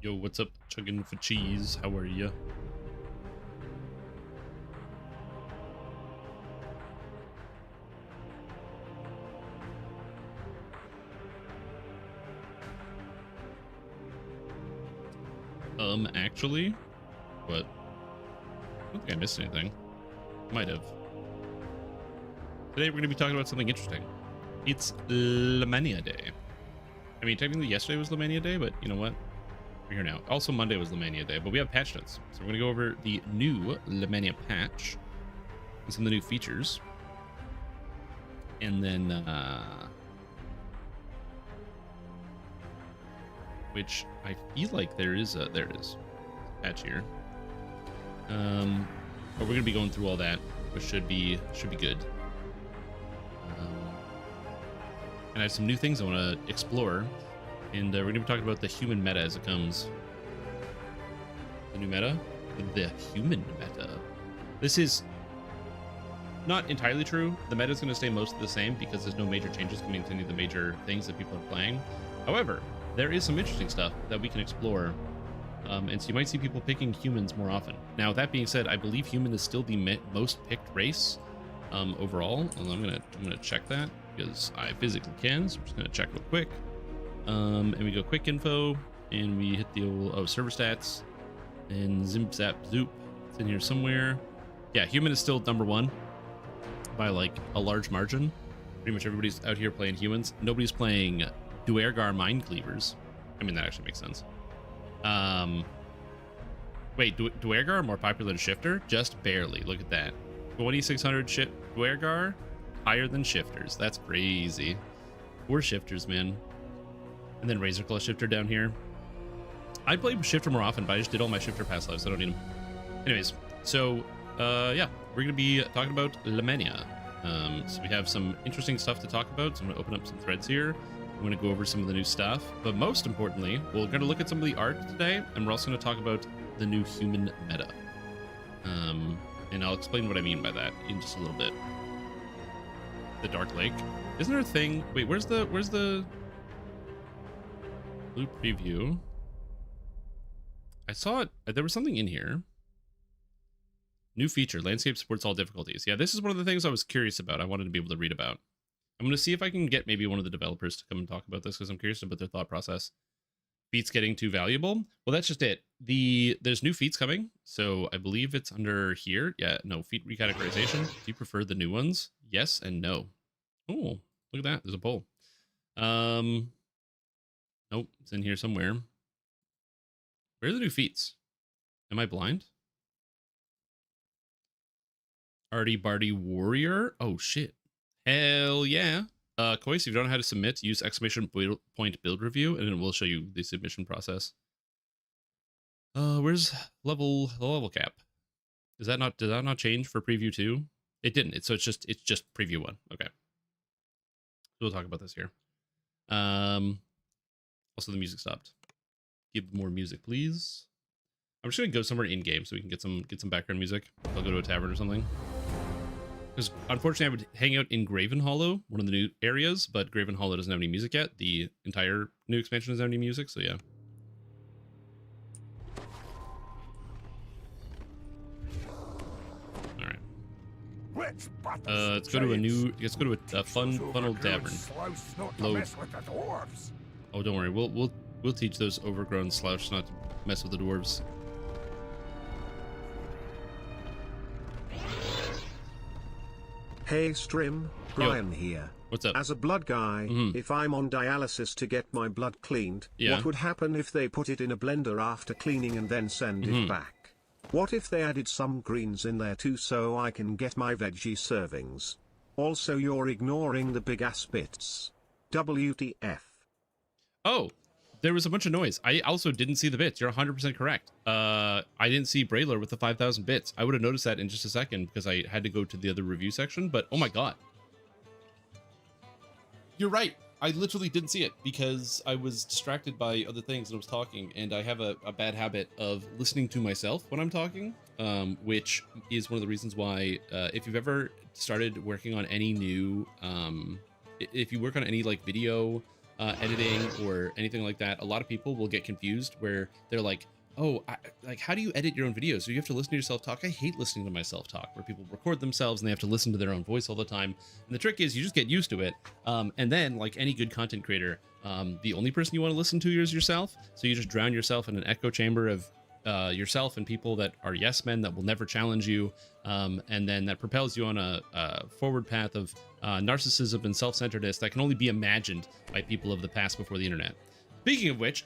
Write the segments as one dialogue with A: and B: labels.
A: Yo, what's up, chugging for cheese? How are you? Actually, but I don't think I missed anything. Might have. Today we're going to be talking about something interesting. It's Lemania Day. I mean, technically yesterday was Lemania Day, but you know what? We're here now. Also, Monday was Lemania Day, but we have patch notes. So we're going to go over the new Lemania patch and some of the new features. And then, which I feel like there is a, there it is, patch here. But we're going to be going through all that, which should be good. And I have some new things I want to explore. And we're going to be talking about the human meta as it comes. The new meta? The human meta. This is not entirely true. The meta is going to stay mostly the same because there's no major changes coming to any of the major things that people are playing. However, there is some interesting stuff that we can explore. And so you might see people picking humans more often. Now, that being said, I believe human is still the most picked race overall. And I'm gonna check that because I physically can. So I'm just gonna check real quick. And we go quick info, and we hit the old server stats, and zip zap zoop. It's in here somewhere. Yeah, human is still number one by like a large margin. Pretty much everybody's out here playing humans. Nobody's playing Duergar Mind Cleavers. I mean, that actually makes sense. Wait, Duergar more popular than Shifter? Just barely. Look at that. 2600 Duergar higher than Shifters. That's crazy. Poor Shifters, man. And then Razor Claw Shifter down here. I play Shifter more often, but I just did all my Shifter past lives, so I don't need them. Anyways, so yeah, we're gonna be talking about Lemania. So we have some interesting stuff to talk about. So I'm gonna open up some threads here. I'm going to go over some of the new stuff, but most importantly, we're going to look at some of the art today, and we're also going to talk about the new human meta. And I'll explain what I mean by that in just a little bit. The Dark Lake. Isn't there a thing? Wait, where's the blue preview? I saw it. There was something in here. New feature, landscape supports all difficulties. Yeah, this is one of the things I was curious about. I wanted to be able to read about. I'm going to see if I can get maybe one of the developers to come and talk about this because I'm curious about their thought process. Feats getting too valuable? Well, that's just it. There's new feats coming, so I believe it's under here. Yeah, no, feat recategorization. Do you prefer the new ones? Yes and no. Oh, look at that. There's a poll. Nope, it's in here somewhere. Where are the new feats? Am I blind? Arty Barty Warrior? Oh, shit. Hell yeah. Kois, if you don't know how to submit, use exclamation point build review, and it will show you the submission process. Where's the level cap? Did that not change for preview 2? It didn't. So it's just preview 1. Okay. We'll talk about this here. Also the music stopped. Give more music, please. I'm just gonna go somewhere in game so we can get some background music. I'll go to a tavern or something. Because unfortunately, I would hang out in Graven Hollow, one of the new areas, but Graven Hollow doesn't have any music yet. The entire new expansion doesn't have any music, so yeah. All right. Let's go to a fun old tavern. Load. Oh, don't worry. We'll teach those overgrown slouch not to mess with the dwarves.
B: Hey Strim, Brian here.
A: What's up?
B: As a blood guy, if I'm on dialysis to get my blood cleaned, what would happen if they put it in a blender after cleaning and then send it back? What if they added some greens in there too so I can get my veggie servings? Also, you're ignoring the big ass bits. WTF.
A: Oh, there was a bunch of noise. I also didn't see the bits. You're 100% correct. I didn't see Brailer with the 5,000 bits. I would have noticed that in just a second because I had to go to the other review section, but oh my god. You're right. I literally didn't see it because I was distracted by other things and I was talking, and I have a bad habit of listening to myself when I'm talking, which is one of the reasons why if you've ever started working on any new, if you work on any like video editing or anything like that, a lot of people will get confused where they're like, oh, like, how do you edit your own videos? So you have to listen to yourself talk. I hate listening to myself talk, where people record themselves and they have to listen to their own voice all the time. And the trick is you just get used to it. And then, like any good content creator, the only person you want to listen to is yourself. So you just drown yourself in an echo chamber of yourself and people that are yes men that will never challenge you. And then that propels you on a forward path of narcissism and self-centeredness that can only be imagined by people of the past before the internet. Speaking of which,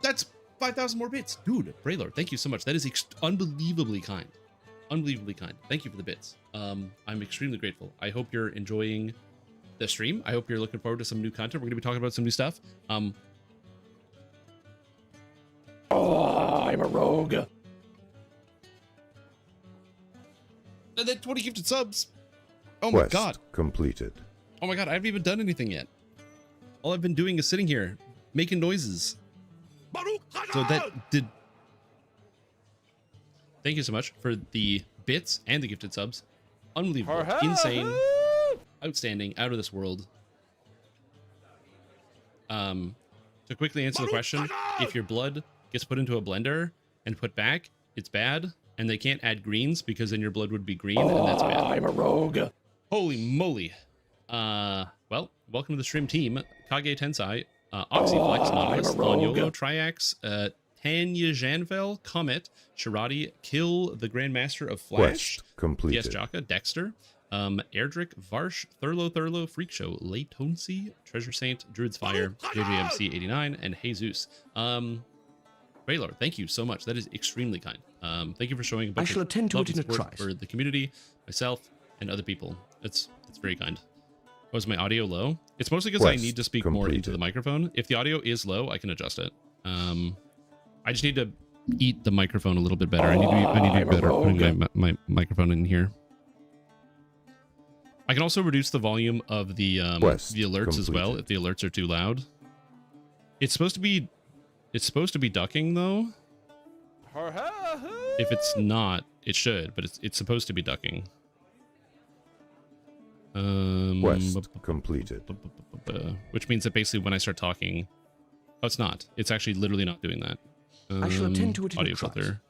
A: that's 5,000 more bits. Dude, Braylor, thank you so much. That is unbelievably kind. Unbelievably kind. Thank you for the bits. I'm extremely grateful. I hope you're enjoying the stream. I hope you're looking forward to some new content. We're going to be talking about some new stuff.
C: Oh, I'm a rogue.
A: And then 20 gifted subs. Oh my god.
D: Completed.
A: Oh my god, I haven't even done anything yet. All I've been doing is sitting here making noises. So that did. Thank you so much for the bits and the gifted subs. Unbelievable. Insane. Outstanding. Out of this world. To quickly answer the question, if your blood gets put into a blender and put back, it's bad. And they can't add greens because then your blood would be green, and that's bad.
C: I'm a rogue.
A: Holy moly. Well, welcome to the stream team. Kage Tensai, Oxyflex, Nautilus, Lanyolo, Triax, Tanya Janvel, Comet, Shirati, Kill, the Grandmaster of Flash,
D: completed.
A: Yes Jaka, Dexter, Airdrick, Varsh, Thurlo, Freak Show, Laytonsi, Treasure Saint, Druid's Fire, JJMC89, and Jesus. Baylor, thank you so much. That is extremely kind. Thank you for showing a bunch of love and support for the community, myself, and other people. It's very kind. Was my audio low? It's mostly because I need to speak more into the microphone. If the audio is low, I can adjust it. I just need to eat the microphone a little bit better. I need to be better at putting my microphone in here. I can also reduce the volume of the alerts as well if the alerts are too loud. It's supposed to be ducking though. If it's not, it should, but it's supposed to be ducking.
D: Quest completed.
A: Which means that basically when I start talking, oh, it's not. It's actually literally not doing that.
C: I shall attend to it in
A: audio filter.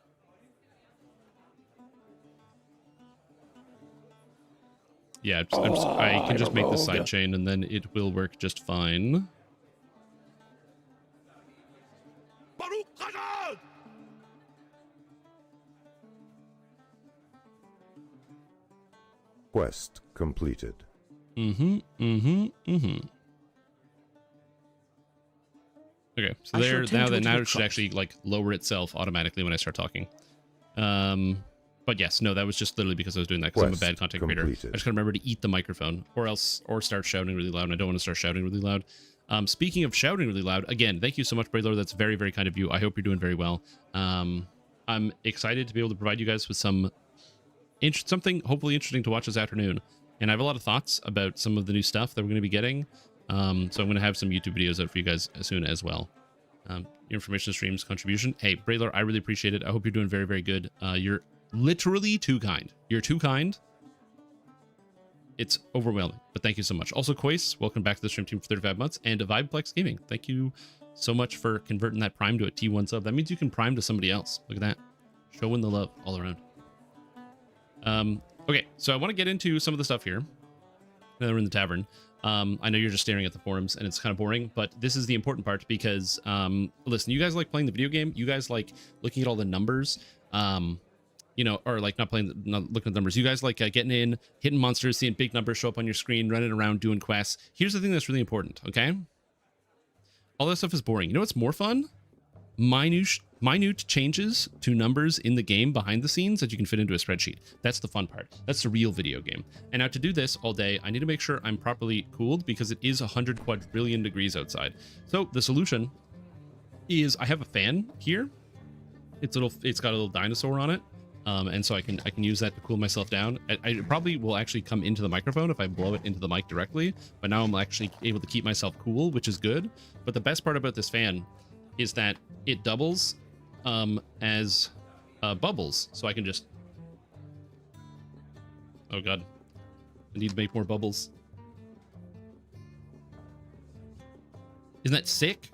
A: Yeah, I can just make the side chain and then it will work just fine.
D: Quest completed.
A: Okay, so now it should actually like lower itself automatically when I start talking. But yes, no, that was just literally because I was doing that because I'm a bad content creator. I just gotta remember to eat the microphone or start shouting really loud, and I don't want to start shouting really loud. Speaking of shouting really loud, again, thank you so much, Braylor. That's very, very kind of you. I hope you're doing very well. I'm excited to be able to provide you guys with something hopefully interesting to watch this afternoon. And I have a lot of thoughts about some of the new stuff that we're going to be getting. So I'm going to have some YouTube videos out for you guys soon as well. Your information streams contribution. Hey, Braylor, I really appreciate it. I hope you're doing very, very good. You're literally too kind. You're too kind. It's overwhelming, but thank you so much. Also, Quace, welcome back to the stream team for 35 months. And Vibeplex Gaming, thank you so much for converting that Prime to a T1 sub. That means you can Prime to somebody else. Look at that. Showing the love all around. Okay, so I want to get into some of the stuff here. Now that we're in the tavern. I know you're just staring at the forums and it's kind of boring, but this is the important part because, listen, you guys like playing the video game. You guys like looking at all the numbers, you know, or like not looking at the numbers. You guys like getting in, hitting monsters, seeing big numbers show up on your screen, running around doing quests. Here's the thing that's really important, okay? All that stuff is boring. You know what's more fun? Minute changes to numbers in the game behind the scenes that you can fit into a spreadsheet. That's the fun part. That's the real video game. And now to do this all day, I need to make sure I'm properly cooled because it is 100 quadrillion degrees outside. So the solution is I have a fan here. It's got a little dinosaur on it. And so I can use that to cool myself down. I probably will actually come into the microphone if I blow it into the mic directly, but now I'm actually able to keep myself cool, which is good. But the best part about this fan is that it doubles as bubbles, so I can just... Oh god, I need to make more bubbles. Isn't that sick?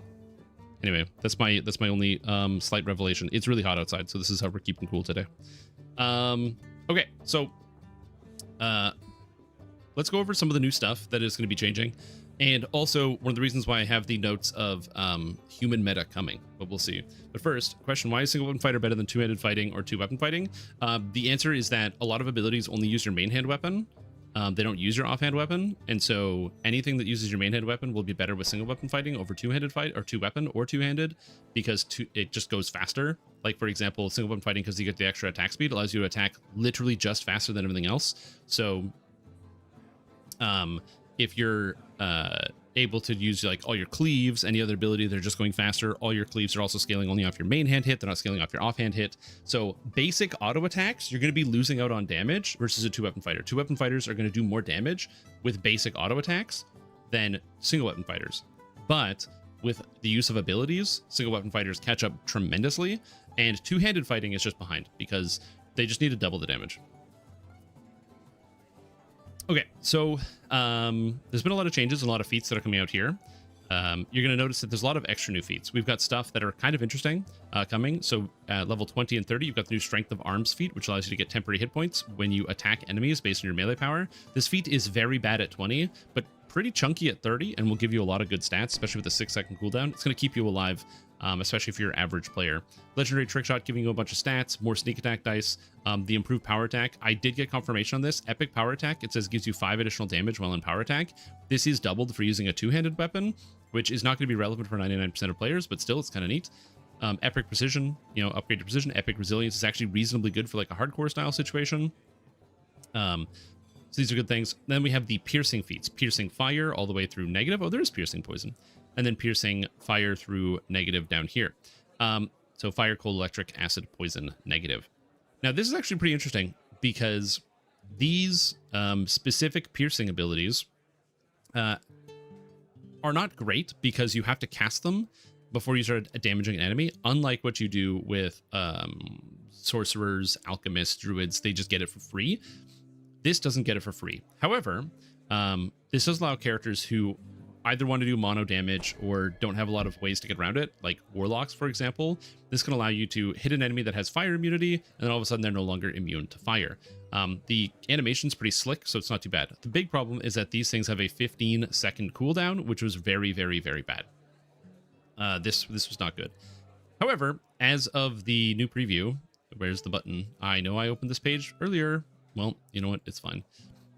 A: Anyway, that's my only slight revelation. It's really hot outside, so this is how we're keeping cool today. Okay, so let's go over some of the new stuff that is going to be changing. And also, one of the reasons why I have the notes of human meta coming, but we'll see. But first, question, why is single weapon fighter better than two-handed fighting or two-weapon fighting? The answer is that a lot of abilities only use your main hand weapon. They don't use your offhand weapon, and so anything that uses your main hand weapon will be better with single weapon fighting over two-handed fight, or two-weapon or two-handed, because it just goes faster. Like, for example, single weapon fighting, because you get the extra attack speed, allows you to attack literally just faster than everything else. So if you're able to use like all your cleaves, any other ability, they're just going faster. All your cleaves are also scaling only off your main hand hit. They're not scaling off your offhand hit. So basic auto attacks, you're going to be losing out on damage versus a two-weapon fighter. Two-weapon fighters are going to do more damage with basic auto attacks than single weapon fighters. But with the use of abilities, single weapon fighters catch up tremendously, and two-handed fighting is just behind because they just need to double the damage. Okay, so there's been a lot of changes and a lot of feats that are coming out here. You're going to notice that there's a lot of extra new feats. We've got stuff that are kind of interesting coming. So at level 20 and 30, you've got the new Strength of Arms feat, which allows you to get temporary hit points when you attack enemies based on your melee power. This feat is very bad at 20, but pretty chunky at 30, and will give you a lot of good stats, especially with the 6-second cooldown. It's going to keep you alive, especially if you're an average player. Legendary Trick Shot giving you a bunch of stats, more sneak attack dice, the improved power attack. I did get confirmation on this. Epic power attack, it says gives you 5 additional damage while in power attack. This is doubled for using a two-handed weapon, which is not going to be relevant for 99% of players, but still, it's kind of neat. Epic Precision, upgrade to Precision. Epic Resilience is actually reasonably good for like a hardcore style situation. So these are good things. Then we have the piercing feats. Piercing fire all the way through negative. Oh, there is piercing poison. And then piercing fire through negative down here. So fire, cold, electric, acid, poison, negative. Now, this is actually pretty interesting because these specific piercing abilities are not great because you have to cast them before you start damaging an enemy, unlike what you do with sorcerers, alchemists, druids. They just get it for free. This doesn't get it for free. However, this does allow characters who either want to do mono damage or don't have a lot of ways to get around it, like warlocks, for example. This can allow you to hit an enemy that has fire immunity, and then all of a sudden they're no longer immune to fire. The animation's pretty slick, so it's not too bad. The big problem is that these things have a 15-second cooldown, which was very, very, very bad. This was not good. However, as of the new preview, where's the button? I know I opened this page earlier. Well, you know what? It's fine.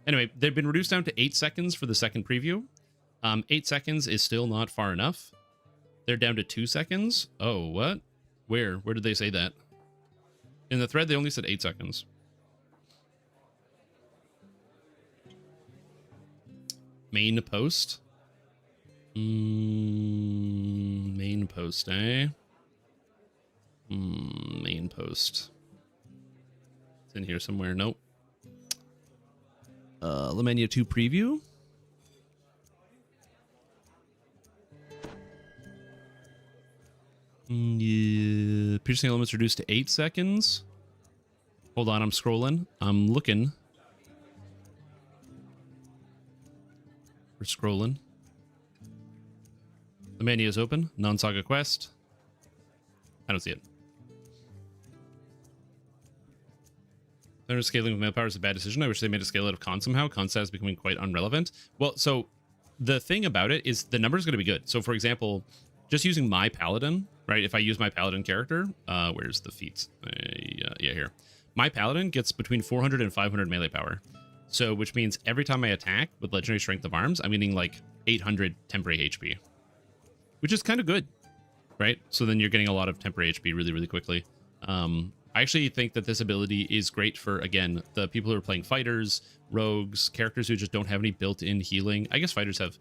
A: Anyway, they've been reduced down to 8 seconds for the second preview. 8 seconds is still not far enough. They're down to 2 seconds. Oh, what? Where? Where did they say that? In the thread, they only said 8 seconds. Main post? Main post, eh? Main post. It's in here somewhere. Nope. Lamania 2 preview. Yeah, piercing elements reduced to 8 seconds. Hold on, I'm scrolling. I'm looking. We're scrolling. Lamania is open. Non-saga quest. I don't see it. Scaling with male power is a bad decision. I wish they made a scale out of con somehow. Con stat is becoming quite irrelevant. Well, so the thing about it is the number is going to be good. So, for example, just using my paladin, right? If I use my paladin character, where's the feats? Yeah, here. My paladin gets between 400 and 500 melee power. So, which means every time I attack with legendary strength of arms, I'm getting like 800 temporary HP, which is kind of good, right? So then you're getting a lot of temporary HP really, really quickly. I actually think that this ability is great for, again, the people who are playing fighters, rogues, characters who just don't have any built-in healing. I guess fighters have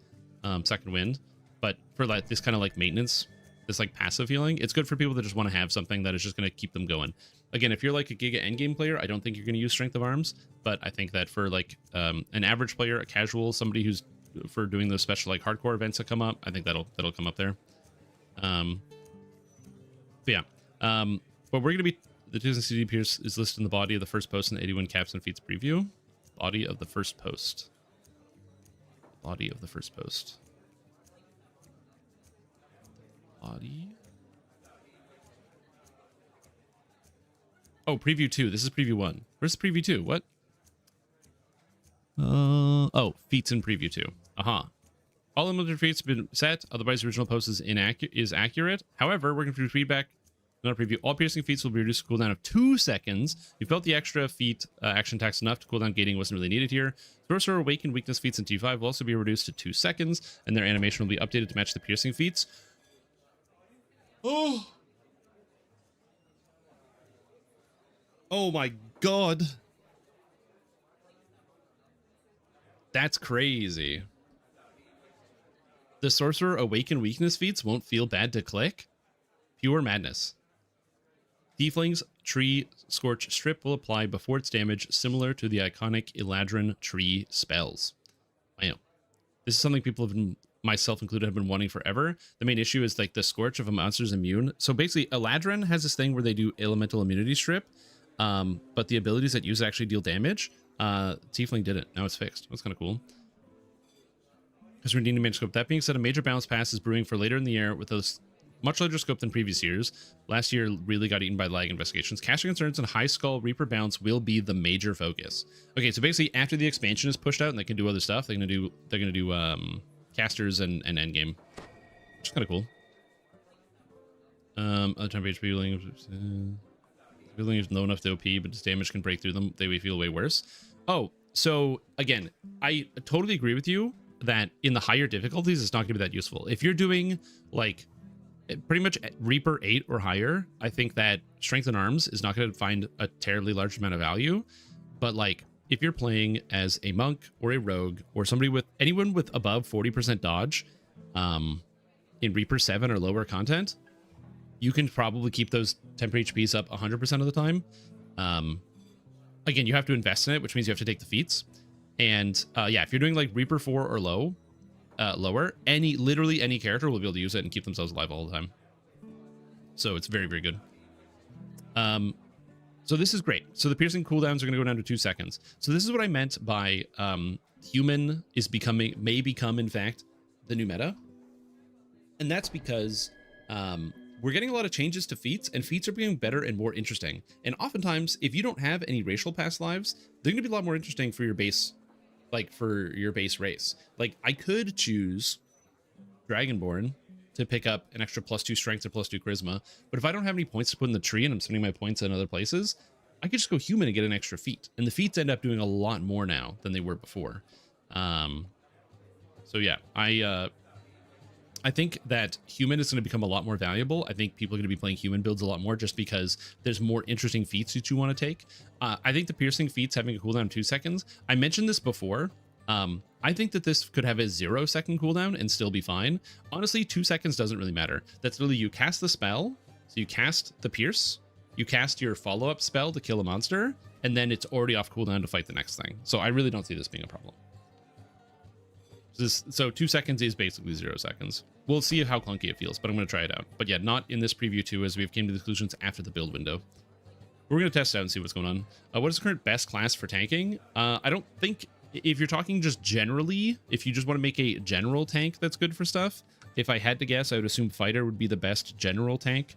A: second wind, but for like this kind of like maintenance, this like passive healing, it's good for people that just want to have something that is just going to keep them going. Again, if you're like a Giga endgame player, I don't think you're going to use Strength of Arms, but I think that for like an average player, a casual, somebody who's for doing those special like hardcore events that come up, I think that'll come up there. But yeah, but we're going to be, the 2 CD Pierce is listed in the body of the first post in the 81 Caps and Feats preview. Body of the first post. Body of the first post. body. Oh, preview 2. This is preview 1. Where's preview 2? What? Oh, feats in preview 2. Aha. All unlimited feats have been set, otherwise the original post is accurate. However, working through feedback, not a preview. All piercing feats will be reduced to cooldown of 2 seconds. You felt the extra feat action tax enough to cooldown gating wasn't really needed here. Sorcerer Awakened weakness feats in T5 will also be reduced to 2 seconds, and their animation will be updated to match the piercing feats. Oh! Oh my god! That's crazy. The Sorcerer Awaken weakness feats won't feel bad to click? Pure madness. Tiefling's Tree Scorch Strip will apply before its damage, similar to the iconic Eladrin tree spells. Wow. This is something people have been, myself included, have been wanting forever. The main issue is like the Scorch of a monster's immune. So basically, Eladrin has this thing where they do elemental immunity strip, but the abilities that use it actually deal damage. Tiefling didn't. Now it's fixed. That's kind of cool. Because we're needing a major scope. That being said, a major balance pass is brewing for later in the year with those much larger scope than previous years. Last year really got eaten by lag investigations. Caster concerns and high skull Reaper bounce will be the major focus. Okay, so basically after the expansion is pushed out and they can do other stuff, they're gonna do casters and endgame, which is kind of cool. Other time HP building is low enough to OP, but its damage can break through them. They may feel way worse. Oh, so again, I totally agree with you that in the higher difficulties, it's not going to be that useful. If you're doing like pretty much Reaper 8 or higher, I think that Strength in Arms is not going to find a terribly large amount of value. But like if you're playing as a monk or a rogue or somebody with anyone with above 40% dodge in Reaper 7 or lower content, you can probably keep those temporary HPs up 100% of the time. Again, you have to invest in it, which means you have to take the feats. And yeah, if you're doing like Reaper 4 or lower, literally any character will be able to use it and keep themselves alive all the time. So it's very, very good. So this is great. So the piercing cooldowns are going to go down to 2 seconds. So this is what I meant by human may become, in fact, the new meta. And that's because we're getting a lot of changes to feats, and feats are becoming better and more interesting. And oftentimes, if you don't have any racial past lives, they're going to be a lot more interesting for your base, like for your base race. Like I could choose Dragonborn to pick up an extra +2 strength or +2 charisma, but if I don't have any points to put in the tree and I'm spending my points in other places, I could just go human and get an extra feat. And the feats end up doing a lot more now than they were before. So yeah, I think that human is going to become a lot more valuable. I think people are going to be playing human builds a lot more just because there's more interesting feats that you want to take. I think the piercing feats having a cooldown of 2 seconds. I mentioned this before. I think that this could have a 0-second cooldown and still be fine. Honestly, 2 seconds doesn't really matter. That's really you cast the spell. So you cast the pierce, you cast your follow-up spell to kill a monster, and then it's already off cooldown to fight the next thing. So I really don't see this being a problem. So 2 seconds is basically 0 seconds. We'll see how clunky it feels, but I'm going to try it out. But yeah, not in this preview 2, as we've came to the conclusions after the build window. We're going to test it out and see what's going on. What is the current best class for tanking? I don't think, if you're talking just generally, if you just want to make a general tank that's good for stuff, if I had to guess, I would assume Fighter would be the best general tank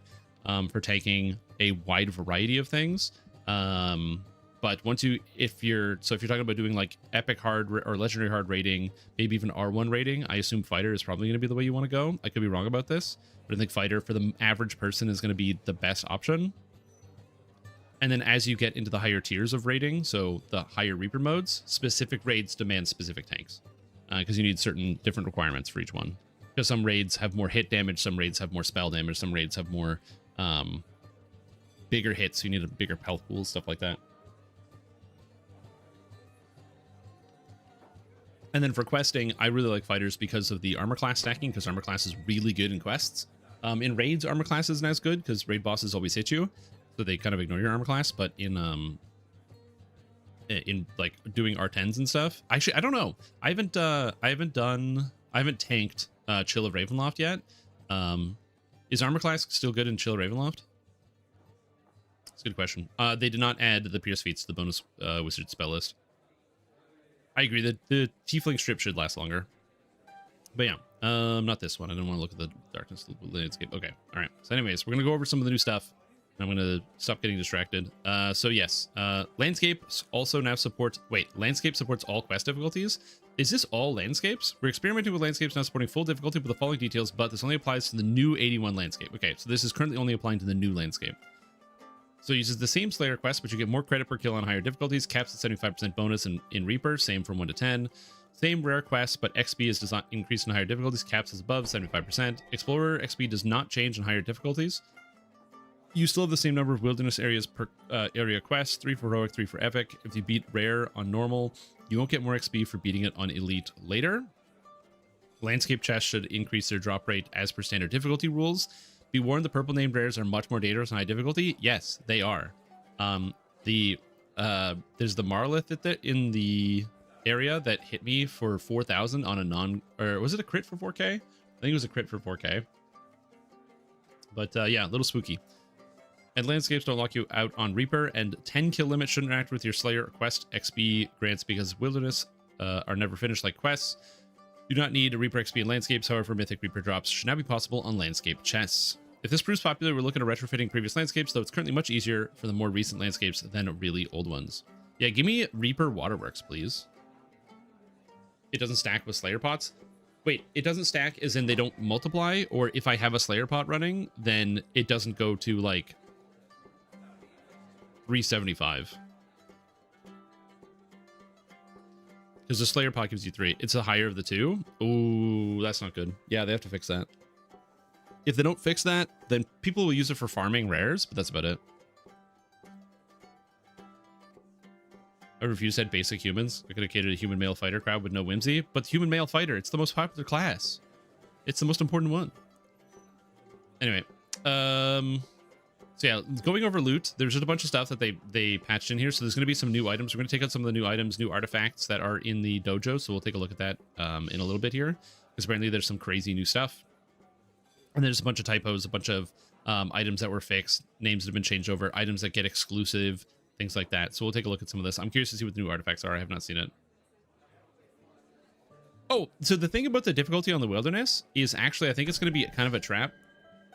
A: for taking a wide variety of things. But if you're talking about doing like epic hard or legendary hard rating, maybe even R1 rating, I assume Fighter is probably going to be the way you want to go. I could be wrong about this, but I think Fighter for the average person is going to be the best option. And then as you get into the higher tiers of rating, so the higher Reaper modes, specific raids demand specific tanks because you need certain different requirements for each one. Because some raids have more hit damage, some raids have more spell damage, some raids have more bigger hits, so you need a bigger health pool, stuff like that. And then for questing, I really like fighters because of the armor class stacking, because armor class is really good in quests. In raids, armor class isn't as good because raid bosses always hit you, so they kind of ignore your armor class. But in like doing R10s and stuff, actually, I don't know. I haven't tanked Chill of Ravenloft yet. Is armor class still good in Chill of Ravenloft? That's a good question. They did not add the Pierce feats to the bonus wizard spell list. I agree that the Tiefling strip should last longer. But yeah, Not this one. I don't want to look at the darkness landscape. Okay. All right. So anyways, we're going to go over some of the new stuff. I'm going to stop getting distracted. So yes, landscapes also now support, landscape supports all quest difficulties. Is this all landscapes? We're experimenting with landscapes now supporting full difficulty with the following details, but this only applies to the new 81 landscape. Okay, so this is currently only applying to the new landscape. So it uses the same Slayer quest, but you get more credit per kill on higher difficulties, caps at 75% bonus in Reaper, same from 1 to 10. Same rare quest, but XP is increased in higher difficulties, caps is above 75%. Explorer XP does not change in higher difficulties. You still have the same number of wilderness areas per area quests, 3 for heroic, 3 for epic. If you beat rare on normal, you won't get more XP for beating it on elite later. Landscape chests should increase their drop rate as per standard difficulty rules. Be warned, the purple named rares are much more dangerous on high difficulty. Yes, they are. There's the Marlith in the area that hit me for 4,000 on a or was it a crit for 4K? I think it was a crit for 4K. But yeah, a little spooky. And landscapes don't lock you out on Reaper, and 10 kill limit shouldn't interact with your Slayer or quest XP grants because wilderness are never finished like quests. Do not need a Reaper XP in landscapes, however, Mythic Reaper drops should now be possible on landscape chests. If this proves popular, we're looking at retrofitting previous landscapes, though it's currently much easier for the more recent landscapes than really old ones. Yeah, give me Reaper Waterworks, please. It doesn't stack with Slayer pots. Wait, it doesn't stack as in they don't multiply, or if I have a Slayer pot running, then it doesn't go to like 375. Because the Slayer pot gives you 3. It's the higher of the two. Ooh, that's not good. Yeah, they have to fix that. If they don't fix that, then people will use it for farming rares, but that's about it. I refuse to have basic humans. I could have catered a human male fighter crowd with no whimsy, but human male fighter, it's the most popular class. It's the most important one. Anyway, so yeah, going over loot, there's just a bunch of stuff that they patched in here. So there's going to be some new items. We're going to take out some of the new items, new artifacts that are in the dojo. So we'll take a look at that in a little bit here, because apparently there's some crazy new stuff. And there's a bunch of typos, a bunch of items that were fixed, names that have been changed over, items that get exclusive, things like that. So we'll take a look at some of this. I'm curious to see what the new artifacts are. I have not seen it. Oh, so the thing about the difficulty on the wilderness is actually, I think it's going to be kind of a trap.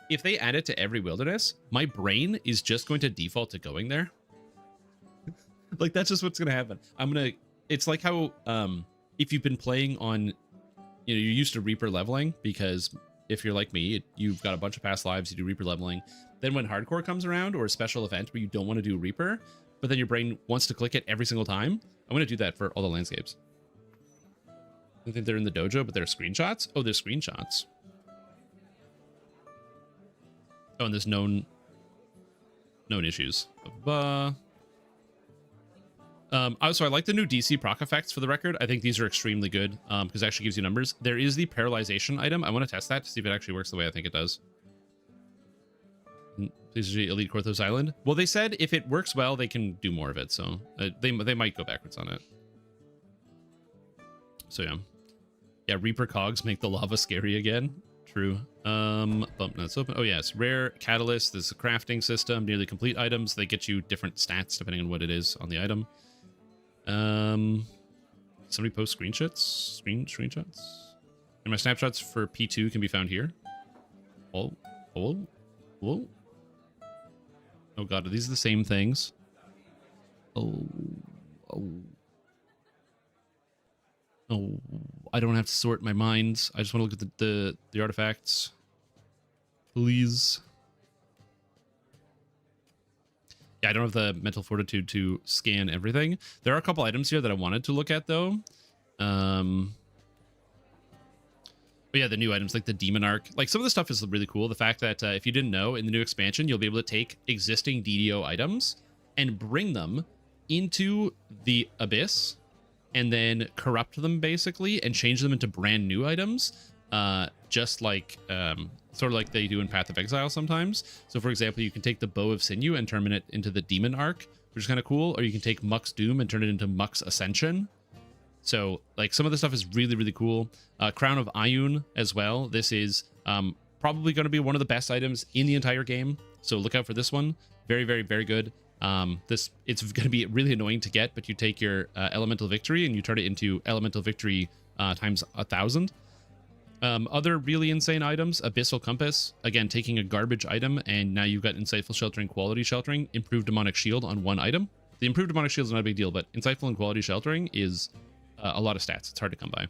A: If they add it to every wilderness, my brain is just going to default to going there. Like, that's just what's going to happen. It's like how, if you've been playing on, you're used to Reaper leveling, because if you're like me, you've got a bunch of past lives, you do Reaper leveling. Then when hardcore comes around, or a special event where you don't want to do Reaper, but then your brain wants to click it every single time, I'm going to do that for all the landscapes. I think they're in the dojo, but they're screenshots. Oh, they're screenshots. Oh, and there's known issues. Also, I like the new DC proc effects for the record. I think these are extremely good because it actually gives you numbers. There is the paralyzation item. I want to test that to see if it actually works the way I think it does. Please Elite Korthos Island. Well, they said if it works well, they can do more of it. So they might go backwards on it. So yeah. Yeah, Reaper cogs make the lava scary again. True. Bump nuts open. Oh yes, rare catalyst. This is a crafting system. Nearly complete items. They get you different stats depending on what it is on the item. Somebody post screenshots. Screenshots. And my snapshots for P2 can be found here. Oh god, are these the same things? Oh, I don't have to sort my mind. I just want to look at the artifacts. Please. Yeah, I don't have the mental fortitude to scan everything. There are a couple items here that I wanted to look at, though. But yeah, the new items, like the Demon Arc. Like, some of the stuff is really cool. The fact that, if you didn't know, in the new expansion, you'll be able to take existing DDO items and bring them into the Abyss, and then corrupt them basically and change them into brand new items, just like sort of like they do in Path of Exile sometimes. So for example, you can take the Bow of Sinew and turn it into the Demon Arc, which is kind of cool, or you can take Muck's Doom and turn it into Muck's Ascension. So like some of the stuff is really, really cool. Crown of Ioun as well. This is probably going to be one of the best items in the entire game, so look out for this one. Very, very, very good. It's going to be really annoying to get, but you take your Elemental Victory and you turn it into Elemental Victory times 1,000. Other really insane items, Abyssal Compass. Again, taking a garbage item, and now you've got Insightful Sheltering, Quality Sheltering, Improved Demonic Shield on one item. The Improved Demonic Shield is not a big deal, but Insightful and Quality Sheltering is a lot of stats. It's hard to come by.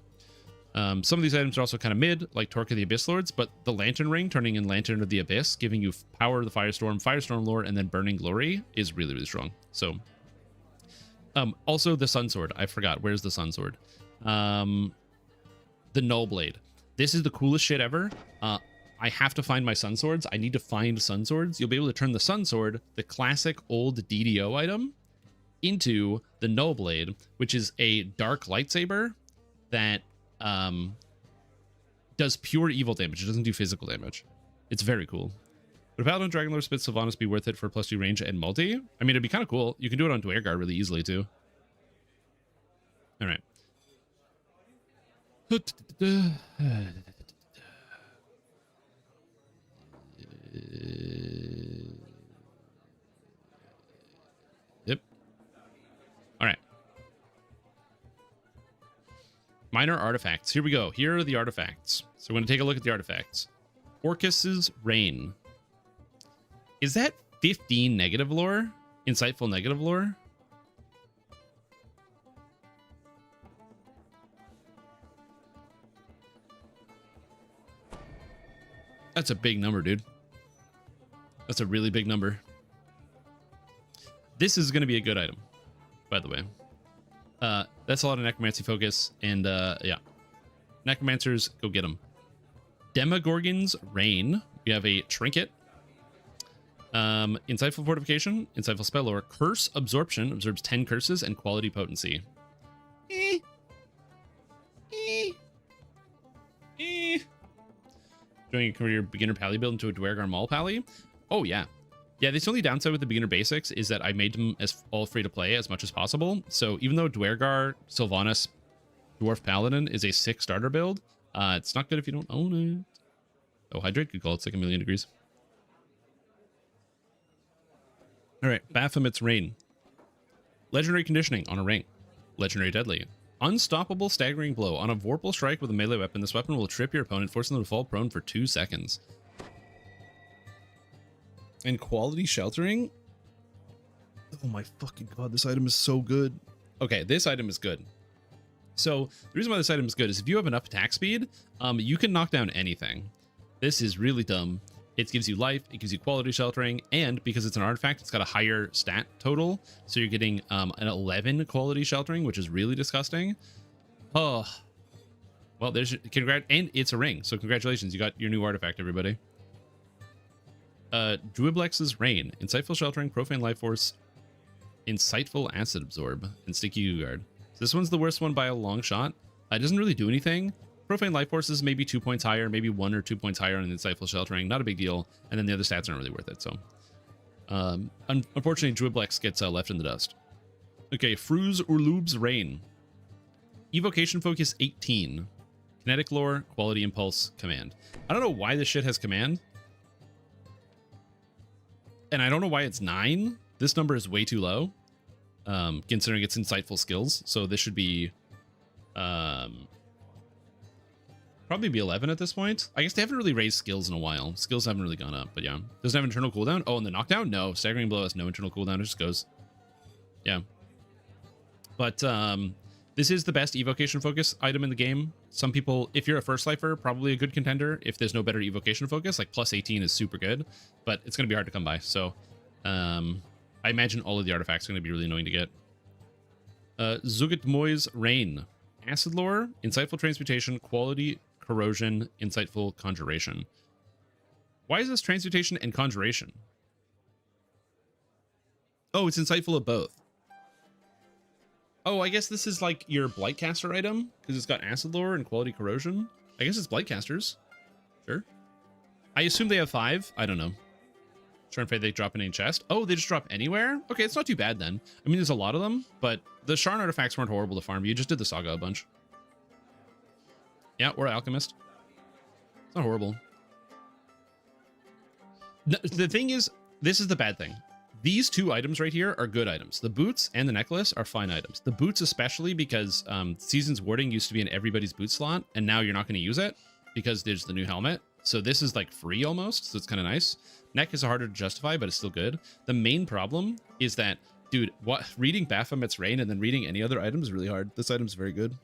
A: Some of these items are also kind of mid, like Torque of the Abyss Lords, but the Lantern Ring, turning in Lantern of the Abyss, giving you Power of the Firestorm Lore, and then Burning Glory is really, really strong. So, also the Sun Sword. I forgot. Where's the Sun Sword? The Null Blade. This is the coolest shit ever. I have to find my Sun Swords. I need to find Sun Swords. You'll be able to turn the Sun Sword, the classic old DDO item, into the Null Blade, which is a dark lightsaber that does pure evil damage. It doesn't do physical damage. It's very cool. Would a Paladin Dragonlord Spit Sylvanas be worth it for +2 range and multi? I mean, it'd be kind of cool. You can do it on Dweirgar really easily, too. All right. Yep. All right. Minor artifacts. Here we go. Here are the artifacts. So we're going to take a look at the artifacts. Orcus's Reign. Is that 15 negative lore? Insightful negative lore? That's a big number, dude. That's a really big number. This is going to be a good item, by the way. That's a lot of necromancy focus, and yeah. Necromancers, go get them. Demogorgon's Reign. We have a trinket. Insightful Fortification, Insightful Spell Lore, Curse Absorption, absorbs 10 curses, and Quality Potency. Doing a career beginner pally build into a Dweirgar Maul pally? Oh, yeah. Yeah, the only downside with the beginner basics is that I made them as all free to play as much as possible. So even though Dweirgar Sylvanas Dwarf Paladin is a 6 starter build, it's not good if you don't own it. Oh, Hydrate, good call. It's like 1,000,000 degrees. All right, Baphomet's Reign. Legendary Conditioning on a ring. Legendary Deadly. Unstoppable Staggering Blow. On a Vorpal strike with a melee weapon, this weapon will trip your opponent, forcing them to fall prone for 2 seconds. And Quality Sheltering? Oh my fucking god, this item is so good. Okay, this item is good. So, the reason why this item is good is if you have enough attack speed, you can knock down anything. This is really dumb. It gives you life, it gives you Quality Sheltering, and because it's an artifact, it's got a higher stat total. So you're getting an 11 Quality Sheltering, which is really disgusting. Oh, well, there's and it's a ring. So congratulations, you got your new artifact, everybody. Druiblex's Reign, Insightful Sheltering, Profane Life Force, Insightful Acid Absorb, and Sticky Guard. So this one's the worst one by a long shot. It doesn't really do anything. Profane Life Force is maybe 2 points higher, maybe 1 or 2 points higher on Insightful Sheltering. Not a big deal. And then the other stats aren't really worth it. So, unfortunately, Druidblex gets left in the dust. Okay, Fruz Urlub's Reign. Evocation Focus 18. Kinetic Lore, Quality Impulse, Command. I don't know why this shit has Command. And I don't know why it's 9. This number is way too low, considering its Insightful skills. So this should be... probably be 11 at this point. I guess they haven't really raised skills in a while. Skills haven't really gone up, but yeah. Doesn't have internal cooldown. Oh, and the knockdown? No. Staggering Blow has no internal cooldown. It just goes. Yeah. But this is the best evocation focus item in the game. Some people, if you're a first lifer, probably a good contender. If there's no better evocation focus, like plus 18 is super good, but it's going to be hard to come by. So I imagine all of the artifacts are going to be really annoying to get. Zugatmoy's Reign. Acid Lore, Insightful Transmutation, Quality Corrosion, Insightful Conjuration. Why is this Transmutation and Conjuration? Oh, it's Insightful of both. Oh, I guess this is like your Blightcaster item, because it's got Acid Lore and Quality Corrosion. I guess it's Blightcasters. Sure. I assume they have 5. I don't know. Trying to they drop in any chest. Oh, they just drop anywhere? Okay, it's not too bad then. I mean, there's a lot of them, but the Sharn artifacts weren't horrible to farm. You just did the Saga a bunch. Yeah, or Alchemist. It's not horrible. No, the thing is, this is the bad thing. These 2 items right here are good items. The boots and the necklace are fine items. The boots especially because Season's Warding used to be in everybody's boot slot, and now you're not going to use it. because there's the new helmet. So this is like free almost, so it's kind of nice. Neck is harder to justify, but it's still good. The main problem is that, dude, reading Baphomet's Reign and then reading any other item is really hard. This item's very good.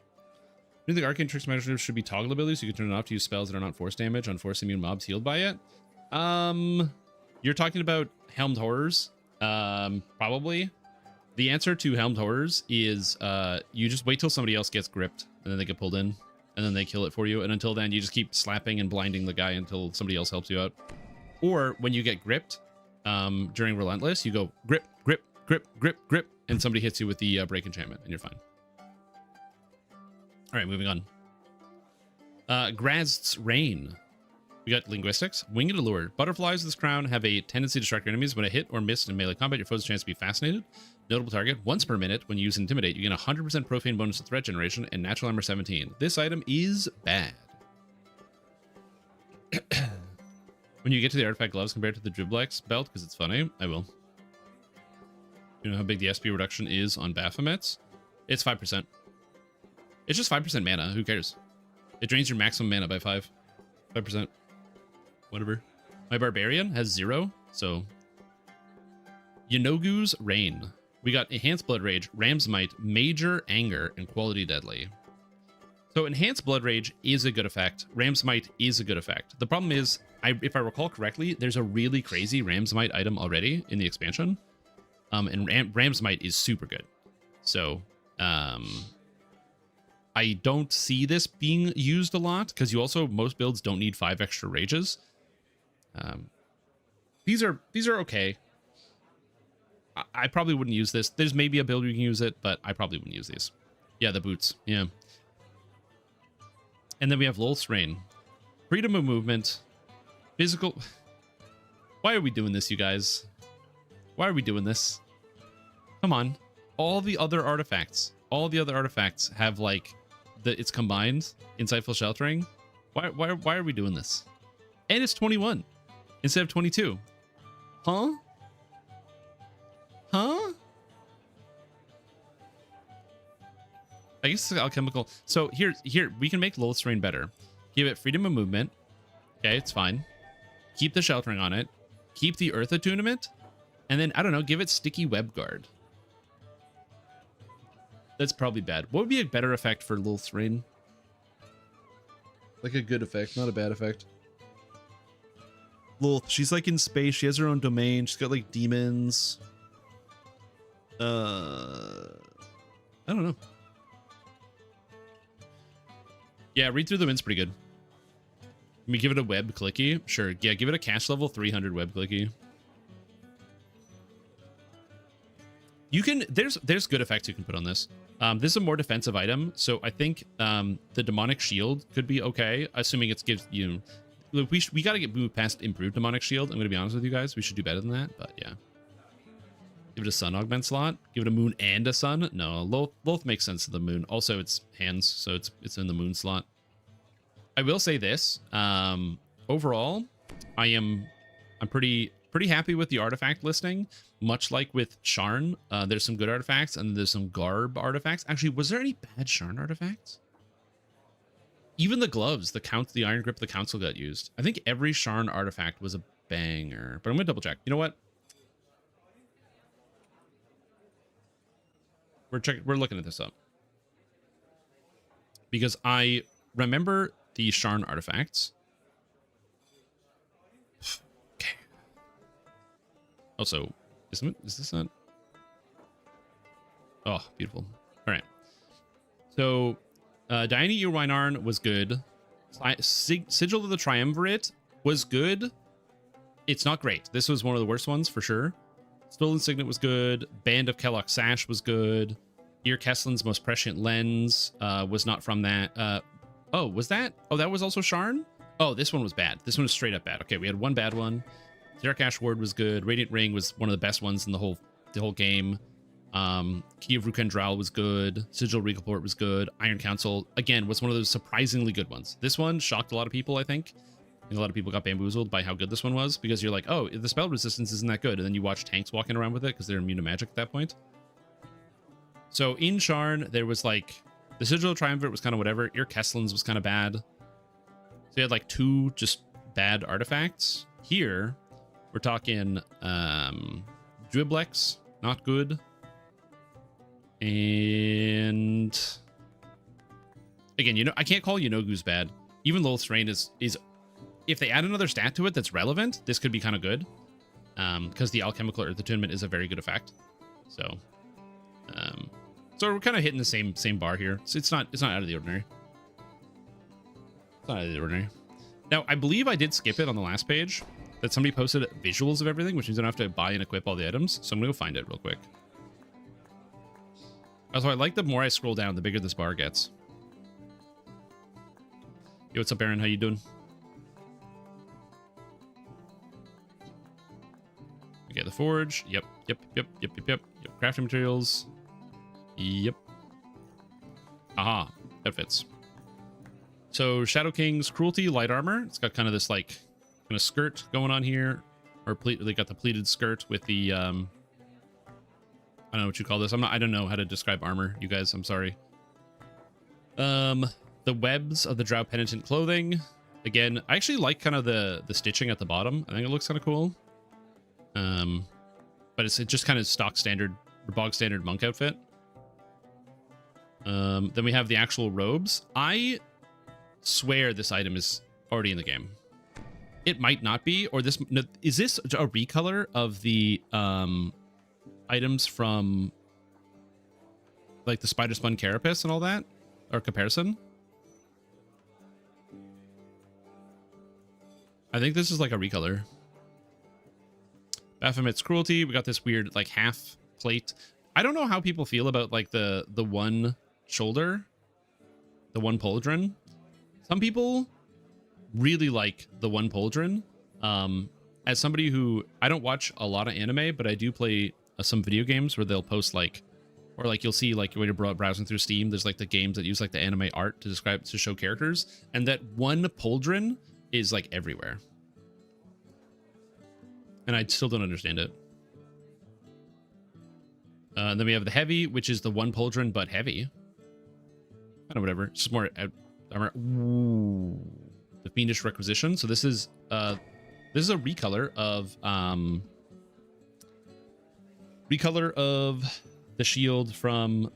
A: I think Arcane Tricks measure should be toggle ability, so you can turn it off to use spells that are not force damage on force immune mobs healed by it. You're talking about Helmed Horrors? Probably. The answer to Helmed Horrors is you just wait till somebody else gets gripped, and then they get pulled in, and then they kill it for you. And until then, you just keep slapping and blinding the guy until somebody else helps you out. Or when you get gripped during Relentless, you go grip, grip, grip, grip, grip, and somebody hits you with the break enchantment, and you're fine. All right, moving on. Graz's Reign. We got linguistics. Winged Allure. Butterflies with this crown have a tendency to strike your enemies. When a hit or miss in melee combat, your foe's chance to be fascinated. Notable target. Once per minute, when you use Intimidate, you get a 100% profane bonus to threat generation and natural armor 17. This item is bad. When you get to the artifact gloves compared to the Driblex belt, because it's funny, I will. You know how big the SP reduction is on Baphomet's? It's 5%. It's just 5% mana. Who cares? It drains your maximum mana by 5%. Whatever. My Barbarian has 0, so... Yanogu's Reign. We got Enhanced Blood Rage, Ram's Might, Major Anger, and Quality Deadly. So Enhanced Blood Rage is a good effect. Ram's Might is a good effect. The problem is, if I recall correctly, there's a really crazy Ram's Might item already in the expansion. And Ram's Might is super good. So, I don't see this being used a lot, because you also, most builds don't need 5 extra rages. These are okay. I probably wouldn't use this. There's maybe a build where you can use it, but I probably wouldn't use these. Yeah, the boots. Yeah. And then we have Lolth's Reign. Freedom of movement. Physical... Why are we doing this, you guys? Why are we doing this? Come on. All the other artifacts have, like, it's combined. Insightful Sheltering. Why are we doing this? And it's 21 instead of 22. Huh? Huh? I guess it's alchemical. So here, we can make Lolth's Reign better. Give it freedom of movement. Okay, it's fine. Keep the sheltering on it. Keep the Earth Attunement. And then, I don't know, give it sticky web guard. That's probably bad. What would be a better effect for Lolth's Reign? Like a good effect, not a bad effect. Lolth, she's like in space. She has her own domain. She's got like demons. I don't know. Yeah, read through the wind's pretty good. Can we give it a web clicky? Sure. Yeah, give it a cast level 300 web clicky. You can, there's good effects you can put on this. This is a more defensive item, so I think the demonic shield could be okay, assuming it gives you. Look, we got to moved past improved demonic shield. I'm gonna be honest with you guys. We should do better than that, but yeah. Give it a sun augment slot. Give it a moon and a sun. No, Lolth makes sense to the moon. Also, it's hands, so it's in the moon slot. I will say this. Overall, I'm pretty happy with the artifact listing. Much like with Sharn, there's some good artifacts and there's some garb artifacts. Actually, was there any bad Sharn artifacts? Even the gloves, the iron grip, the council got used. I think every Sharn artifact was a banger, but I'm gonna double check. You know what? We're looking at this up because I remember the Sharn artifacts. Okay. Also, is this not? Oh, beautiful. All right. So, Diane Earwine was good. Sigil of the Triumvirate was good. It's not great. This was one of the worst ones for sure. Stolen Signet was good. Band of Kellogg Sash was good. Ear Kesslin's Most Prescient Lens was not from that. Oh, was that? Oh, that was also Sharn? Oh, this one was bad. This one was straight up bad. Okay, we had one bad one. Derek Ash Ward was good. Radiant Ring was one of the best ones in the whole game. Key of Rukendral was good. Sigil Recaport was good. Iron Council, again, was one of those surprisingly good ones. This one shocked a lot of people, I think. And a lot of people got bamboozled by how good this one was, because you're like, oh, the spell resistance isn't that good. And then you watch tanks walking around with it because they're immune to magic at that point. So in Sharn, there was like, the Sigil of Triumvirate was kind of whatever. Ear Kesslin's was kind of bad. So we had like 2 just bad artifacts. Here, we're talking Driblex, not good. And again, you know, I can't call Yenogu's bad. Even Lilith's Reign is if they add another stat to it that's relevant, this could be kind of good. Because the alchemical earth attunement is a very good effect. So we're kind of hitting the same bar here. So it's not out of the ordinary. It's not out of the ordinary. Now, I believe I did skip it on the last page that somebody posted visuals of everything, which means I don't have to buy and equip all the items. So I'm gonna go find it real quick. Also, I like the more I scroll down, the bigger this bar gets. Yo, what's up, Aaron? How you doing? Okay, the forge. Yep. Crafting materials. Yep. Aha. Outfits. So Shadow King's Cruelty, light armor. It's got kind of this like kind of skirt going on here, or they got the pleated skirt with the I don't know what you call this. I don't know how to describe armor, you guys. I'm sorry. The webs of the Drow Penitent clothing. Again, I actually like kind of the stitching at the bottom. I think it looks kind of cool. But it's just kind of stock standard, bog standard monk outfit. Then we have the actual robes. I swear this item is already in the game. It might not be, or this is this a recolor of the items from like the spider spun carapace and all that, or comparison. I think this is like a recolor. Baphomet's Cruelty. We got this weird like half plate. I don't know how people feel about like the one shoulder, the one pauldron. Some people really like the one pauldron. As somebody who, I don't watch a lot of anime, but I do play some video games where they'll post like, or like you'll see like when you're browsing through Steam, there's like the games that use like the anime art to show characters, and that one pauldron is like everywhere. And I still don't understand it. And then we have the heavy, which is the one pauldron but heavy. I don't know, whatever. It's just more armor. Ooh. The Fiendish Requisition. So this is a recolor of the shield from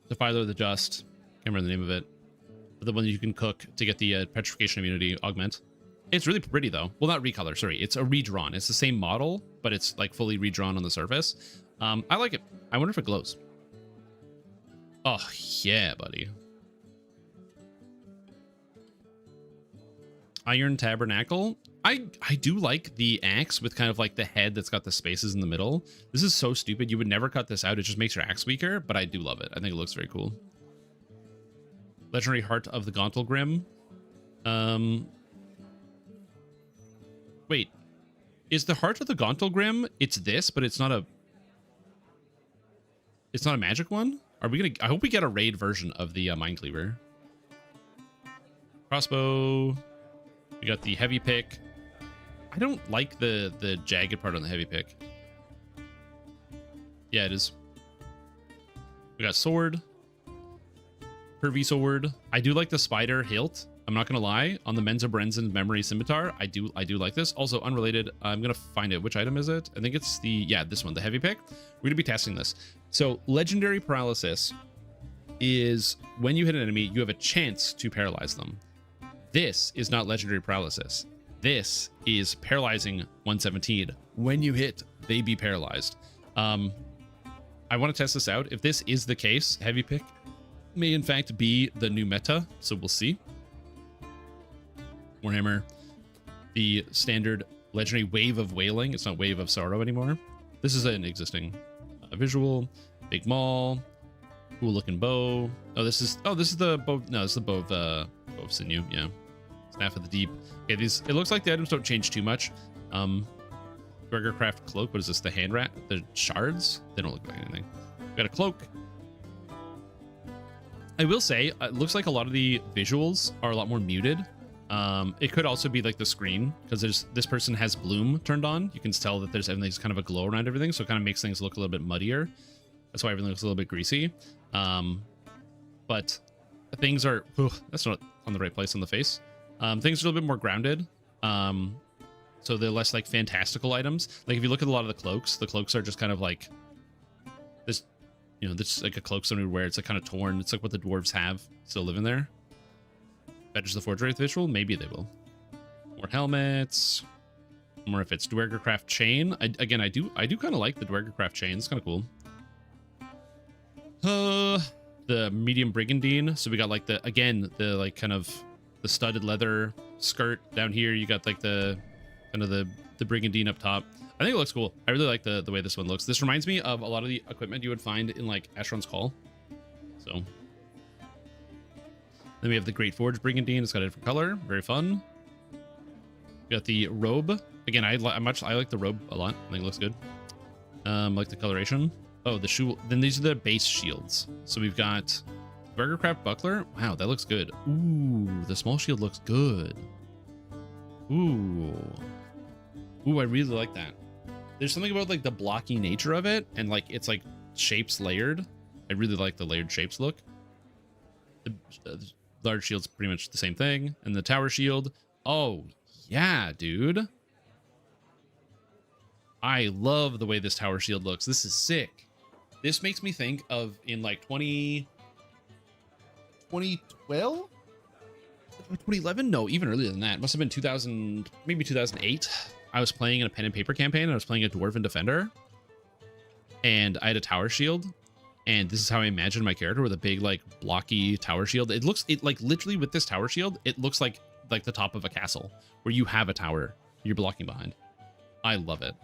A: Defiler of the Just. Can't remember the name of it. But the one that you can cook to get the petrification immunity augment. It's really pretty though. Well, not recolor, sorry. It's a redrawn. It's the same model, but it's like fully redrawn on the surface. I like it. I wonder if it glows. Oh yeah, buddy. Iron Tabernacle. I do like the axe with kind of like the head that's got the spaces in the middle. This is so stupid. You would never cut this out. It just makes your axe weaker, but I do love it. I think it looks very cool. Legendary Heart of the Gauntlgrim. Wait. Is the Heart of the Gauntlgrim, it's this, but it's not a magic one? Are we gonna, I hope we get a raid version of the Mind Cleaver. Crossbow. We got the heavy pick. I don't like the jagged part on the heavy pick. Yeah, it is. We got sword. Curvy sword. I do like the spider hilt. I'm not gonna lie. On the Menza Brenzen memory scimitar, I do like this. Also unrelated, I'm gonna find it. Which item is it? I think it's this one, the heavy pick. We're gonna be testing this. So legendary paralysis is when you hit an enemy, you have a chance to paralyze them. This is not legendary paralysis. This is paralyzing 117. When you hit, they be paralyzed. I want to test this out. If this is the case, heavy pick may in fact be the new meta, so we'll see. Warhammer, the standard legendary Wave of Wailing. It's not Wave of Sorrow anymore. This is an existing visual. Big Maul, cool looking bow. This is the bow. No, this is the bow of sinew. Yeah, Staff of the Deep. Okay, these, it looks like the items don't change too much. Gregorcraft cloak. What is this? The hand rat? The shards? They don't look like anything. We got a cloak. I will say, it looks like a lot of the visuals are a lot more muted. It could also be like the screen, because this person has bloom turned on. You can tell that everything's kind of a glow around everything, so it kind of makes things look a little bit muddier. That's why everything looks a little bit greasy. But things are, that's not, on the right place on the face. Things are a little bit more grounded. So they're less like fantastical items. Like if you look at a lot of the cloaks are just kind of like this, you know, this like a cloak somebody would wear. It's like kind of torn. It's like what the dwarves have still living there. Fetches the Forge Wraith visual? Maybe they will. More helmets. More if it's Dwergercraft chain. I do kind of like the Dwergercraft chain. It's kind of cool. The medium brigandine. So we got like the like kind of the studded leather skirt down here. You got like the kind of the brigandine up top. I think it looks cool. I really like the way this one looks. This reminds me of a lot of the equipment you would find in like Asheron's Call. So then we have the Great Forge brigandine. It's got a different color. Very fun. We got the robe. Again, I like the robe a lot. I think it looks good. Like the coloration. Oh, the shoe. Then these are the base shields. So we've got Burgercraft buckler. Wow, that looks good. Ooh, the small shield looks good. Ooh, I really like that. There's something about like the blocky nature of it, and like it's like shapes layered. I really like the layered shapes look. The large shield's pretty much the same thing, and the tower shield. Oh yeah, dude. I love the way this tower shield looks. This is sick. This makes me think of in like 2012? 2011? No, even earlier than that. It must have been 2000, maybe 2008. I was playing in a pen and paper campaign, and I was playing a Dwarven Defender. And I had a tower shield. And this is how I imagined my character, with a big, like, blocky tower shield. It like literally with this tower shield, it looks like the top of a castle where you have a tower you're blocking behind. I love it.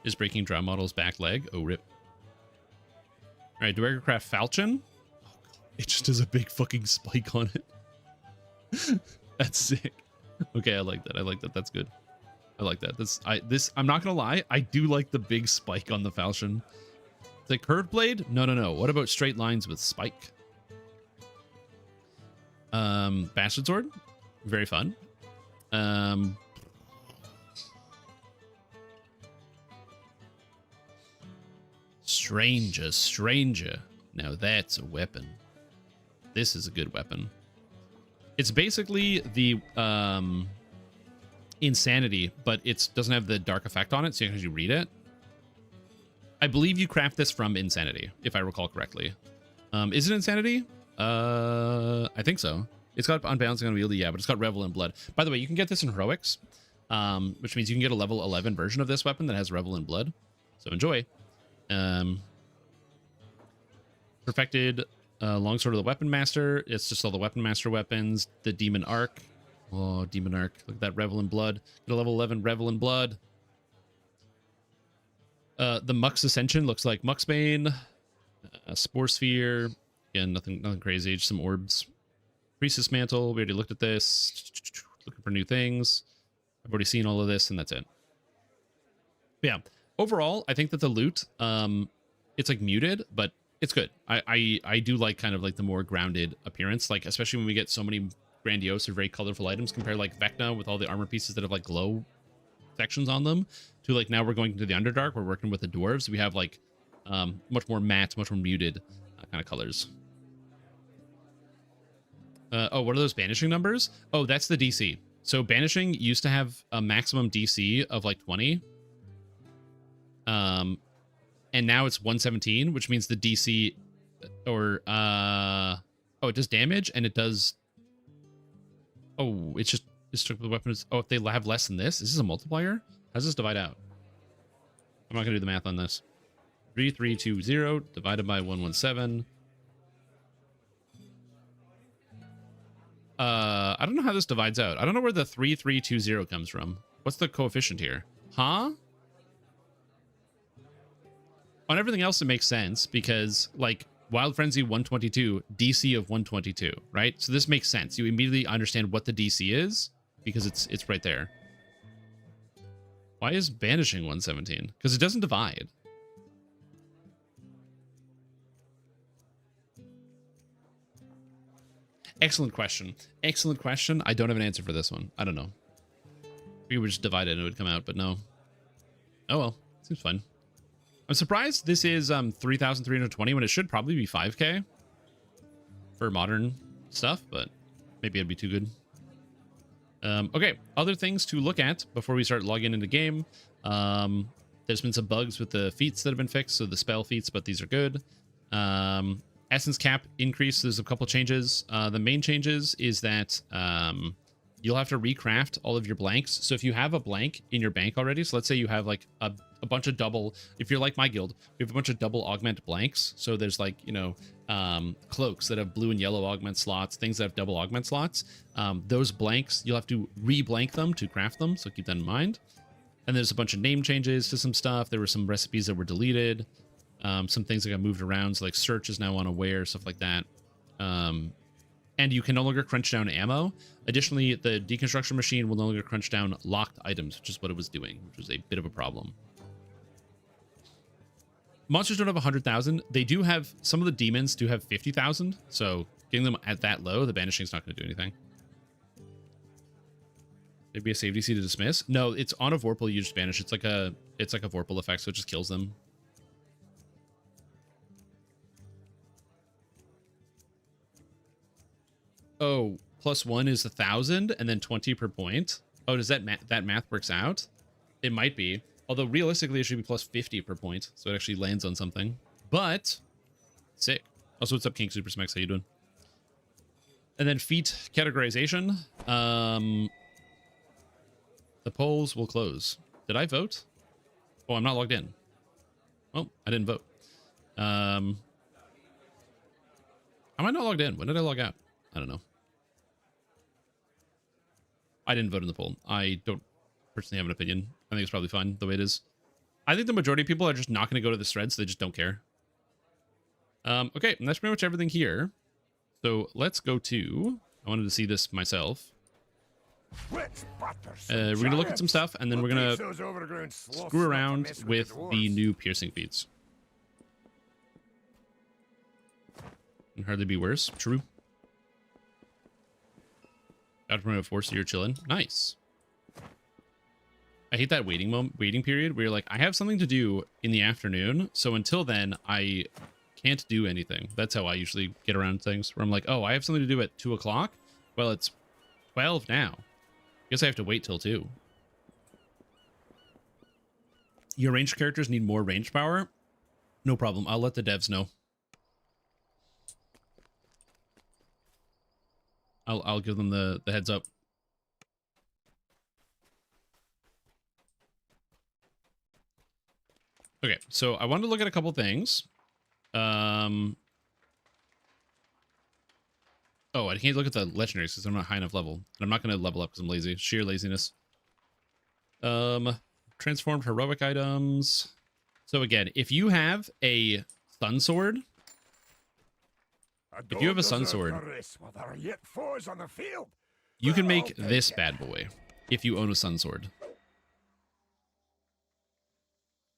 A: Is breaking Drow model's back leg. Oh, rip. All right, Dwergercraft Falchion. Oh, God. It just has a big fucking spike on it. That's sick. Okay, I like that. I like that. That's good. I like that. I'm not gonna lie. I do like the big spike on the Falchion. The curved blade? No. What about straight lines with spike? Bastard sword. Very fun. Stranger. Now that's a weapon. This is a good weapon. It's basically the Insanity, but it doesn't have the dark effect on it, so you can actually read it. I believe you craft this from Insanity, if I recall correctly. Is it Insanity? I think so. It's got Unbalancing, Unwieldy, yeah, but it's got Revel in Blood. By the way, you can get this in Heroics, which means you can get a level 11 version of this weapon that has Revel in Blood. So enjoy. Perfected Longsword of the Weapon Master. It's just all the Weapon Master weapons. The Demon Arc. Oh, Demon Arc. Look at that Revel in Blood. Get a level 11 Revel in Blood. The Muck's Ascension looks like Mucksbane. Spore Sphere. Again, nothing crazy. Just some orbs. Priestess Mantle. We already looked at this. Looking for new things. I've already seen all of this, and that's it. But yeah. Overall, I think that the loot, it's like muted, but it's good. I do like kind of like the more grounded appearance, like especially when we get so many grandiose or very colorful items compared to like Vecna with all the armor pieces that have like glow sections on them, to like now we're going into the Underdark. We're working with the dwarves. We have like much more matte, much more muted kind of colors. Oh, what are those banishing numbers? Oh, that's the DC. So banishing used to have a maximum DC of like 20. And now it's 117, which means the DC or oh, it does damage, and it does, oh, it's took the weapons. Oh, if they have less than this, is this a multiplier? How does this divide out? I'm not gonna do the math on this. 3320 divided by 117. I don't know how this divides out. I don't know where the 3320 comes from. What's the coefficient here? Huh? On everything else, it makes sense because, like, Wild Frenzy 122, DC of 122, right? So this makes sense. You immediately understand what the DC is because it's right there. Why is banishing 117? Because it doesn't divide. Excellent question. Excellent question. I don't have an answer for this one. I don't know. We would just divide it and it would come out, but no. Oh well, seems fun. I'm surprised this is 3,320 when it should probably be 5K for modern stuff, but maybe it'd be too good. Okay, other things to look at before we start logging into the game. There's been some bugs with the feats that have been fixed, so the spell feats, but these are good. Essence cap increase, there's a couple changes. The main changes is that you'll have to recraft all of your blanks. So if you have a blank in your bank already, so let's say you have like a bunch of double, if you're like my guild, you have a bunch of double augment blanks. So there's like, you know, cloaks that have blue and yellow augment slots, things that have double augment slots. Those blanks, you'll have to re-blank them to craft them, so keep that in mind. And there's a bunch of name changes to some stuff. There were some recipes that were deleted. Some things that got moved around, so like search is now unaware, stuff like that. And you can no longer crunch down ammo. Additionally, the deconstruction machine will no longer crunch down locked items, which is what it was doing, which was a bit of a problem. Monsters don't have 100,000. They do have, some of the demons do have 50,000. So getting them at that low, the banishing is not going to do anything. Maybe a save DC to dismiss. No, it's on a Vorpal, you just banish. It's like a Vorpal effect, so it just kills them. Oh, +1 is 1,000 and then 20 per point. Oh, does that math works out? It might be. Although realistically, it should be +50 per point. So it actually lands on something. But, sick. Also, what's up, King Super Smex? How you doing? And then feat categorization. The polls will close. Did I vote? Oh, I'm not logged in. Oh, I didn't vote. Am I not logged in? When did I log out? I don't know. I didn't vote in the poll. I don't personally have an opinion. I think it's probably fine the way it is. I think the majority of people are just not going to go to this thread, so they just don't care. Okay, and that's pretty much everything here. So let's go to... I wanted to see this myself. We're going to look at some stuff, and then we're going to screw around with the new piercing feats. Can hardly be worse. True. Got from a force, so you're chilling. Nice. I hate that waiting period where you're like, I have something to do in the afternoon, so until then, I can't do anything. That's how I usually get around things, where I'm like, oh, I have something to do at 2 o'clock? Well, it's 12 now. Guess I have to wait till 2. Your ranged characters need more range power? No problem. I'll let the devs know. I'll give them the heads up. Okay, so I wanted to look at a couple things. Oh, I can't look at the legendaries because I'm not high enough level. And I'm not going to level up because I'm lazy. Sheer laziness. Transformed heroic items. So again, if you have a sun sword, you can make this bad boy if you own a sun sword.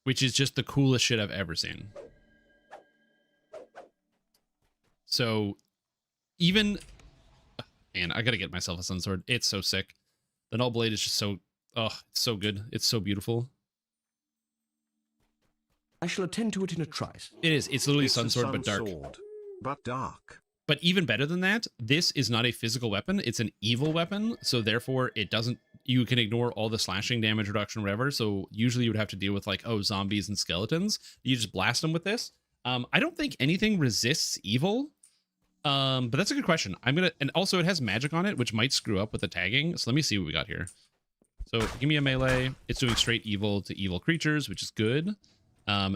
A: Which is just the coolest shit I've ever seen. So, even... Man, I gotta get myself a sun sword. It's so sick. The null blade is just so... Oh, it's so good. It's so beautiful.
C: I shall attend to it in a trice.
A: It is. It's literally sun sword, but dark.
B: But dark.
A: But even better than that, this is not a physical weapon. It's an evil weapon. So therefore, it doesn't... You can ignore all the slashing damage reduction or whatever. So usually you would have to deal with like, oh, zombies and skeletons. You just blast them with this. I don't think anything resists evil. But that's a good question. And also it has magic on it, which might screw up with the tagging. So let me see what we got here. So give me a melee. It's doing straight evil to evil creatures, which is good.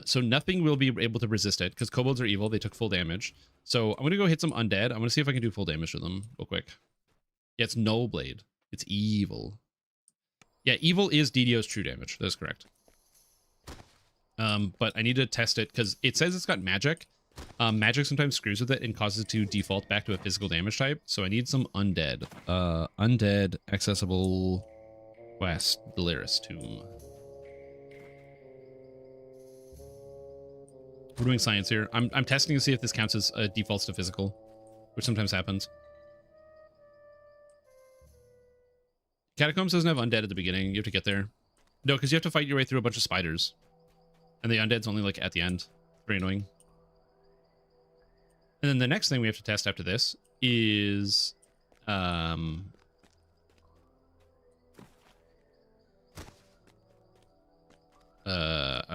A: So nothing will be able to resist it because kobolds are evil. They took full damage. So I'm going to go hit some undead. I'm going to see if I can do full damage to them real quick. Yeah, it's null blade. It's evil. Yeah, evil is DDO's true damage. That's correct. But I need to test it because it says it's got magic. Magic sometimes screws with it and causes it to default back to a physical damage type. So I need some undead. Undead, accessible, quest, Delaris Tomb. We're doing science here. I'm testing to see if this counts as defaults to physical, which sometimes happens. Catacombs doesn't have undead at the beginning. You have to get there. No, because you have to fight your way through a bunch of spiders. And the undead's only like at the end. Very annoying. And then the next thing we have to test after this is I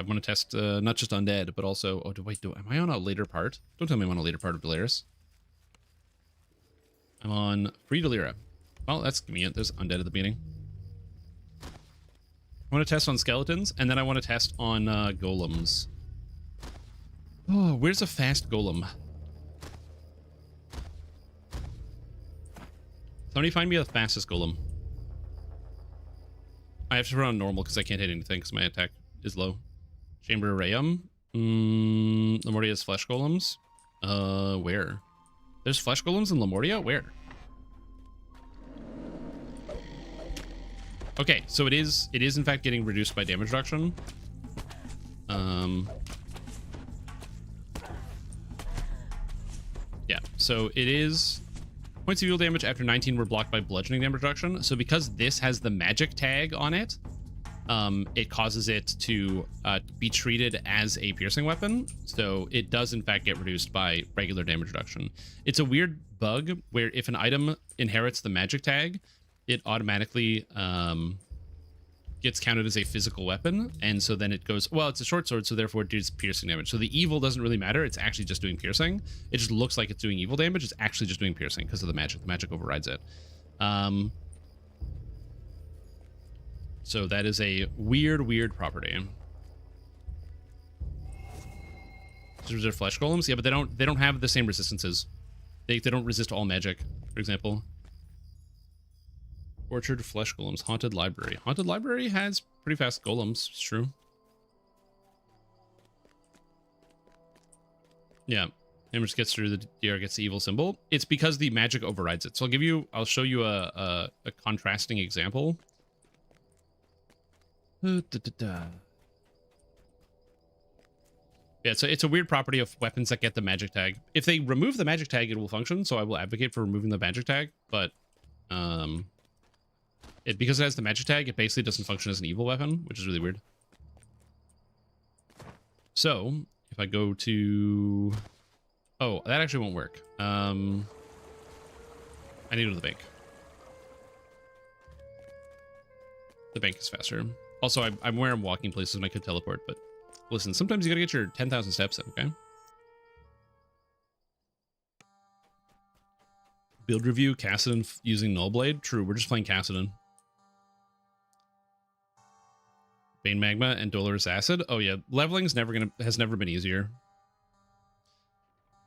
A: want to test not just undead, but also am I on a later part? Don't tell me I'm on a later part of Delaris. I'm on Free Delira. Well, that's convenient. There's undead at the beginning. I want to test on skeletons, and then I want to test on golems. Oh, where's a fast golem? Somebody find me the fastest golem. I have to run on normal because I can't hit anything because my attack is low. Chamber Rayum. Lamortia has flesh golems. Where? There's flesh golems in Lamortia? Where? Okay, so it is in fact getting reduced by damage reduction. Yeah, so it is points of evil damage after 19 were blocked by bludgeoning damage reduction. So because this has the magic tag on it, it causes it to be treated as a piercing weapon. So it does in fact get reduced by regular damage reduction. It's a weird bug where if an item inherits the magic tag, it automatically gets counted as a physical weapon, and so then it goes, well, it's a short sword, so therefore it does piercing damage. So the evil doesn't really matter. It's actually just doing piercing. It just looks like it's doing evil damage. It's actually just doing piercing because of the magic. The magic overrides it. So that is a weird property. So they're flesh golems, yeah, but they don't have the same resistances. They don't resist all magic, for example. Orchard, flesh golems, haunted library. Haunted library has pretty fast golems. It's true. Yeah, Amherst gets through the DR, gets the evil symbol. It's because the magic overrides it. So I'll show you a contrasting example. Yeah, so it's a weird property of weapons that get the magic tag. If they remove the magic tag, it will function. So I will advocate for removing the magic tag, but because it has the magic tag, it basically doesn't function as an evil weapon, which is really weird. So if I go to, oh, that actually won't work. I need to go to the bank. The bank is faster. Also, I'm where I'm walking places and I could teleport, but listen, sometimes you gotta get your 10,000 steps in, okay? Build review, Cassidon using Nullblade. True, we're just playing Cassidon. Bane Magma and Dolorous Acid. Oh yeah, leveling's has never been easier.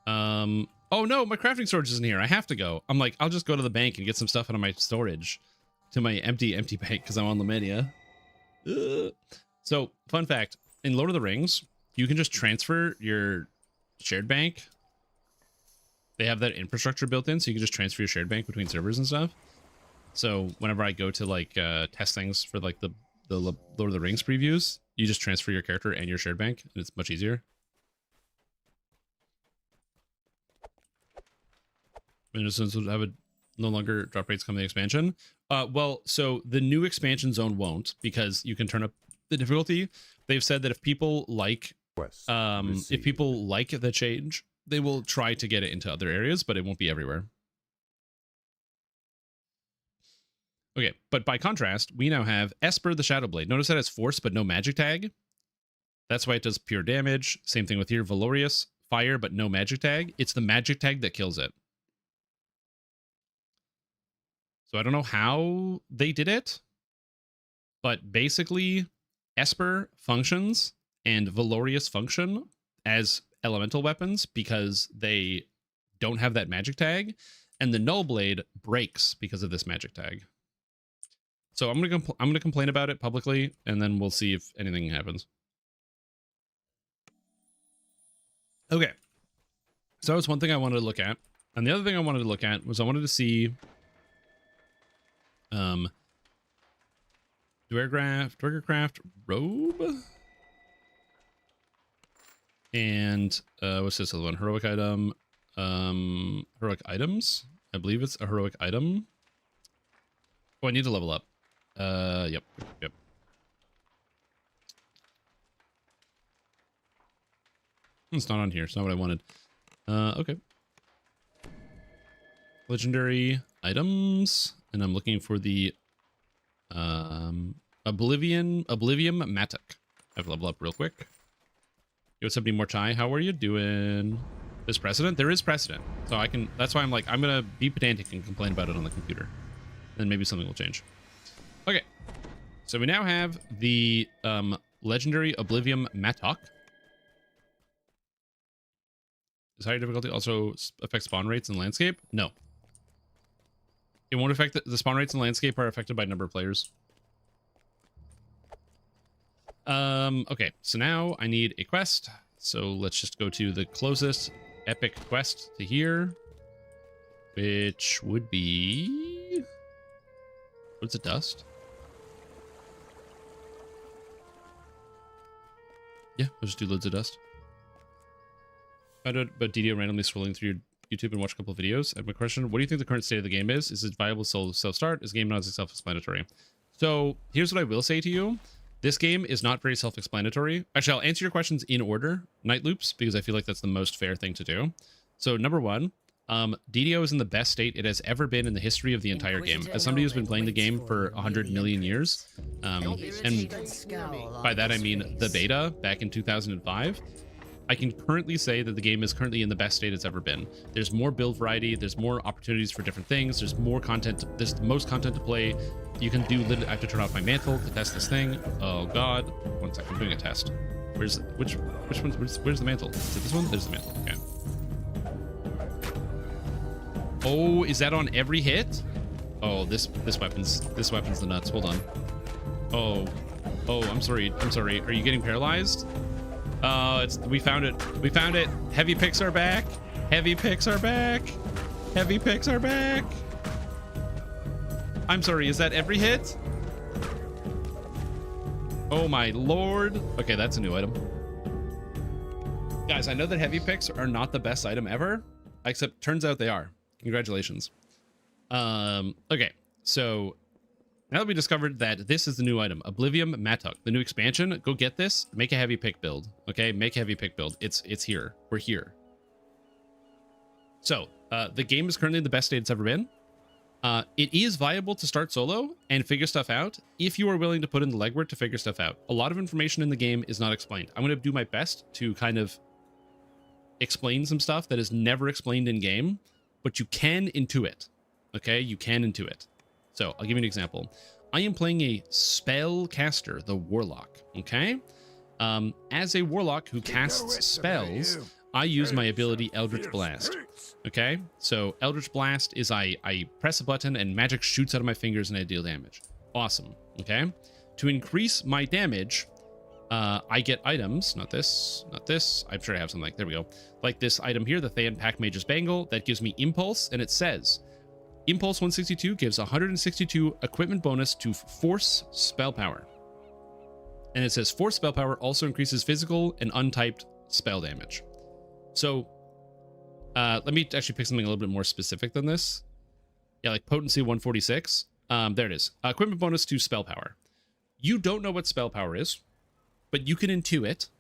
A: Oh no, my crafting storage isn't here. I have to go. I'm like, I'll just go to the bank and get some stuff out of my storage to my empty bank because I'm on Laminia. So, fun fact, in Lord of the Rings, you can just transfer your shared bank. They have that infrastructure built in, so you can just transfer your shared bank between servers and stuff. So whenever I go to like test things for like the Lord of the Rings previews, you just transfer your character and your shared bank, and it's much easier. Innocence will have no longer drop rates come in the expansion. Well, so the new expansion zone won't, because you can turn up the difficulty. They've said that if people like the change, they will try to get it into other areas, but it won't be everywhere. Okay, but by contrast, we now have Esper the Shadowblade. Notice that it's force, but no magic tag. That's why it does pure damage. Same thing with here, Valorious, fire, but no magic tag. It's the magic tag that kills it. So I don't know how they did it, but basically Esper functions and Valorious function as elemental weapons because they don't have that magic tag, and the Nullblade breaks because of this magic tag. So I'm gonna complain about it publicly, and then we'll see if anything happens. Okay, so that was one thing I wanted to look at, and the other thing I wanted to look at was I wanted to see Dwargcraft robe, and what's this other one? Heroic item, heroic items. I believe it's a heroic item. Oh, I need to level up. Yep. It's not on here. It's not what I wanted. Okay. legendary items, and I'm looking for the Oblivium Matic. I have to level up real quick. Yo, what's up, more Chai? How are you doing? There's precedent? There is precedent. So I can, that's why I'm like, I'm gonna be pedantic and complain about it on the computer. Then maybe something will change. Okay. So we now have the legendary Oblivium Matok. Does higher difficulty also affect spawn rates in landscape? No. It won't affect the spawn rates in landscape are affected by number of players. Okay, so now I need a quest. So let's just go to the closest epic quest to here, which would be... What's it, dust? Yeah, we'll just do loads of dust. Found out about DDO randomly scrolling through your YouTube and watch a couple of videos. I have a question. What do you think the current state of the game is? Is it viable self-start? Is the game not as self-explanatory? So here's what I will say to you. This game is not very self-explanatory. Actually, I'll answer your questions in order, Night Loops, because I feel like that's the most fair thing to do. So number one, DDO is in the best state it has ever been in the history of the entire game. As somebody who's been playing the game for 100 million years, and by that I mean the beta back in 2005, I can currently say that the game is currently in the best state it's ever been. There's more build variety, there's more opportunities for different things, there's more content, there's the most content to play. You can do, I have to turn off my mantle to test this thing. Oh god, 1 second, I'm doing a test. Which one's, where's the mantle? Is it this one? There's the mantle, okay. Oh, is that on every hit? Oh, this weapon's the nuts, hold on. Oh, I'm sorry, are you getting paralyzed? We found it. Heavy picks are back. Heavy picks are back. I'm sorry, is that every hit? Oh my lord. Okay, that's a new item. Guys, I know that heavy picks are not the best item ever, except turns out they are. Congratulations. Okay, so now that we discovered that this is the new item, Oblivium Matok, the new expansion, go get this, make a heavy pick build, okay? Make a heavy pick build. It's here. We're here. So, the game is currently in the best state it's ever been. It is viable to start solo and figure stuff out if you are willing to put in the legwork to figure stuff out. A lot of information in the game is not explained. I'm going to do my best to kind of explain some stuff that is never explained in game, but you can intuit, okay? You can intuit. So I'll give you an example. I am playing a spellcaster, the Warlock, okay? As a Warlock who casts spells, I use my ability Eldritch Blast, okay? So Eldritch Blast is I press a button and magic shoots out of my fingers and I deal damage. Awesome, okay? To increase my damage, I get items, not this, I'm sure I have something, there we go. Like this item here, the Thayan Pack Mage's Bangle, that gives me Impulse, and it says, Impulse 162 gives 162 equipment bonus to Force spell power. And it says Force spell power also increases physical and untyped spell damage. So let me actually pick something a little bit more specific than this. Yeah, like potency 146. There it is. Equipment bonus to spell power. You don't know what spell power is, but you can intuit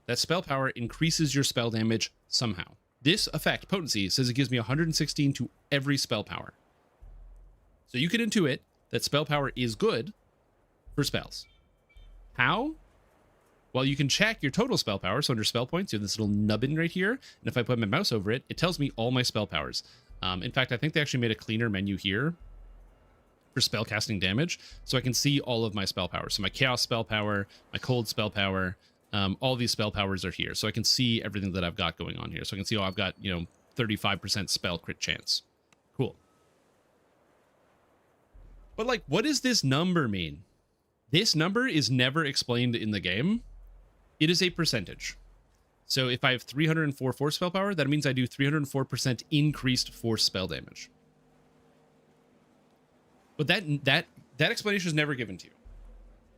A: that spell power increases your spell damage somehow. This effect, potency, says it gives me 116 to every spell power. So you can intuit that spell power is good for spells. How? Well, you can check your total spell power. So under spell points, you have this little nubbin right here. And if I put my mouse over it, it tells me all my spell powers. In fact, I think they actually made a cleaner menu here for spell casting damage. So I can see all of my spell powers. So my chaos spell power, my cold spell power, all these spell powers are here. So I can see everything that I've got going on here. So I can see, oh, I've got, 35% spell crit chance. Cool. But like, what does this number mean? This number is never explained in the game. It is a percentage. So if I have 304 force spell power, that means I do 304% increased force spell damage. But that explanation is never given to you.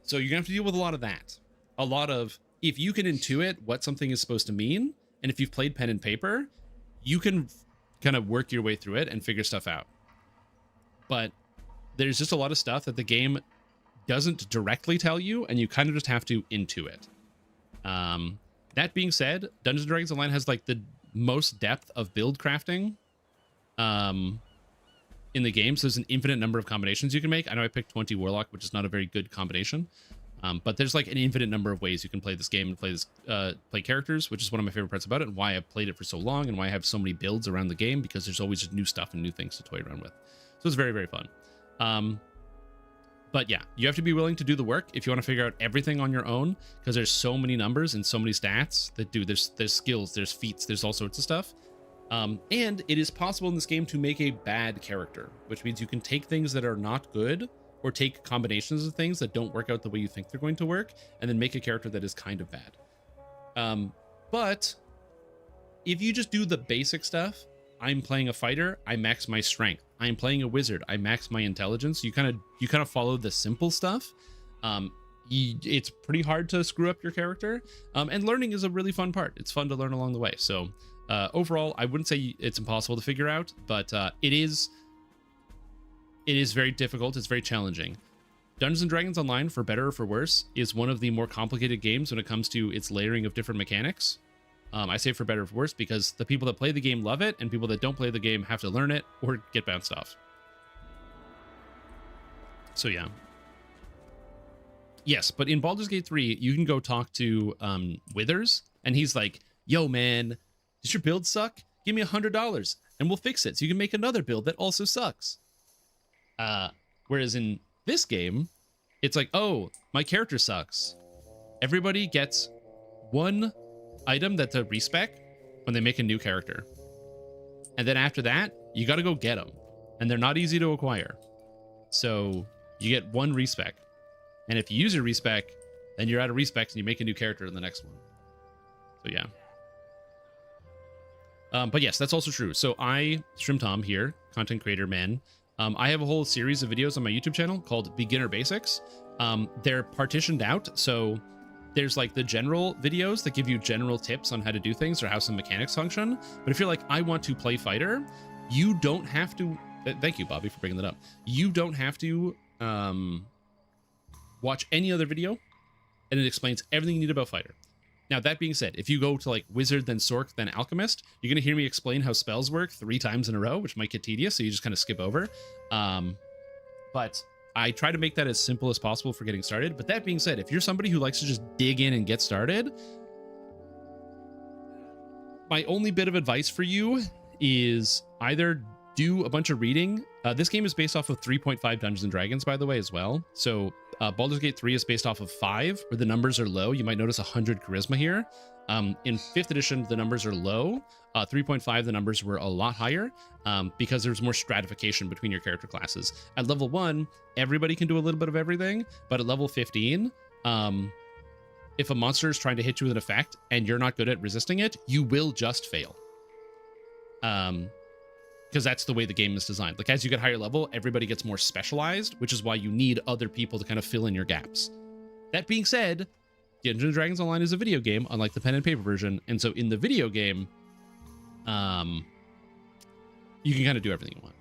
A: So you're gonna have to deal with a lot of that. A lot of, if you can intuit what something is supposed to mean, and if you've played pen and paper, you can kind of work your way through it and figure stuff out. But there's just a lot of stuff that the game doesn't directly tell you, and you kind of just have to intuit. That being said, Dungeons & Dragons Online has like the most depth of build crafting in the game, so there's an infinite number of combinations you can make. I know I picked 20 Warlock, which is not a very good combination, but there's like an infinite number of ways you can play this game and play characters, which is one of my favorite parts about it, and why I've played it for so long, and why I have so many builds around the game, because there's always just new stuff and new things to toy around with. So it's very, very fun. But yeah, you have to be willing to do the work if you want to figure out everything on your own, because there's so many numbers and so many stats that do. There's skills, there's feats, there's all sorts of stuff. And it is possible in this game to make a bad character, which means you can take things that are not good, or take combinations of things that don't work out the way you think they're going to work, and then make a character that is kind of bad. But if you just do the basic stuff, I'm playing a fighter, I max my strength. I'm playing a wizard, I max my intelligence. You kind of follow the simple stuff. It's pretty hard to screw up your character. And learning is a really fun part. It's fun to learn along the way. So overall, I wouldn't say it's impossible to figure out, but it is very difficult. It's very challenging. Dungeons & Dragons Online, for better or for worse, is one of the more complicated games when it comes to its layering of different mechanics. I say for better or for worse because the people that play the game love it, and people that don't play the game have to learn it or get bounced off. So yeah. Yes, but in Baldur's Gate 3, you can go talk to Withers, and he's like, yo, man, does your build suck? Give me $100, and we'll fix it so you can make another build that also sucks. Whereas in this game, it's like, oh, my character sucks. Everybody gets one item that's a respec when they make a new character, and then after that you got to go get them, and they're not easy to acquire, so you get one respec, and if you use your respec, then you're out of respecs and you make a new character in the next one. So yeah. But yes, that's also true. So I, Shrim Tom here, content creator man, I have a whole series of videos on my YouTube channel called Beginner Basics. They're partitioned out, so there's like the general videos that give you general tips on how to do things or how some mechanics function. But if you're like, I want to play fighter, you don't have to. Thank you, Bobby, for bringing that up. You don't have to watch any other video, and it explains everything you need about fighter. Now, that being said, if you go to like Wizard, then Sorc, then Alchemist, you're going to hear me explain how spells work 3 times in a row, which might get tedious, so you just kind of skip over. But I try to make that as simple as possible for getting started. But that being said, if you're somebody who likes to just dig in and get started, my only bit of advice for you is either do a bunch of reading. This game is based off of 3.5 Dungeons & Dragons, by the way, as well. So Baldur's Gate 3 is based off of 5, where the numbers are low. You might notice 100 charisma here. In 5th edition, the numbers are low. 3.5, the numbers were a lot higher because there's more stratification between your character classes. At level 1, everybody can do a little bit of everything, but at level 15, if a monster is trying to hit you with an effect and you're not good at resisting it, you will just fail. Because that's the way the game is designed. Like, as you get higher level, everybody gets more specialized, which is why you need other people to kind of fill in your gaps. That being said, Dungeons & Dragons Online is a video game, unlike the pen and paper version, and so in the video game, you can kind of do everything you want.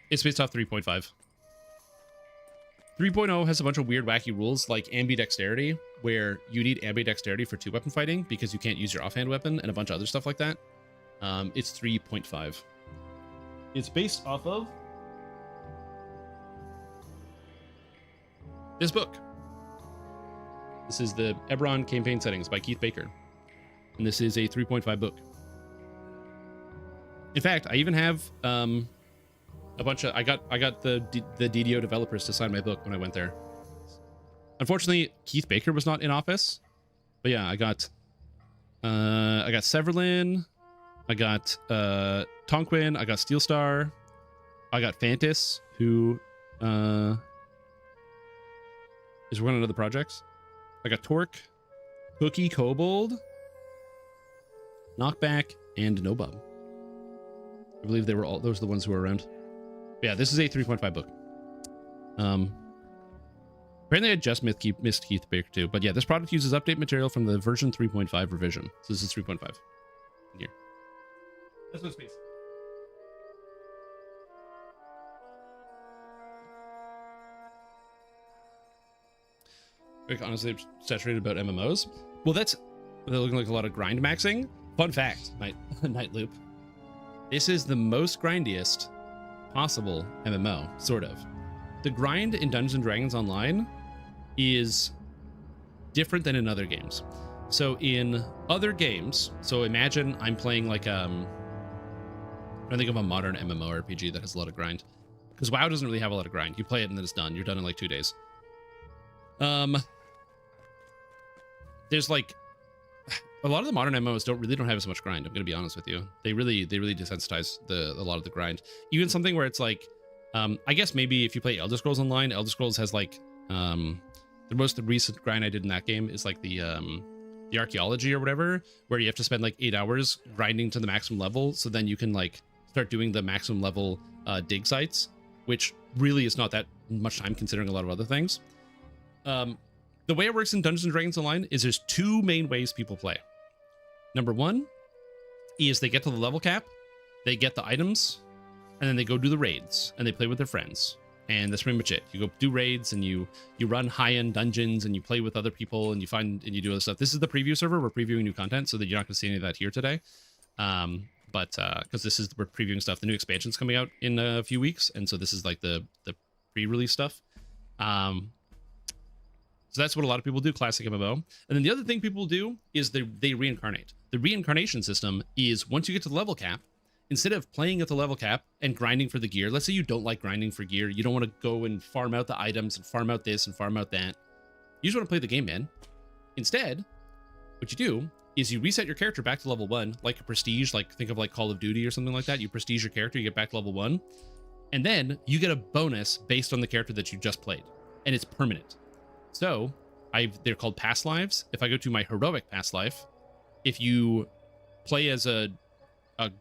A: It's based off 3.5. 3.0 has a bunch of weird, wacky rules, like ambidexterity, where you need ambidexterity for 2-weapon fighting because you can't use your offhand weapon, and a bunch of other stuff like that. It's 3.5. It's based off of this book. This is the Eberron Campaign Settings by Keith Baker. And this is a 3.5 book. In fact, I even have a bunch of... I got the DDO developers to sign my book when I went there. Unfortunately, Keith Baker was not in office. But yeah, I got Severlin, I got Tonquin, I got Steelstar, I got Fantis, who is working on other projects. I got Torque, Cookie, Kobold, Knockback, and Nobub. I believe they were all those are the ones who were around. But yeah, this is a 3.5 book. Apparently I just missed Keith Baker too. But yeah, this product uses update material from the version 3.5 revision. So this is 3.5. Here. That's no space. Like, honestly, I'm saturated about MMOs. Well, they're looking like a lot of grind maxing. Fun fact, Night Loop. This is the most grindiest possible MMO, sort of. The grind in Dungeons & Dragons Online is different than in other games. So in other games, so imagine I'm playing like I think of a modern MMORPG that has a lot of grind. Because WoW doesn't really have a lot of grind. You play it and then it's done. You're done in like 2 days. There's like a lot of the modern MMOs don't have as much grind. I'm gonna be honest with you. They really desensitize a lot of the grind. Even something where it's like, I guess maybe if you play Elder Scrolls Online, Elder Scrolls has like the most recent grind I did in that game is like the archaeology or whatever, where you have to spend like 8 hours grinding to the maximum level, so then you can like start doing the maximum level dig sites, which really is not that much time considering a lot of other things. The way it works in Dungeons & Dragons Online is there's 2 main ways people play. Number 1 is they get to the level cap, they get the items, and then they go do the raids, and they play with their friends. And that's pretty much it. You go do raids, and you run high-end dungeons, and you play with other people, and you do other stuff. This is the preview server. We're previewing new content, so that you're not going to see any of that here today. But because we're previewing stuff. The new expansion's coming out in a few weeks, and so this is like the pre-release stuff. So that's what a lot of people do, classic MMO. And then the other thing people do is they reincarnate. The reincarnation system is once you get to the level cap, instead of playing at the level cap and grinding for the gear, let's say you don't like grinding for gear, you don't want to go and farm out the items and farm out this and farm out that. You just want to play the game, man. Instead, what you do is you reset your character back to level 1, like a prestige, like think of like Call of Duty or something like that. You prestige your character, you get back to level 1, and then you get a bonus based on the character that you just played, and it's permanent. So they're called past lives. If I go to my heroic past life, if you play as a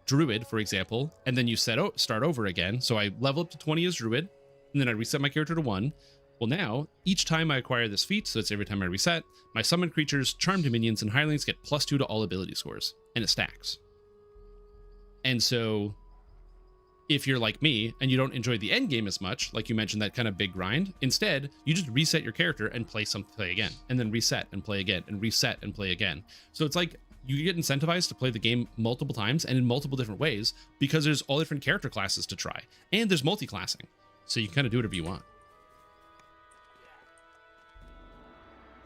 A: druid, for example, and then you start over again. So I level up to 20 as druid, and then I reset my character to 1. Well, now each time I acquire this feat, so it's every time I reset, my summoned creatures, charmed minions, and hirelings get +2 to all ability scores, and it stacks. And so if you're like me and you don't enjoy the end game as much, like you mentioned, that kind of big grind, instead you just reset your character and play again, and then reset and play again, and reset and play again. So it's like you get incentivized to play the game multiple times and in multiple different ways because there's all different character classes to try, and there's multi-classing, so you can kind of do whatever you want.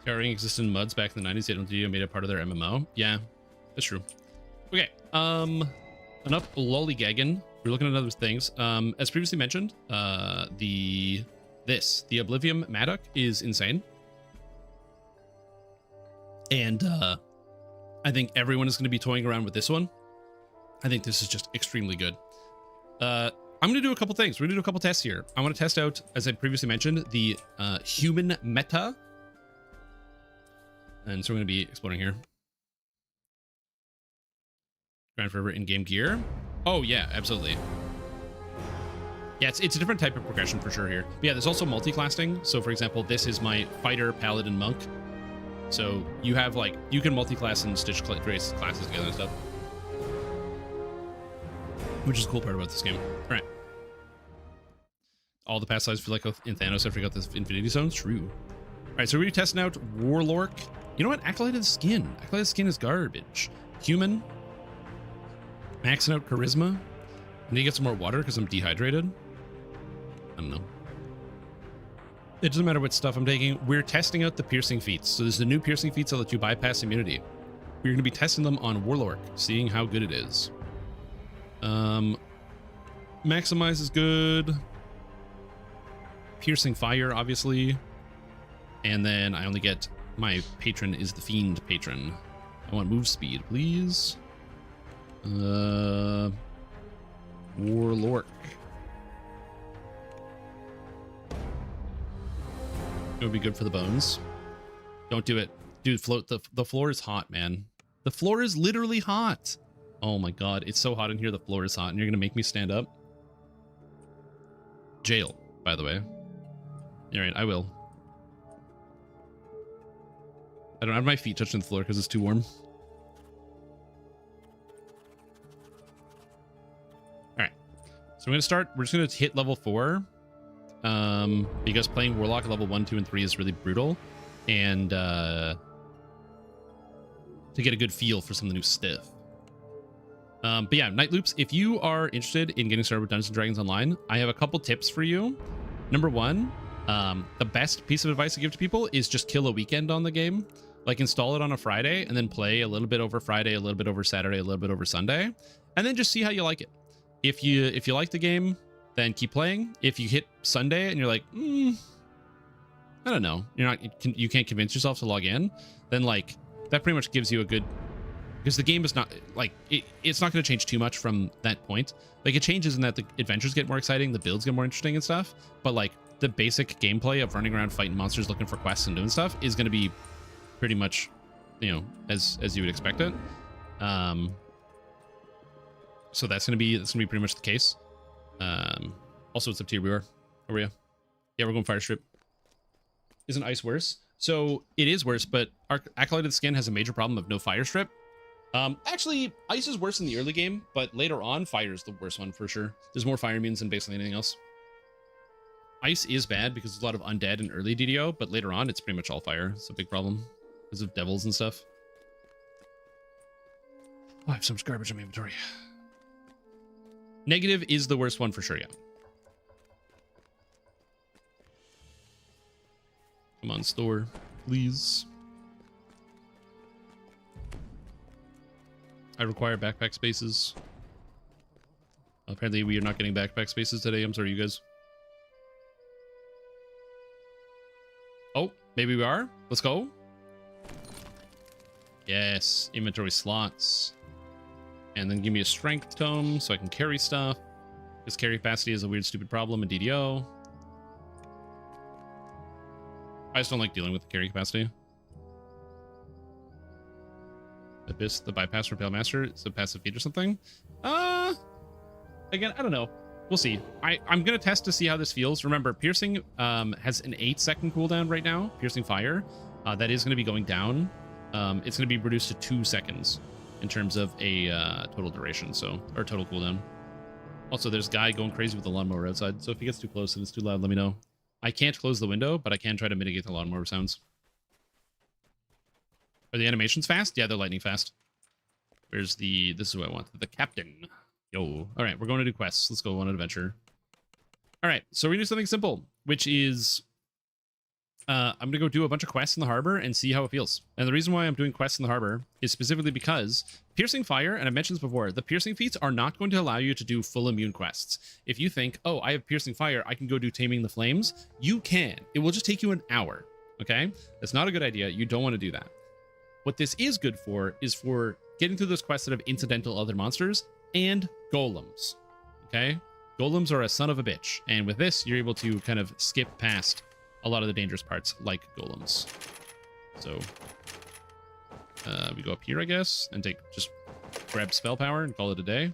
A: Skyrim existed in mods back in the 90s. They don't made it part of their MMO. Yeah, that's true. Okay, enough lollygagging. We're looking at other things. As previously mentioned, the Oblivion Madoc is insane. And I think everyone is going to be toying around with this one. I think this is just extremely good. I'm going to do a couple things. We're going to do a couple tests here. I want to test out, as I previously mentioned, the human meta. And so we're going to be exploring here. Grind forever in-game gear. Oh, yeah, absolutely. Yeah, it's a different type of progression for sure here. But yeah, there's also multi-classing. So, for example, this is my fighter, paladin, monk. So you have, like, you can multi-class and stitch various classes together and stuff. Which is the cool part about this game. All right. All the past lives feel like in Thanos, I forgot this Infinity Stones. True. All right, so we're testing out Warlork. You know what? Acolyted Skin. Acolyted Skin is garbage. Human. Maxing out Charisma. I need to get some more water because I'm dehydrated. I don't know. It doesn't matter what stuff I'm taking. We're testing out the piercing feats. So there's the new piercing feats that let you bypass immunity. We're going to be testing them on Warlork, seeing how good it is. Maximize is good. Piercing Fire, obviously. And then I only get... My patron is the Fiend patron. I want move speed, please. Warlork. It would be good for the bones. Don't do it. Dude, float. The floor is hot, man. The floor is literally hot. Oh my god, it's so hot in here. The floor is hot, and you're gonna make me stand up? Jail, by the way. Alright, I will. I don't have my feet touching the floor because it's too warm. Alright. So we're just gonna hit level 4. Because playing Warlock level 1, 2, and 3 is really brutal. And to get a good feel for some of the new stuff. But yeah, Night Loops, if you are interested in getting started with Dungeons & Dragons Online, I have a couple tips for you. Number one, the best piece of advice to give to people is just kill a weekend on the game. Like install it on a Friday and then play a little bit over Friday, a little bit over Saturday, a little bit over Sunday, and then just see how you like it. If you like the game, then keep playing. If you hit Sunday and you're like, I don't know, you can't convince yourself to log in, then like that pretty much gives you a good, because the game is not like it's not going to change too much from that point. Like it changes in that the adventures get more exciting, the builds get more interesting and stuff, but like the basic gameplay of running around fighting monsters, looking for quests and doing stuff is going to be pretty much, you know, as you would expect it. So that's gonna be pretty much the case. Also, it's up to you. Where are you? Yeah, we're going Fire Strip. Isn't Ice worse? So it is worse, but our Acolyted Skin has a major problem of no Fire Strip. Actually, Ice is worse in the early game, but later on, Fire is the worst one for sure. There's more fire immunes than basically anything else. Ice is bad because there's a lot of undead in early DDO, but later on, it's pretty much all fire. It's a big problem because of devils and stuff. Oh, I have so much garbage in my inventory. Negative is the worst one for sure, yeah. Come on, store, please. I require backpack spaces. Apparently, we are not getting backpack spaces today. I'm sorry, you guys. Oh, maybe we are. Let's go. Yes, inventory slots. And then give me a strength tome so I can carry stuff. Because carry capacity is a weird, stupid problem in DDO. I just don't like dealing with the carry capacity. Abyss, the bypass for Pale Master. It's a passive feat or something. Again, I don't know. We'll see. I'm going to test to see how this feels. Remember, Piercing has an 8-second cooldown right now. Piercing Fire. That is going to be going down. It's going to be reduced to 2 seconds in terms of a total duration, or total cooldown. Also, there's a guy going crazy with the lawnmower outside, so if he gets too close and it's too loud, let me know. I can't close the window, but I can try to mitigate the lawnmower sounds. Are the animations fast? Yeah, they're lightning fast. This is what I want. The captain. Yo. All right, we're going to do quests. Let's go on an adventure. All right, so we're going to do something simple, which is I'm going to go do a bunch of quests in the harbor and see how it feels. And the reason why I'm doing quests in the harbor is specifically because Piercing Fire, and I mentioned this before, the Piercing feats are not going to allow you to do full immune quests. If you think, oh, I have Piercing Fire, I can go do Taming the Flames, you can. It will just take you an hour, okay? That's not a good idea. You don't want to do that. What this is good for is for getting through those quests that have incidental other monsters and golems, okay? Golems are a son of a bitch, and with this, you're able to kind of skip past a lot of the dangerous parts, like golems. So, we go up here, I guess, and just grab spell power and call it a day.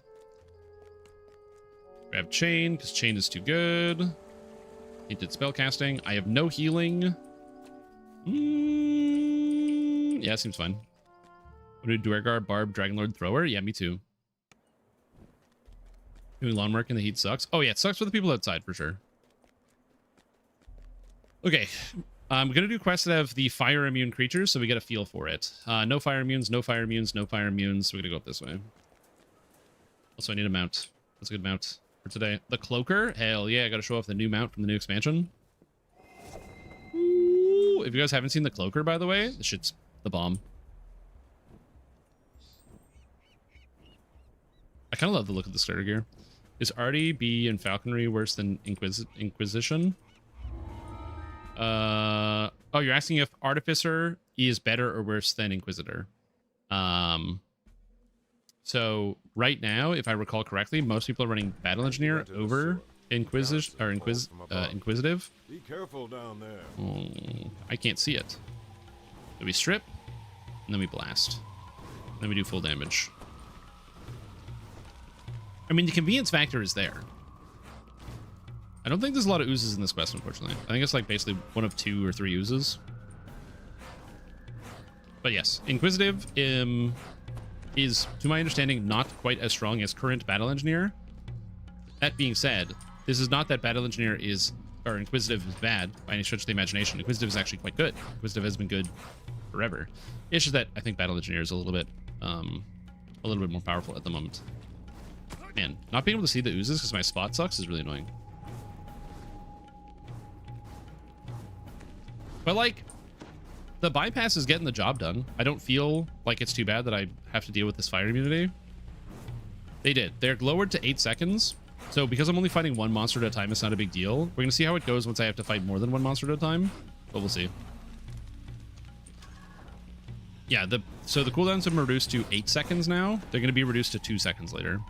A: Grab chain, because chain is too good. Hinted spell casting. I have no healing. Yeah, seems fine. What do Duergar, Barb, Dragonlord, Thrower? Yeah, me too. Doing lawn work in the heat sucks. Oh yeah, it sucks for the people outside for sure. Okay, I'm going to do quests that have the fire immune creatures, so we get a feel for it. No fire immunes, no fire immunes, no fire immunes. So we're going to go up this way. Also, I need a mount. That's a good mount for today. The Cloaker? Hell yeah, I got to show off the new mount from the new expansion. Ooh, if you guys haven't seen the Cloaker, by the way, this shit's the bomb. I kind of love the look of the starter gear. Is Artie, B, and Falconry worse than Inquisition? Oh, you're asking if Artificer is better or worse than Inquisitor. So right now, if I recall correctly, most people are running Battle Engineer over Inquisitive.
E: Be careful down there.
A: Oh, I can't see it. So we strip, and then we blast. Then we do full damage. I mean, the convenience factor is there. I don't think there's a lot of oozes in this quest, unfortunately. I think it's like basically one of 2 or 3 oozes. But yes, Inquisitive is, to my understanding, not quite as strong as current Battle Engineer. That being said, this is not that Battle Engineer or Inquisitive is bad by any stretch of the imagination. Inquisitive is actually quite good. Inquisitive has been good forever. It's just that I think Battle Engineer is a little bit a little bit more powerful at the moment. Man, not being able to see the oozes because my spot sucks is really annoying. But like, the bypass is getting the job done. I don't feel like it's too bad that I have to deal with this fire immunity. They did. They're lowered to 8 seconds. So because I'm only fighting one monster at a time, it's not a big deal. We're going to see how it goes once I have to fight more than one monster at a time. But we'll see. Yeah, so the cooldowns have been reduced to 8 seconds now. They're going to be reduced to 2 seconds later.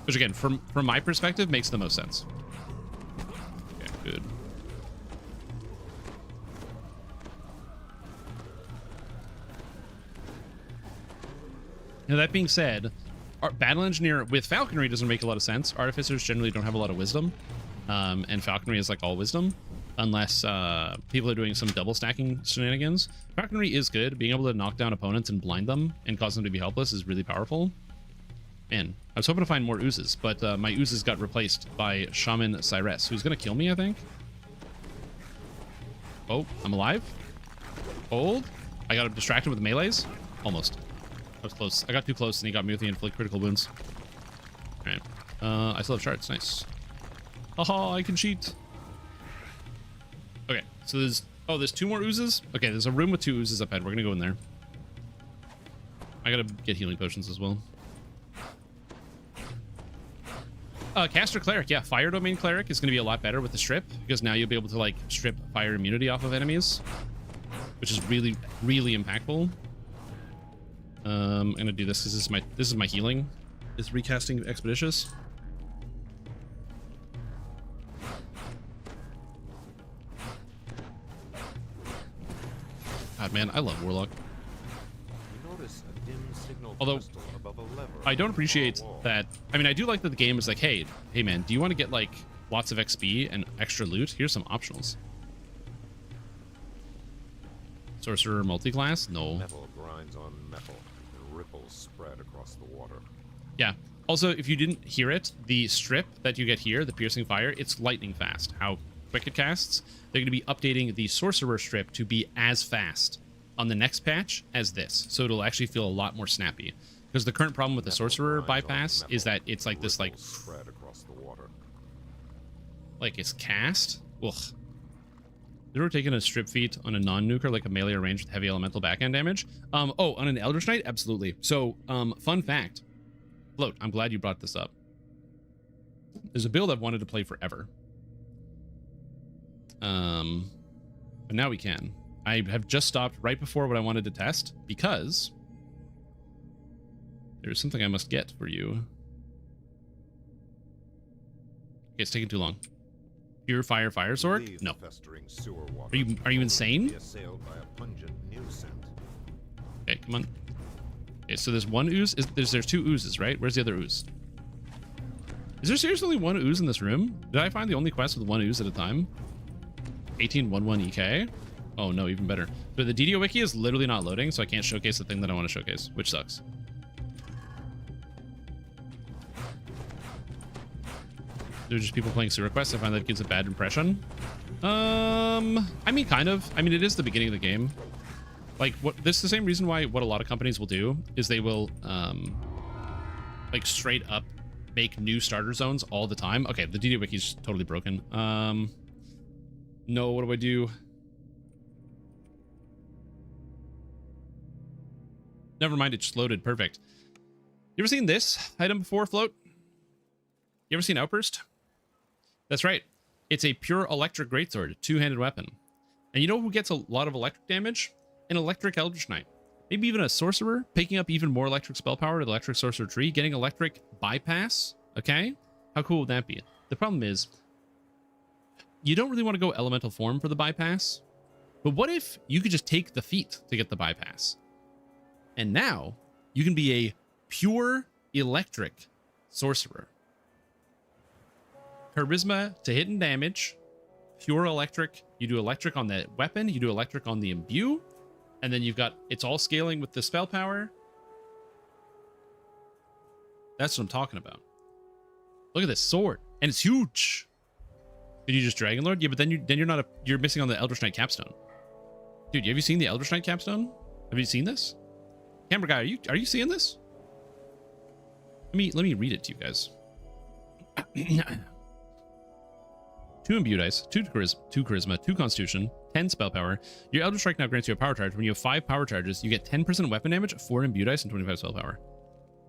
A: Which again, from my perspective, makes the most sense. Okay, good. Now that being said, our Battle Engineer with Falconry doesn't make a lot of sense. Artificers generally don't have a lot of wisdom. And Falconry is like all wisdom. Unless people are doing some double stacking shenanigans. Falconry is good. Being able to knock down opponents and blind them and cause them to be helpless is really powerful. Man, I was hoping to find more oozes, but my oozes got replaced by Shaman Cyrus, who's going to kill me, I think. Oh, I'm alive. Hold. I got distracted with melees. Almost. I was close. I got too close and he got me with the inflict critical wounds. All right. I still have shards. Nice. Haha, I can cheat. Okay, so there's 2 more oozes. Okay, there's a room with 2 oozes up ahead. We're gonna go in there. I gotta get healing potions as well. Caster Cleric, yeah, Fire Domain Cleric is gonna be a lot better with the strip because now you'll be able to like strip fire immunity off of enemies, which is really, really impactful. I'm gonna do this because this is my healing. Is recasting expeditious. God, man, I love Warlock. Although I don't appreciate that. I mean, I do like that the game is like, hey man, do you want to get like lots of XP and extra loot? Here's some optionals. Sorcerer multi-class? No.
E: Metal grinds on metal and ripples spread across the water.
A: Yeah. Also, if you didn't hear it, the strip that you get here, the piercing fire, it's lightning fast. How quick it casts. They're going to be updating the sorcerer strip to be as fast on the next patch as this, so it'll actually feel a lot more snappy. Because the current problem with the sorcerer bypass is that it's like this, like
E: spread across the water.
A: Like it's cast. Ugh. Have you ever taken a strip feat on a non-nuker, like a melee or ranged with heavy elemental backhand damage? Oh, on an Eldritch Knight? Absolutely. So, fun fact. Float, I'm glad you brought this up. There's a build I've wanted to play forever. But now we can. I have just stopped right before what I wanted to test because there's something I must get for you. Okay, it's taking too long. Pure fire sword? No. Are you insane? Okay, come on. Okay, so there's one ooze. There's 2 oozes, right? Where's the other ooze? Is there seriously only 1 ooze in this room? Did I find the only quest with 1 ooze at a time? 1811 EK? Oh no, even better. So the DDO wiki is literally not loading, so I can't showcase the thing that I want to showcase, which sucks. They're just people playing sewer quests. I find that gives a bad impression. I mean, kind of. I mean, it is the beginning of the game. Like, this is the same reason why what a lot of companies will do is they will, like, straight up make new starter zones all the time. Okay, the DDO wiki is totally broken. No, what do I do? Never mind, it just loaded. Perfect. You ever seen this item before, Float? You ever seen Outburst? That's right. It's a pure electric greatsword, 2-handed weapon. And you know who gets a lot of electric damage? An electric Eldritch Knight. Maybe even a sorcerer, picking up even more electric spell power to the electric sorcerer tree, getting electric bypass. Okay? How cool would that be? The problem is, you don't really want to go elemental form for the bypass. But what if you could just take the feat to get the bypass? And now you can be a pure electric sorcerer. Charisma to hit and damage, pure electric. You do electric on the weapon, you do electric on the imbue, and then you've got, it's all scaling with the spell power. That's what I'm talking about. Look at this sword, and it's huge. Did you just Dragon Lord? Yeah, but then you're not you're missing on the Eldritch Knight capstone. Dude, have you seen the Eldritch Knight capstone? Have you seen this? Camera guy, are you seeing this? Let me read it to you guys. 2 imbued ice, 2 charisma, 2 constitution, 10 spell power. Your Elder Strike now grants you a power charge. When you have 5 power charges, you get 10% weapon damage, 4 imbued ice, and 25 spell power.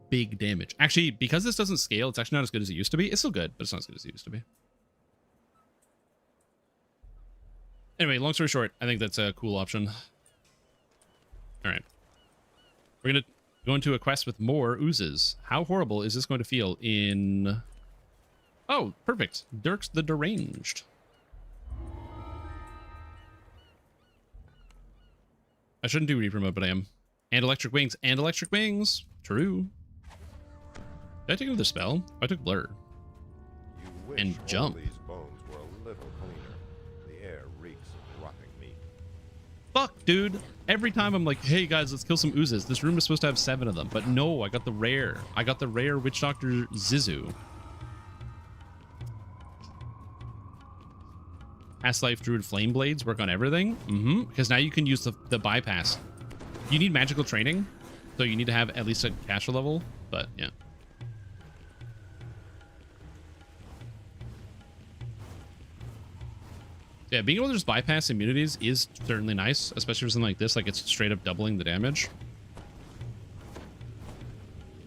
A: Big damage. Actually, because this doesn't scale, it's actually not as good as it used to be. It's still good, but it's not as good as it used to be. Anyway, long story short, I think that's a cool option. All right. We're going to go into a quest with more oozes. How horrible is this going to feel in... Oh, perfect. Dirk's the Deranged. I shouldn't do Reaper mode, but I am. And Electric Wings. And Electric Wings. True. Did I take another spell? I took Blur.
E: You wish
A: and Jump.
E: all these bones were a little cleaner. The air reeks of rotting meat.
A: Fuck, dude. Every time I'm like, hey guys, let's kill some oozes. This room is supposed to have 7 of them. But no, I got the rare. I got the rare Witch Doctor Zizu. Past Life Druid Flame Blades work on everything. Because now you can use the bypass. You need magical training, so you need to have at least a caster level, but yeah. Yeah, being able to just bypass immunities is certainly nice, especially for something like this, like it's straight up doubling the damage.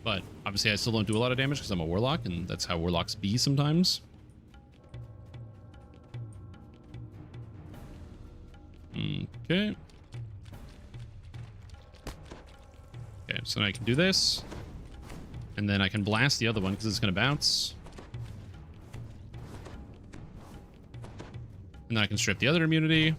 A: But obviously I still don't do a lot of damage because I'm a warlock, and that's how warlocks be sometimes. Okay. Okay, so now I can do this. And then I can blast the other one because it's going to bounce. And then I can strip the other immunity.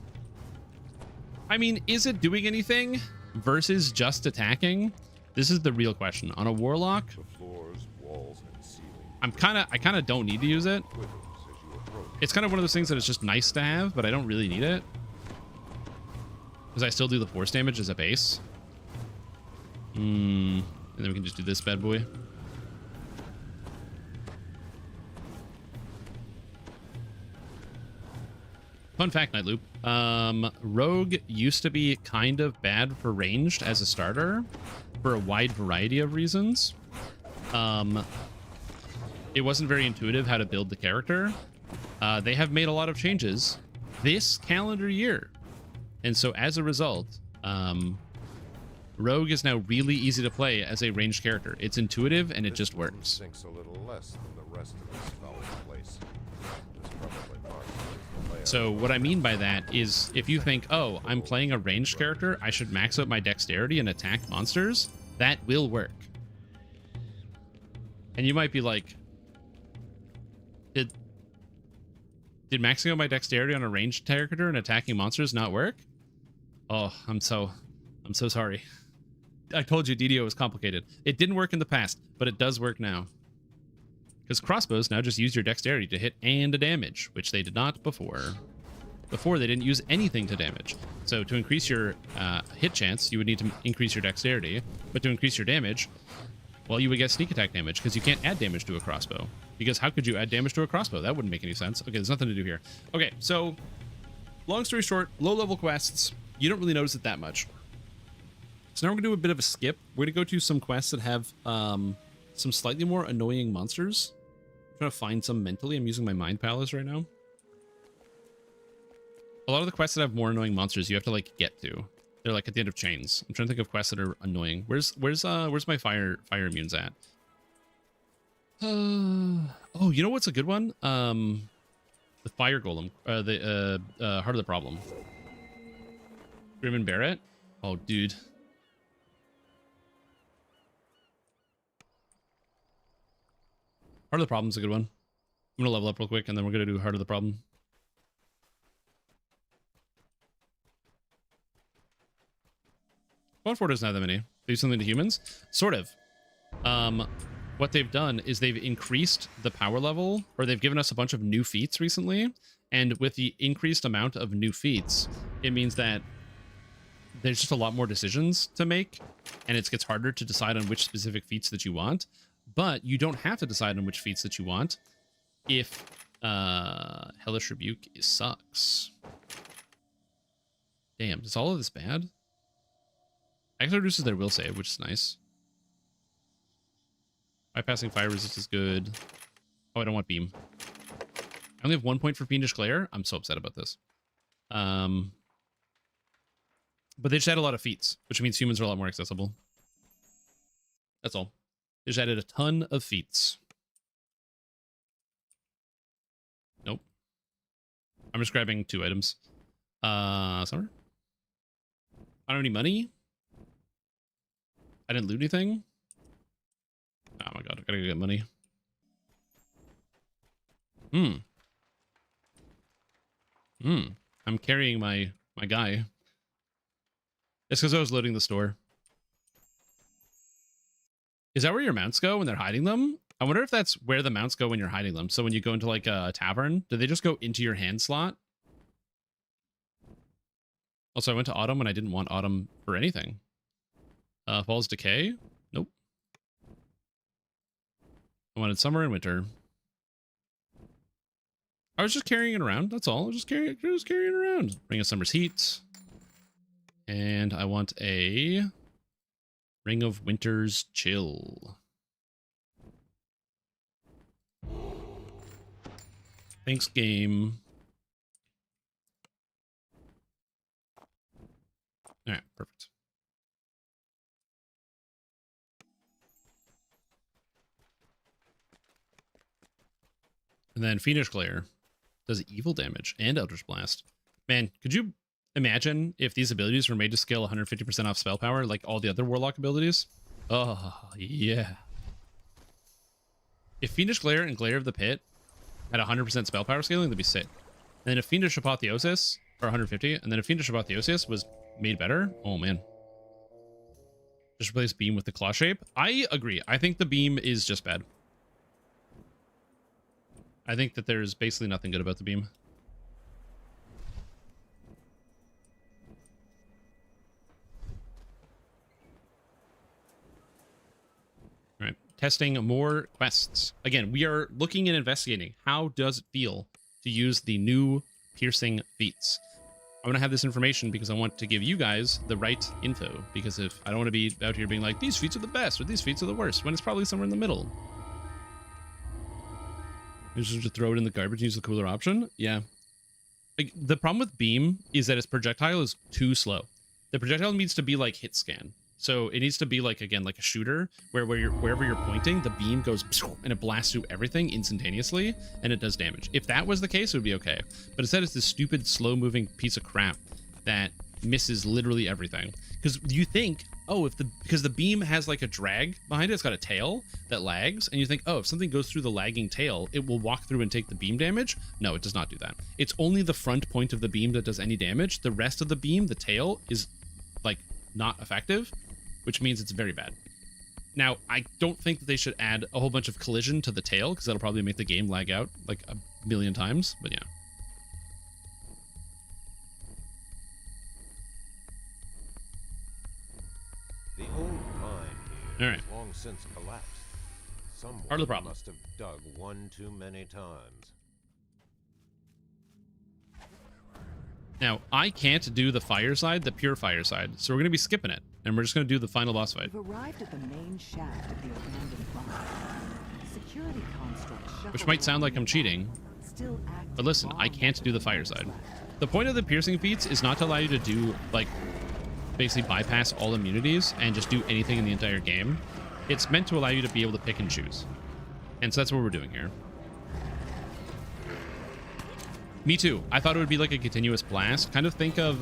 A: I mean, is it doing anything versus just attacking? This is the real question. On a warlock,
E: The floors, walls, and ceiling
A: I kind of don't need to use it.
E: quivers as you approach.
A: It's kind of one of those things that it's just nice to have, but I don't really need it. Because I still do the force damage as a base. And then we can just do this bad boy. Fun fact, Night Loop. Rogue used to be kind of bad for ranged as a starter for a wide variety of reasons. It wasn't very intuitive how to build the character. They have made a lot of changes this calendar year. And so as a result, Rogue is now really easy to play as a ranged character. It's intuitive and it just works.
E: Sinks a little less than the rest of this foul place. This probably marks the layout.
A: So what I mean by that is if you think, oh, I'm playing a ranged character, I should max out my dexterity and attack monsters, that will work. And you might be like, did maxing out my dexterity on a ranged character and attacking monsters not work? Oh, I'm so sorry. I told you DDO was complicated. It didn't work in the past, but it does work now. Because crossbows now just use your dexterity to hit and to damage, which they did not before. Before, they didn't use anything to damage. So to increase your hit chance, you would need to increase your dexterity. But to increase your damage, well, you would get sneak attack damage, because you can't add damage to a crossbow. Because how could you add damage to a crossbow? That wouldn't make any sense. Okay, there's nothing to do here. Okay, so long story short, low-level quests, you don't really notice it that much. So now we're going to do a bit of a skip. We're going to go to some quests that have some slightly more annoying monsters. I'm trying to find some mentally. I'm using my Mind Palace right now. A lot of the quests that have more annoying monsters you have to like get to. They're like at the end of chains. I'm trying to think of quests that are annoying. Where's my fire immunes at? Oh, you know what's a good one? The fire golem, the Heart of the Problem. Grim and Barrett. Oh, dude. Heart of the Problem's a good one. I'm gonna level up real quick, and then we're gonna do Heart of the Problem. Spawn 4 doesn't have that many. They do something to humans? Sort of. What they've done is they've increased the power level, or they've given us a bunch of new feats recently, and with the increased amount of new feats, it means that there's just a lot more decisions to make, and it gets harder to decide on which specific feats that you want. But you don't have to decide on which feats that you want if Hellish Rebuke sucks. Damn, is all of this bad? I actually reduces their will save, which is nice. Bypassing fire resist is good. Oh, I don't want beam. I only have 1 point for Fiendish Glare. I'm so upset about this. But they just add a lot of feats, which means humans are a lot more accessible. That's all. They just added a ton of feats. Nope. I'm just grabbing 2 items. Summer? I don't have any money. I didn't loot anything. Oh my god, I gotta go get money. I'm carrying my guy. It's because I was loading the store. Is that where your mounts go when they're hiding them? I wonder if that's where the mounts go when you're hiding them. So when you go into like a tavern, do they just go into your hand slot? Also, I went to Autumn when I didn't want Autumn for anything. Falls Decay? Nope. I wanted Summer and Winter. I was just carrying it around. That's all. I was just carrying it around. Ring of Summer's Heat. And I want a Ring of Winter's Chill. Thanks, game. All right, perfect. And then Fiendish Glare does evil damage and Eldritch Blast. Man, could you imagine if these abilities were made to scale 150% off spell power like all the other Warlock abilities? Oh, yeah. If Fiendish Glare and Glare of the Pit had 100% spell power scaling, that'd be sick. And then if Fiendish Apotheosis, or 150, and then if Fiendish Apotheosis was made better, oh man. Just replace beam with the claw shape. I agree. I think the beam is just bad. I think that there's basically nothing good about the beam. All right, testing more quests. Again, we are looking and investigating. How does it feel to use the new piercing feats? I want to have this information because I want to give you guys the right info. Because if I don't want to be out here being like, these feats are the best or these feats are the worst, when it's probably somewhere in the middle. You just throw it in the garbage and use the cooler option. Yeah. Like, the problem with beam is that its projectile is too slow. The projectile needs to be like hit scan. So it needs to be like, again, like a shooter where wherever you're pointing, the beam goes and it blasts through everything instantaneously and it does damage. If that was the case, it would be okay. But instead it's this stupid slow moving piece of crap that misses literally everything. Because you think, oh, because the beam has like a drag behind it, it's got a tail that lags, and you think, oh, if something goes through the lagging tail, it will walk through and take the beam damage. No, it does not do that. It's only the front point of the beam that does any damage. The rest of the beam, the tail, is like not effective, which means it's very bad. Now, I don't think that they should add a whole bunch of collision to the tail, because that'll probably make the game lag out like a million times, but yeah.
E: The old mine here
A: All right.
E: has long since collapsed. Someone
A: Part of the problem.
E: must have dug one too many times.
A: Now, I can't do the fire side, the pure fire side, so we're going to be skipping it, and we're just going to do the final boss fight.
F: You've arrived at the main shaft of the abandoned mine. Security constructs
A: Which might sound like I'm cheating, but listen, I can't do the fire side. The point of the piercing feats is not to allow you to do, like, basically bypass all immunities and just do anything in the entire game. It's meant to allow you to be able to pick and choose. And so that's what we're doing here. Me too. I thought it would be like a continuous blast. Kind of think of,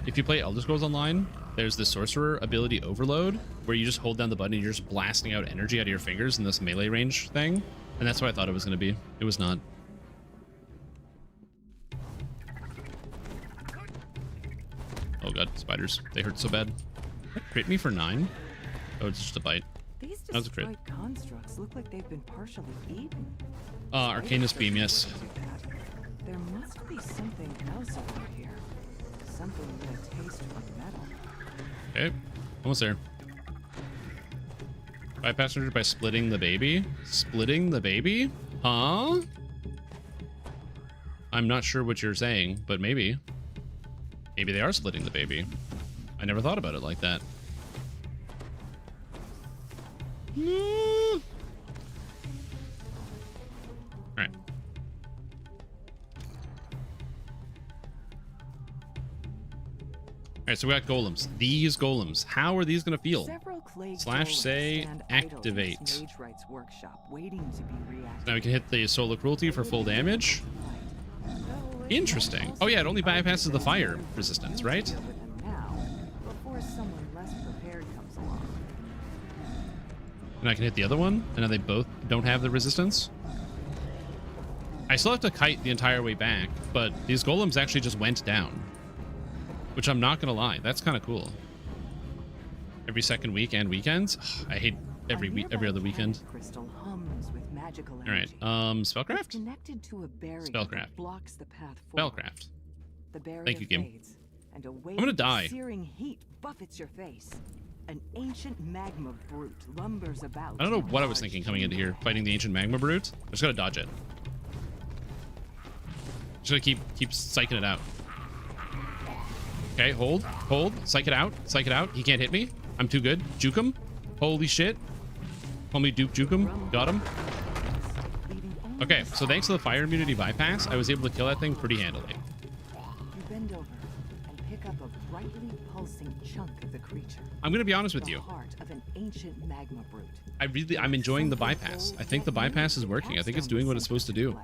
A: if you play Elder Scrolls Online, there's the Sorcerer ability Overload, where you just hold down the button and you're just blasting out energy out of your fingers in this melee range thing. And that's what I thought it was going to be. It was not. Oh god, spiders. They hurt so bad. That crit me for 9? Oh, it's just a bite.
F: These
A: That was a crit.
F: destroyed constructs look like they've been partially eaten.
A: Arcanus Beam, yes.
F: There must be something else over here. Something with a taste of metal.
A: Okay, almost there. Bypass her by splitting the baby? Splitting the baby? Huh? I'm not sure what you're saying, but maybe. Maybe they are splitting the baby. I never thought about it like that. Alright. Alright, so we got golems. These golems. How are these going to feel? Slash say activate. Now we can hit the solar cruelty for full damage. Interesting. Oh yeah, it only bypasses the fire resistance, right? And I can hit the other one, and now they both don't have the resistance. I still have to kite the entire way back, but these golems actually just went down. Which I'm not gonna lie, that's kind of cool. Every second week and weekends? I hate every other weekend. All right, spellcraft? Spellcraft. Spellcraft. Thank you, game. I'm gonna die.
F: An ancient magma brute lumbers about.
A: I don't know what I was thinking coming into here, fighting the ancient magma brute. I just gotta dodge it. Just gotta keep psyching it out. Okay, hold, psych it out, psych it out. He can't hit me. I'm too good. Juke him. Holy shit. Call me Duke Juke him. Got him. Okay, so thanks to the fire immunity bypass, I was able to kill that thing pretty handily.
F: You bend over and pick up a brightly pulsing chunk of the creature.
A: I'm gonna be honest with you.
F: Heart of an ancient magma brute.
A: I'm enjoying the bypass. I think the bypass is working. I think it's doing what it's supposed to do.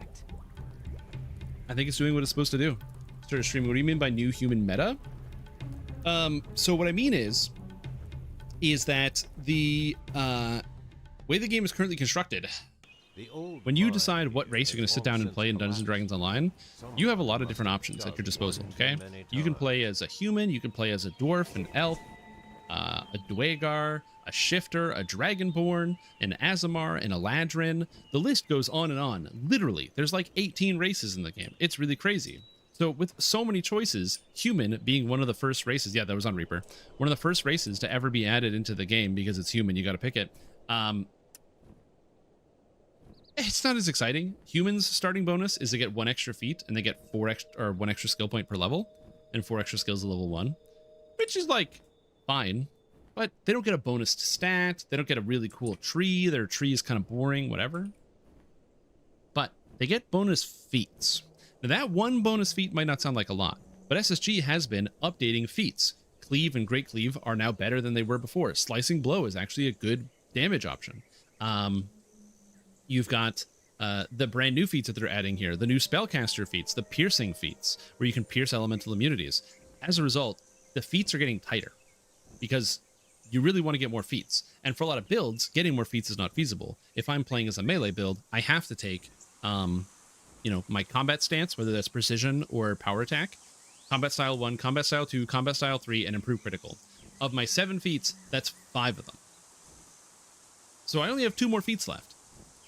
A: I think it's doing what it's supposed to do. Started streaming. What do you mean by new human meta? So what I mean is that the way the game is currently constructed, when you decide what race you're going to sit down and play in Dungeons & Dragons Online, you have a lot of different options at your disposal, okay? You can play as a human, you can play as a dwarf, an elf, a Dwegar, a shifter, a dragonborn, an Azamar, an Eladrin. The list goes on and on. Literally, there's like 18 races in the game. It's really crazy. So with so many choices, human being one of the first races, yeah, that was on Reaper, one of the first races to ever be added into the game because it's human, you got to pick it. It's not as exciting. Humans' starting bonus is they get 1 extra feat and they get 1 extra skill point per level and 4 extra skills at level 1, which is like fine, but they don't get a bonus to stat. They don't get a really cool tree. Their tree is kind of boring, whatever. But they get bonus feats. Now that 1 bonus feat might not sound like a lot, but SSG has been updating feats. Cleave and Great Cleave are now better than they were before. Slicing Blow is actually a good damage option. You've got the brand new feats that they're adding here, the new Spellcaster feats, the Piercing feats, where you can pierce elemental immunities. As a result, the feats are getting tighter because you really want to get more feats. And for a lot of builds, getting more feats is not feasible. If I'm playing as a melee build, I have to take my combat stance, whether that's precision or power attack, combat style 1, combat style 2, combat style 3, and improve critical. Of my 7 feats, that's 5 of them. So I only have 2 more feats left.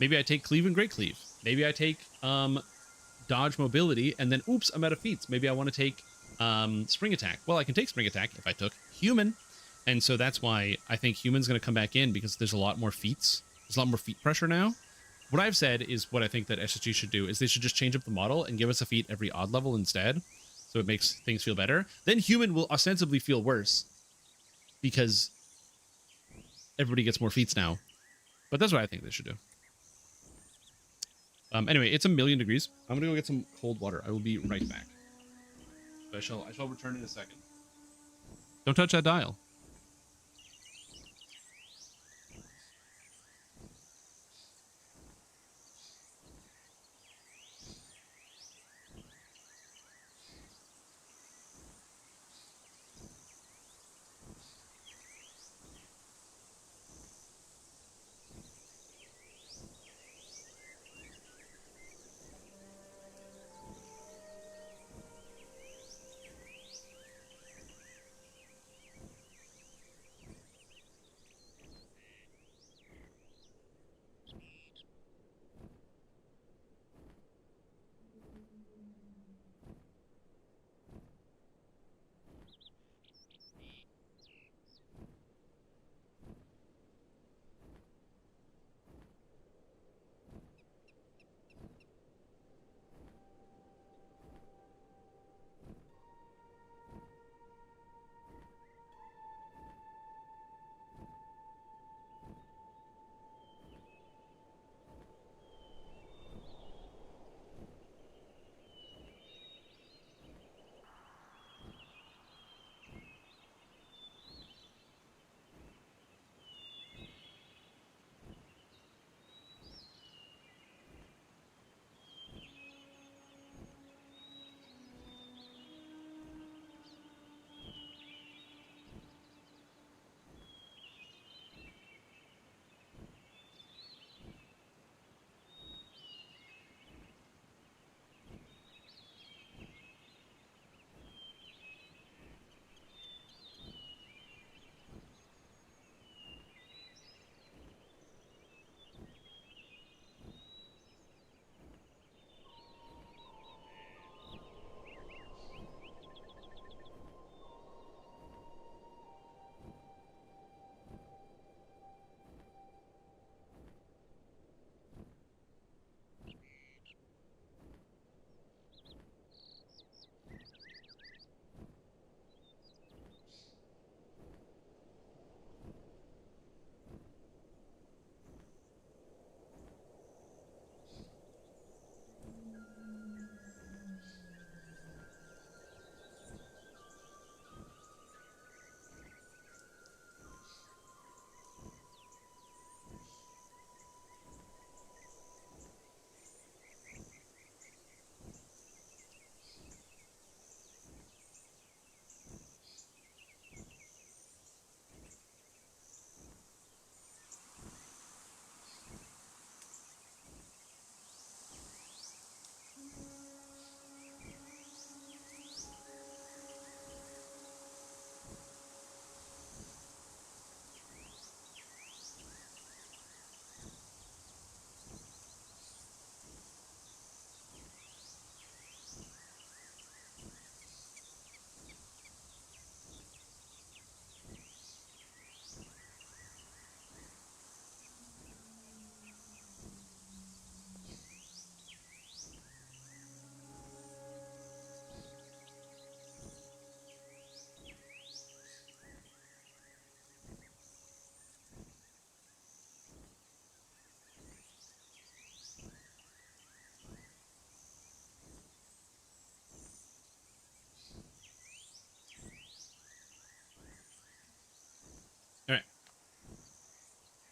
A: Maybe I take Cleave and Great Cleave. Maybe I take Dodge Mobility, and then, oops, I'm out of feats. Maybe I want to take Spring Attack. Well, I can take Spring Attack if I took Human. And so that's why I think Human's going to come back in, because there's a lot more feats. There's a lot more feat pressure now. What I've said is what I think that SSG should do is they should just change up the model and give us a feat every odd level instead, so it makes things feel better. Then Human will ostensibly feel worse because everybody gets more feats now. But that's what I think they should do. Anyway, it's 1,000,000 degrees. I'm gonna go get some cold water. I will be right back. I shall return in a second. Don't touch that dial.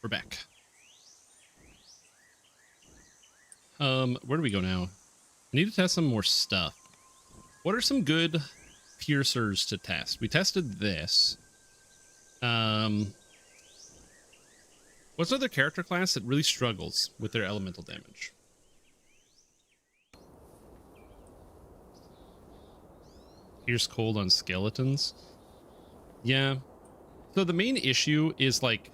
A: We're back. Where do we go now? I need to test some more stuff. What are some good piercers to test? We tested this. What's another character class that really struggles with their elemental damage? Pierce cold on skeletons. Yeah. So the main issue is like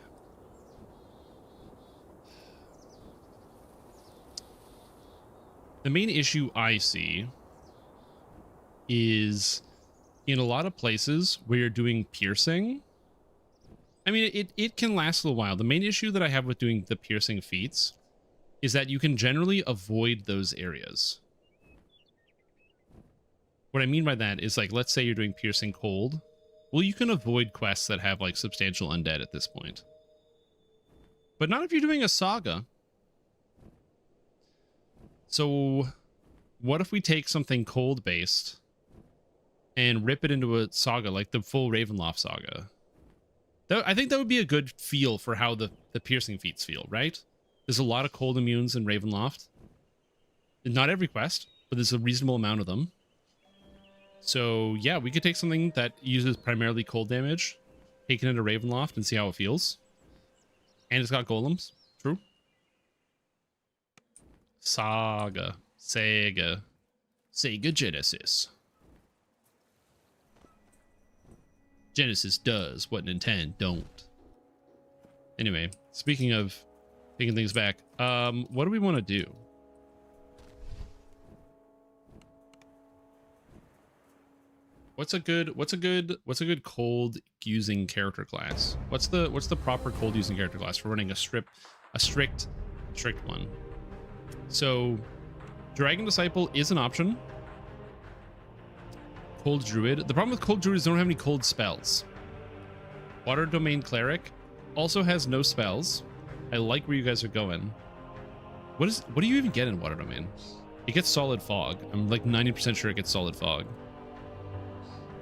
A: the main issue I see is in a lot of places where you're doing piercing. I mean, it can last a little while. The main issue that I have with doing the piercing feats is that you can generally avoid those areas. What I mean by that is, like, let's say you're doing piercing cold. Well, you can avoid quests that have, like, substantial undead at this point. But not if you're doing a saga. So, what if we take something cold-based and rip it into a saga, like the full Ravenloft saga? I think that would be a good feel for how the piercing feats feel, right? There's a lot of cold immunes in Ravenloft. Not every quest, but there's a reasonable amount of them. So, yeah, we could take something that uses primarily cold damage, take it into Ravenloft, and see how it feels. And it's got golems. True. Saga. Sega Genesis. Genesis does what Nintendo don't. Anyway, speaking of taking things back, what do we want to do? What's a good cold using character class? What's the proper cold using character class for running a strict one? So Dragon Disciple is an option. Cold Druid. The problem with Cold Druid is they don't have any cold spells. Water Domain Cleric also has no spells. I like where you guys are going. What do you even get in Water Domain? It gets Solid Fog. I'm like 90% sure it gets Solid Fog.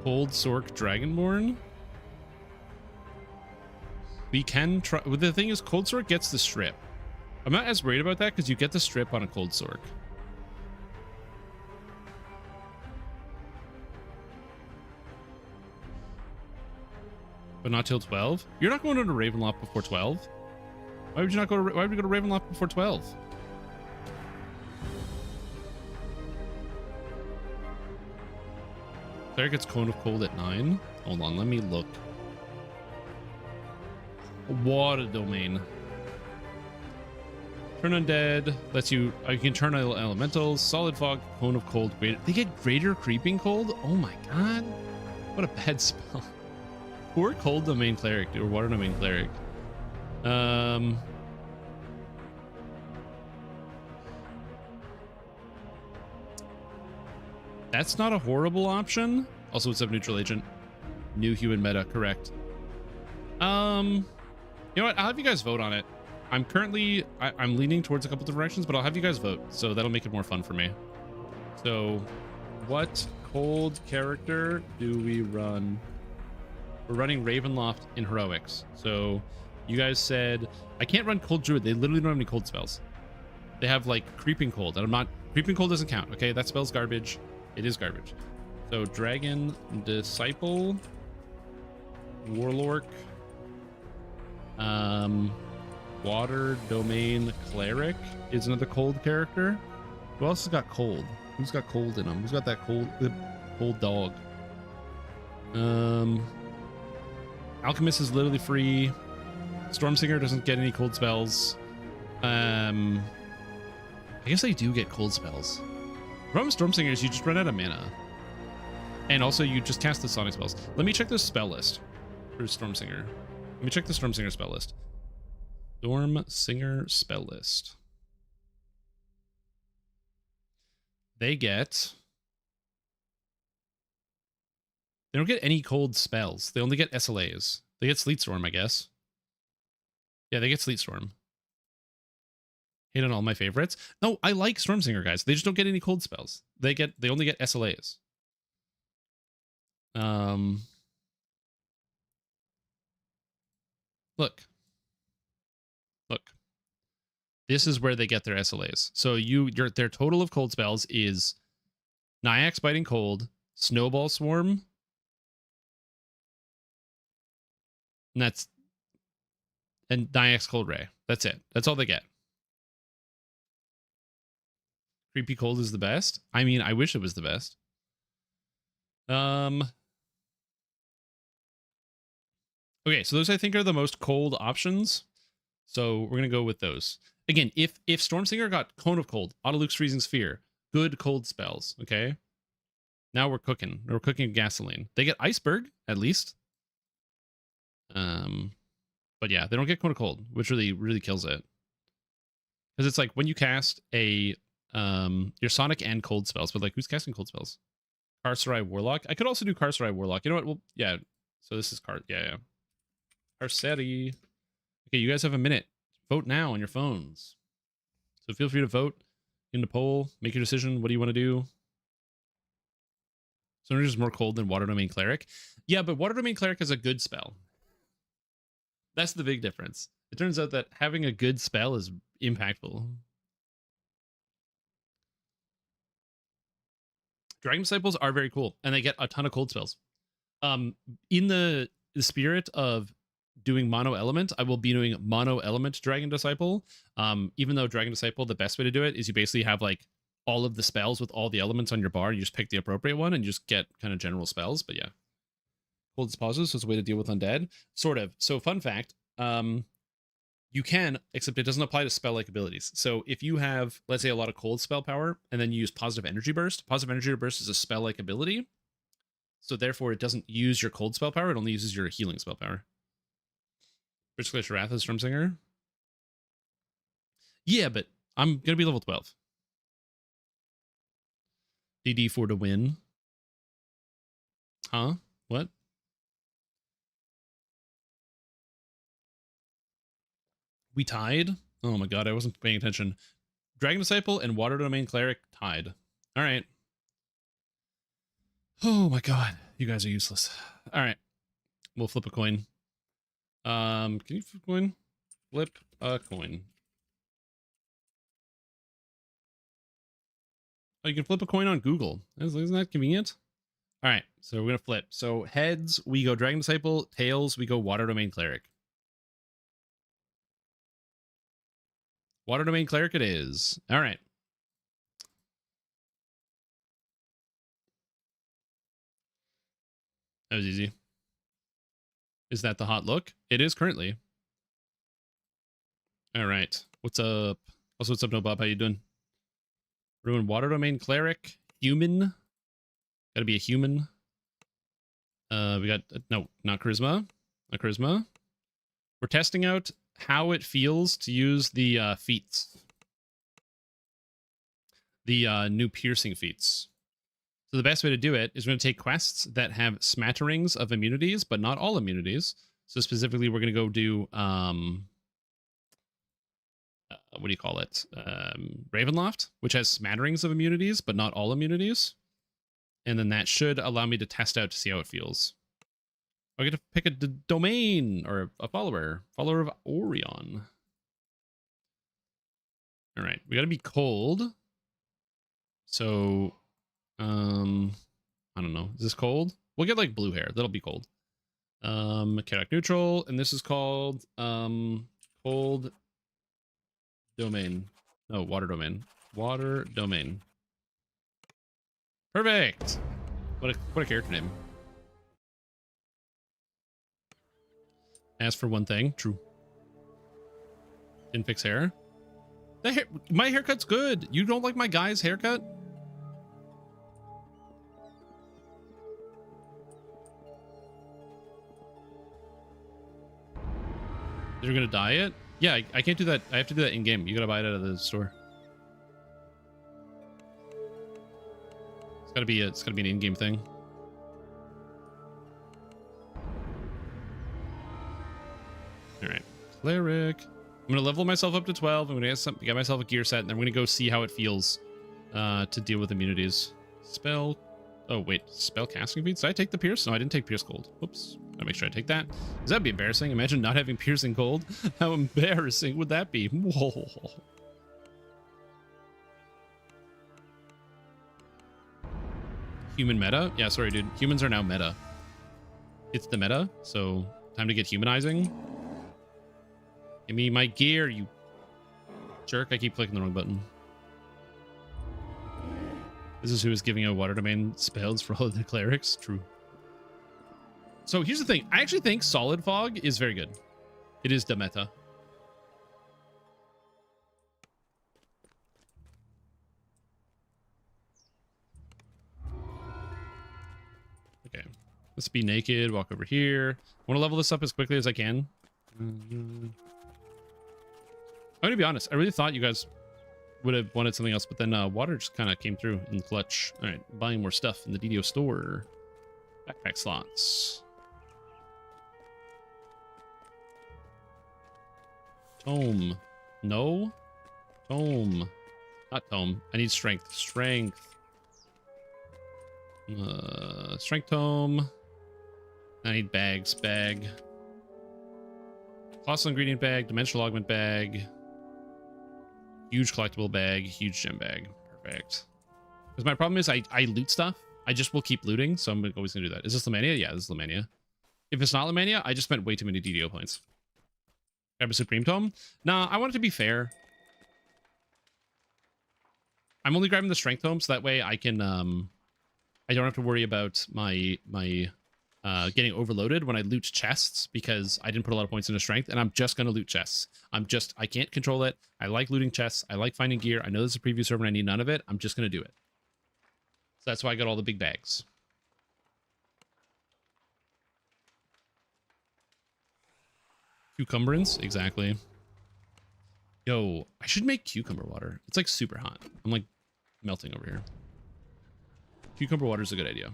A: Cold Sork Dragonborn. We can try. Well, the thing is, Cold Sork gets the strip. I'm not as worried about that because you get the strip on a Cold Sork. But not till 12. You're not going to Ravenloft before 12. Why would you not go? Why would you go to Ravenloft before 12? Cleric gets Cone of Cold at 9. Hold on, let me look. Water Domain. Turn Undead lets you. You can turn elementals. Solid Fog, Cone of Cold. Greater. They get Greater Creeping Cold. Oh my god! What a bad spell. Poor Cold Domain Cleric or Water Domain Cleric. That's not a horrible option. Also, it's a neutral agent. New human meta, correct. You know what? I'll have you guys vote on it. I'm currently I'm leaning towards a couple directions, but I'll have you guys vote, so that'll make it more fun for me. So, what cold character do we run? We're running Ravenloft in heroics. So, you guys said I can't run Cold Druid. They literally don't have any cold spells. They have like Creeping Cold, and I'm not. Creeping Cold doesn't count. Okay, that spell's garbage. It is garbage. So Dragon Disciple, Warlork, Water Domain Cleric is another cold character. Who else has got cold? Who's got cold in them? Who's got that cold dog? Alchemist is literally free. Stormsinger doesn't get any cold spells. I guess they do get cold spells. The problem with Stormsinger is you just run out of mana. And also you just cast the Sonic spells. Let me check the spell list for Stormsinger. Let me check the Stormsinger spell list. Stormsinger spell list. They don't get any cold spells. They only get SLAs. They get Sleet Storm, I guess. Yeah, they get Sleet Storm. Hit on all my favorites. No, I like Stormsinger, guys. They just don't get any cold spells. They only get SLAs. Look. This is where they get their SLAs. So their total of cold spells is Nyax Biting Cold, Snowball Swarm, and Nyax Cold Ray. That's it. That's all they get. Creepy Cold is the best. I mean, I wish it was the best. Okay, so those I think are the most cold options. So we're gonna go with those. Again, if Stormsinger got Cone of Cold, Autoluke's Freezing Sphere, good cold spells, okay? Now we're cooking. We're cooking gasoline. They get Iceberg, at least. But yeah, they don't get Cone of Cold, which really, really kills it. Because it's like when you cast your Sonic and cold spells, but like who's casting cold spells? Carcerai Warlock. I could also do Carcerai Warlock. You know what? Well, yeah. So this is yeah. Carcerai. Okay, you guys have a minute. Vote now on your phones. So feel free to vote in the poll. Make your decision. What do you want to do? Sonar is more cold than Water Domain Cleric. Yeah, but Water Domain Cleric is a good spell. That's the big difference. It turns out that having a good spell is impactful. Dragon Disciples are very cool, and they get a ton of cold spells. In the spirit of doing mono element, I will be doing mono element Dragon Disciple. Even though Dragon Disciple, the best way to do it is you basically have like all of the spells with all the elements on your bar, and you just pick the appropriate one and you just get kind of general spells. But yeah, cold dispositives is a way to deal with undead, sort of. So fun fact, you can, except it doesn't apply to spell-like abilities. So if you have, let's say, a lot of cold spell power, and then you use Positive Energy Burst is a spell-like ability. So therefore, it doesn't use your cold spell power. It only uses your healing spell power. Rich Glacier Wrath is Stormsinger. Yeah, but I'm going to be level 12. DD4 to win. Huh? What? We tied? Oh my god, I wasn't paying attention. Dragon Disciple and Water Domain Cleric tied. All right. Oh my god, you guys are useless. All right, we'll flip a coin. Can you flip a coin? Flip a coin. Oh, you can flip a coin on Google. Isn't that convenient? All right, so we're gonna flip. So heads, we go Dragon Disciple. Tails, we go Water Domain Cleric. Water Domain Cleric it is. All right. That was easy. Is that the hot look? It is currently. All right. What's up? Also, what's up, No Bob? How you doing? Ruin Water Domain Cleric. Human. Gotta be a human. We got, no, not Charisma. Not Charisma. We're testing out how it feels to use the feats. The new piercing feats. So the best way to do it is we're going to take quests that have smatterings of immunities, but not all immunities. So specifically, we're going to go do, what do you call it? Ravenloft, which has smatterings of immunities, but not all immunities. And then that should allow me to test out to see how it feels. I get to pick a domain or a follower of Orion. All right, we got to be cold. So, I don't know. Is this cold? We'll get like blue hair. That'll be cold. Chaotic neutral, and this is called cold domain. No, water domain. Water domain. Perfect. What a character name. As for one thing, true. Didn't fix hair. My haircut's good. You don't like my guy's haircut? You're gonna dye it? Yeah, I can't do that. I have to do that in game. You gotta buy it out of the store. It's gotta be an in-game thing. All right, cleric. I'm gonna level myself up to 12. I'm gonna get myself a gear set, and then we're gonna go see how it feels to deal with immunities. Spell. Oh wait, spell casting feats. Did I take the pierce? No, I didn't take pierce cold. Oops. Gotta make sure I take that. Because that'd be embarrassing. Imagine not having piercing cold. How embarrassing would that be? Whoa. Human meta? Yeah, sorry, dude. Humans are now meta. It's the meta, so time to get humanizing. Give me my gear, you jerk. I keep clicking the wrong button. This is who is giving out water domain spells for all of the clerics. True. So here's the thing. I actually think Solid Fog is very good. It is the meta. Okay. Let's be naked. Walk over here. I want to level this up as quickly as I can. I'm going to be honest. I really thought you guys would have wanted something else, but then water just kind of came through in clutch. All right, buying more stuff in the DDO store. Backpack slots. Tome. No. Tome. Not tome. I need strength. Strength. Strength tome. I need bags. Bag. Colossal ingredient bag. Dimensional augment bag. Huge collectible bag, huge gem bag. Perfect. Because my problem is I loot stuff. I just will keep looting, so I'm always going to do that. Is this Lamania? Yeah, this is Lamania. If it's not Lamania, I just spent way too many DDO points. Grab a Supreme Tome? Nah, I want it to be fair. I'm only grabbing the Strength Tome, so that way I can, I don't have to worry about my getting overloaded when I loot chests, because I didn't put a lot of points into strength, and I'm just going to loot chests. I can't control it. I like looting chests. I like finding gear. I know this is a preview server and I need none of it. I'm just going to do it. So that's why I got all the big bags. Cucumberance, exactly. Yo, I should make cucumber water. It's like super hot. I'm like melting over here. Cucumber water is a good idea.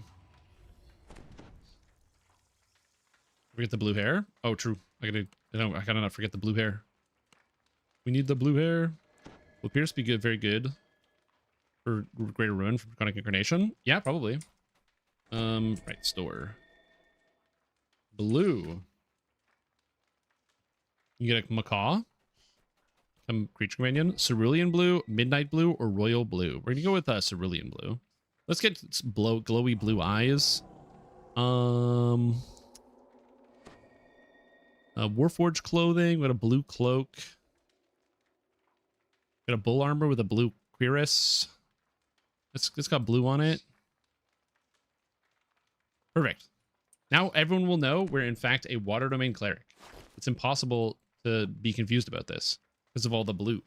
A: Forget the blue hair. Oh, true. I gotta not forget the blue hair. We need the blue hair. Will Pierce be good? Very good for Greater Ruin for Draconic Incarnation. Yeah, probably. Right, store. Blue. You get a macaw. Creature companion. Cerulean blue, midnight blue, or royal blue. We're gonna go with cerulean blue. Let's get glowy blue eyes. Warforged clothing. We got a blue cloak. Got a bull armor with a blue cuirass. It's got blue on it. Perfect. Now everyone will know we're in fact a water domain cleric. It's impossible to be confused about this because of all the blue.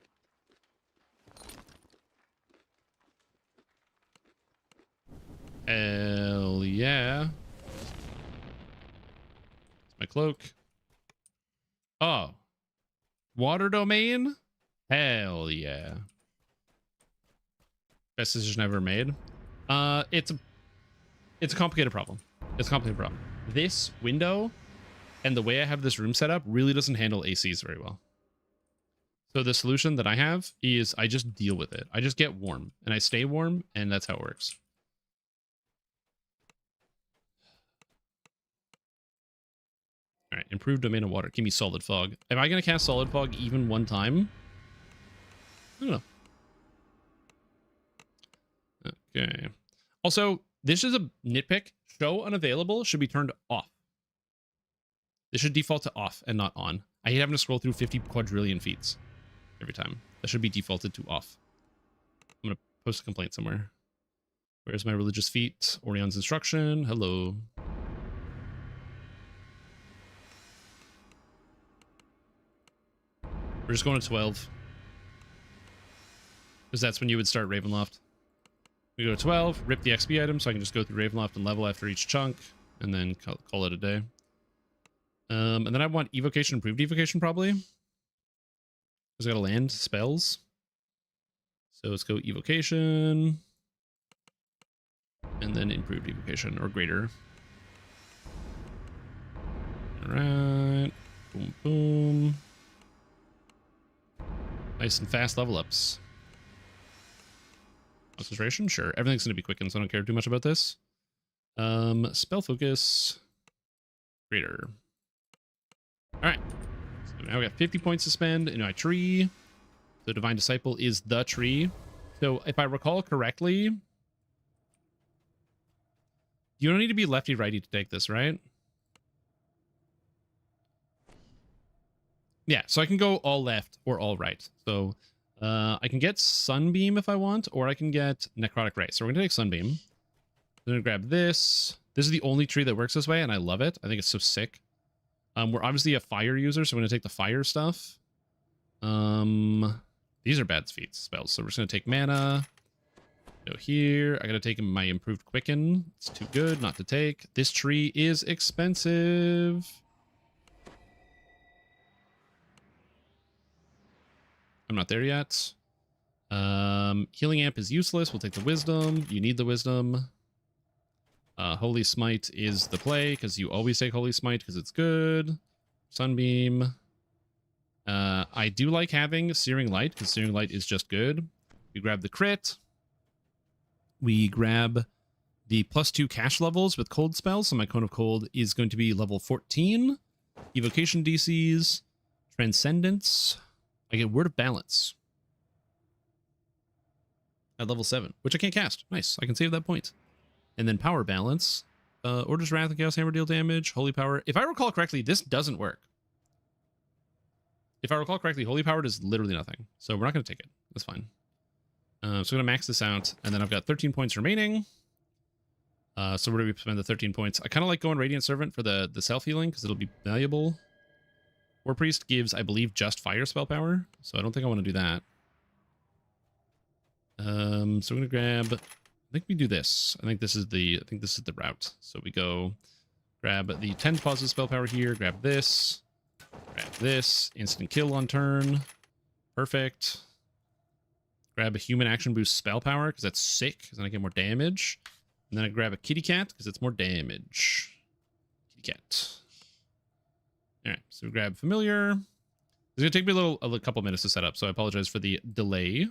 A: Hell yeah. It's my cloak. Oh. Water domain? Hell yeah. Best decision ever made. It's a complicated problem. It's a complicated problem. This window and the way I have this room set up really doesn't handle ACs very well. So the solution that I have is I just deal with it. I just get warm and I stay warm, and that's how it works. All right, improved domain of water. Give me solid fog. Am I going to cast solid fog even one time? I don't know. Okay. Also, this is a nitpick. Show unavailable should be turned off. This should default to off and not on. I hate having to scroll through 50 quadrillion feeds every time. That should be defaulted to off. I'm going to post a complaint somewhere. Where's my religious feat? Orion's instruction. Hello. We're just going to 12. Because that's when you would start Ravenloft. We go to 12, rip the XP item so I can just go through Ravenloft and level after each chunk, and then call it a day. And then I want evocation, improved evocation probably. Because I gotta land spells. So let's go evocation. And then improved evocation, or greater. Alright. Boom, boom. Nice and fast level ups. Concentration? Sure. Everything's going to be quickened, so I don't care too much about this. Spell focus. Greater. Alright. So now we got 50 points to spend in my tree. The Divine Disciple is the tree. So if I recall correctly, You don't need to be lefty-righty to take this, right? Yeah, so I can go all left or all right. So I can get Sunbeam if I want, or I can get Necrotic Ray. So we're going to take Sunbeam. I'm going to grab this. This is the only tree that works this way, and I love it. I think it's so sick. We're obviously a fire user, so we're going to take the fire stuff. These are bad feats spells, so we're just going to take mana. Go here. I got to take my improved Quicken. It's too good not to take. This tree is expensive. I'm not there yet. Healing Amp is useless. We'll take the Wisdom. You need the Wisdom. Holy Smite is the play, because you always take Holy Smite because it's good. Sunbeam. I do like having Searing Light, because Searing Light is just good. We grab the crit. We grab the +2 cash levels with cold spells. So my Cone of Cold is going to be level 14. Evocation DCs. Transcendence. I get Word of Balance at level 7, which I can't cast. Nice. I can save that point. And then Power Balance. Order's Wrath and Chaos Hammer deal damage. Holy Power. If I recall correctly, this doesn't work. If I recall correctly, Holy Power does literally nothing. So we're not going to take it. That's fine. So I'm going to max this out. And then I've got 13 points remaining. So where do we spend the 13 points? I kind of like going Radiant Servant for the self-healing, because it'll be valuable. War Priest gives, I believe, just fire spell power, so I don't think I want to do that. So I'm gonna grab. I think we do this. I think this is the route. So we go grab the 10 positive spell power here. Grab this. Instant kill on turn. Perfect. Grab a human action boost spell power, because that's sick, because then I get more damage. And then I grab a kitty cat, because it's more damage. Kitty cat. All right, so we grab familiar. It's gonna take me a couple minutes to set up, so I apologize for the delay.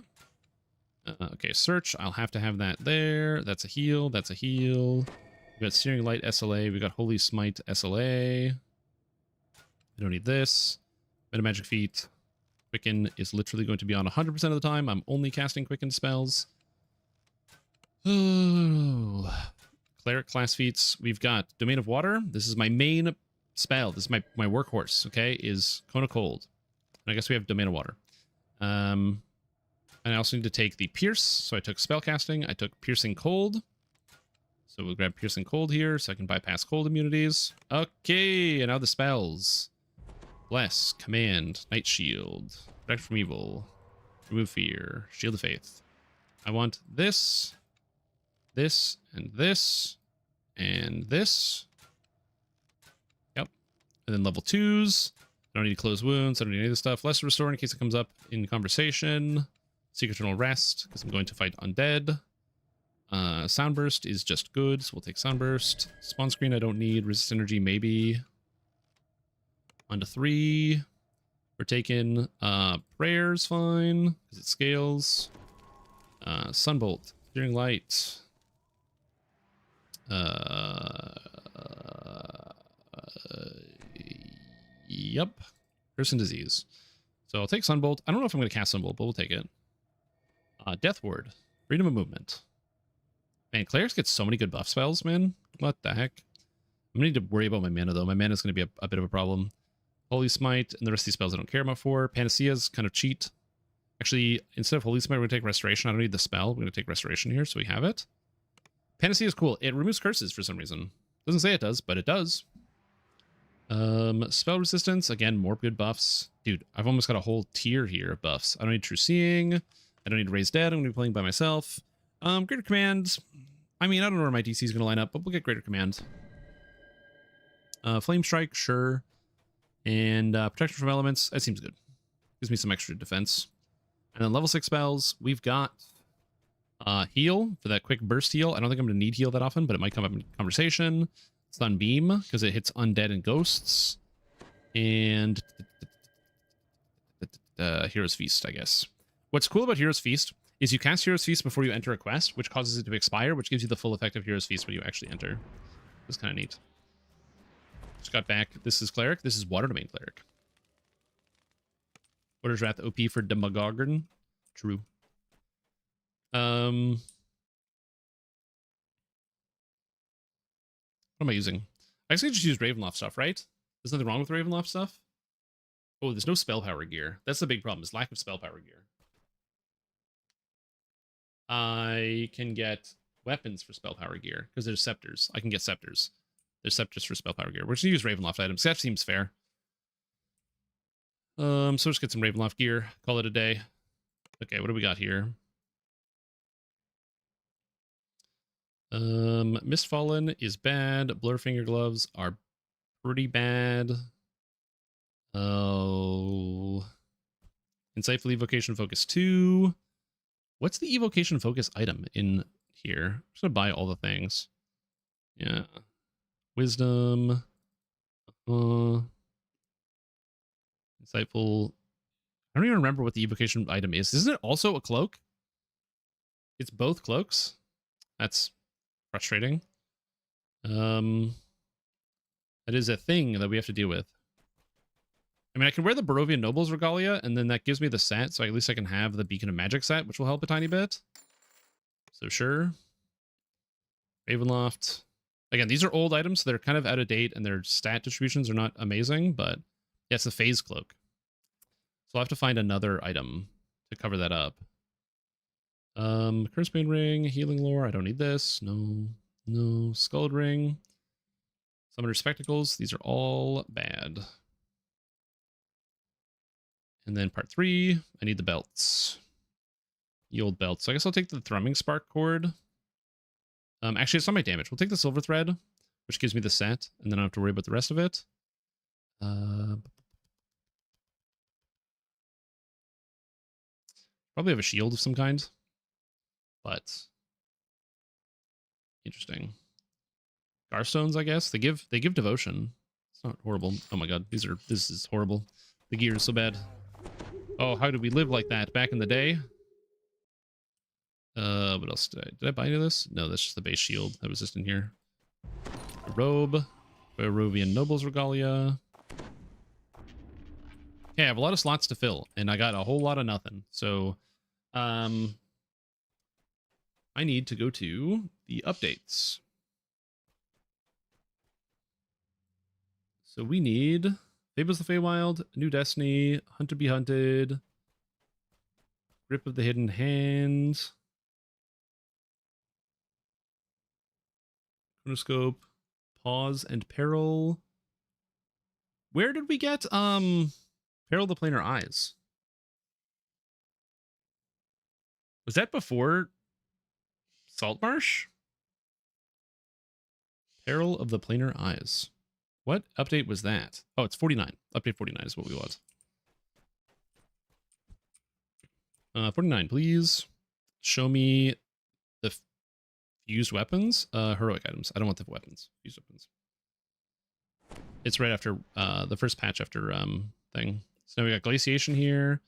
A: Okay, search. I'll have to have that there. That's a heal. That's a heal. We got Searing Light SLA. We got Holy Smite SLA. I don't need this. Meta Magic Feat. Quicken is literally going to be on 100% of the time. I'm only casting Quicken spells. Oh. Cleric class feats. We've got Domain of Water. This is my main spell. This is my workhorse, okay, is Cone of Cold. And I guess we have Domain of Water. And I also need to take the Pierce, so I took Spellcasting. I took Piercing Cold. So we'll grab Piercing Cold here, so I can bypass cold immunities. Okay, and now the spells. Bless, Command, Night Shield, Protect from Evil, Remove Fear, Shield of Faith. I want this, this, and this, and this. And then level 2s. I don't need to close wounds. I don't need any of this stuff. Lesser Restore in case it comes up in conversation. Secret Eternal Rest, because I'm going to fight undead. Soundburst is just good, so we'll take Soundburst. Spawn Screen I don't need. Resist Energy maybe. 1 to 3. We're taking Prayer's fine, because it scales. Sunbolt. Searing Light. Yep. Person Disease. So I'll take Sunbolt. I don't know if I'm going to cast Sunbolt, but we'll take it. Death Ward. Freedom of Movement. Man, Clerics get so many good buff spells, man. What the heck? I'm going to need to worry about my mana, though. My mana is going to be a bit of a problem. Holy Smite and the rest of these spells I don't care about for. Panacea's kind of cheat. Actually, instead of Holy Smite, we're going to take Restoration. I don't need the spell. We're going to take Restoration here, so we have it. Panacea is cool. It removes curses for some reason. Doesn't say it does, but it does. Spell resistance, again, more good buffs. Dude, I've almost got a whole tier here of buffs. I don't need True Seeing. I don't need Raise Dead. I'm going to be playing by myself. Greater Command. I mean, I don't know where my DC is going to line up, but we'll get Greater Command. Flame Strike, sure. And Protection from Elements, that seems good. Gives me some extra defense. And then level 6 spells, we've got Heal for that quick burst heal. I don't think I'm going to need Heal that often, but it might come up in conversation. Stun Beam, because it hits undead and ghosts. And Hero's Feast, I guess. What's cool about Hero's Feast is you cast Hero's Feast before you enter a quest, which causes it to expire, which gives you the full effect of Hero's Feast when you actually enter. It's kind of neat. Just got back. This is Cleric. This is Water Domain Cleric. Order's Wrath OP for Demogorgon. True. What am I using? I guess I just use Ravenloft stuff, right? There's nothing wrong with Ravenloft stuff. Oh, there's no spell power gear. That's the big problem, is lack of spell power gear. I can get weapons for spell power gear, because there's scepters. I can get scepters. There's scepters for spell power gear. We're just gonna use Ravenloft items. That seems fair. So just get some Ravenloft gear. Call it a day. Okay, what do we got here? Mistfallen is bad. Blurfinger gloves are pretty bad. Oh, insightful evocation focus 2. What's the evocation focus item in here? I'm just gonna buy all the things. Yeah, wisdom. Insightful. I don't even remember what the evocation item is. Isn't it also a cloak? It's both cloaks. That's frustrating. That is a thing that we have to deal with. I mean, I can wear the Barovian Nobles Regalia, and then that gives me the set, so at least I can have the Beacon of Magic set, which will help a tiny bit. So sure. Ravenloft. Again, these are old items, so they're kind of out of date, and their stat distributions are not amazing, but yeah, it's the Phase Cloak. So I'll have to find another item to cover that up. Cursebane Ring, Healing Lore, I don't need this. No. Skull Ring. Summoner Spectacles, these are all bad. And then part 3, I need the belts. The old belts. So I guess I'll take the Thrumming Spark Cord. Actually, it's not my damage. We'll take the Silver Thread, which gives me the set, and then I don't have to worry about the rest of it. Probably have a shield of some kind. But interesting. Garstones, I guess. They give devotion. It's not horrible. Oh my god, this is horrible. The gear is so bad. Oh, how did we live like that back in the day? What else did I buy any of this? No, that's just the base shield that was just in here. A robe, Barovian Nobles Regalia. Okay, I have a lot of slots to fill, and I got a whole lot of nothing. So, I need to go to the updates. So we need Fables of the Feywild, New Destiny, Hunt to be Hunted, Grip of the Hidden Hand, Chronoscope, Pause and Peril. Where did we get Peril of the Planar Eyes? Was that before Saltmarsh? Peril of the Planar Eyes. What update was that? Oh, it's 49. Update 49 is what we want. 49, please. Show me the fused weapons. Heroic items. I don't want the weapons. Fused weapons. It's right after the first patch after thing. So now we got Glaciation here.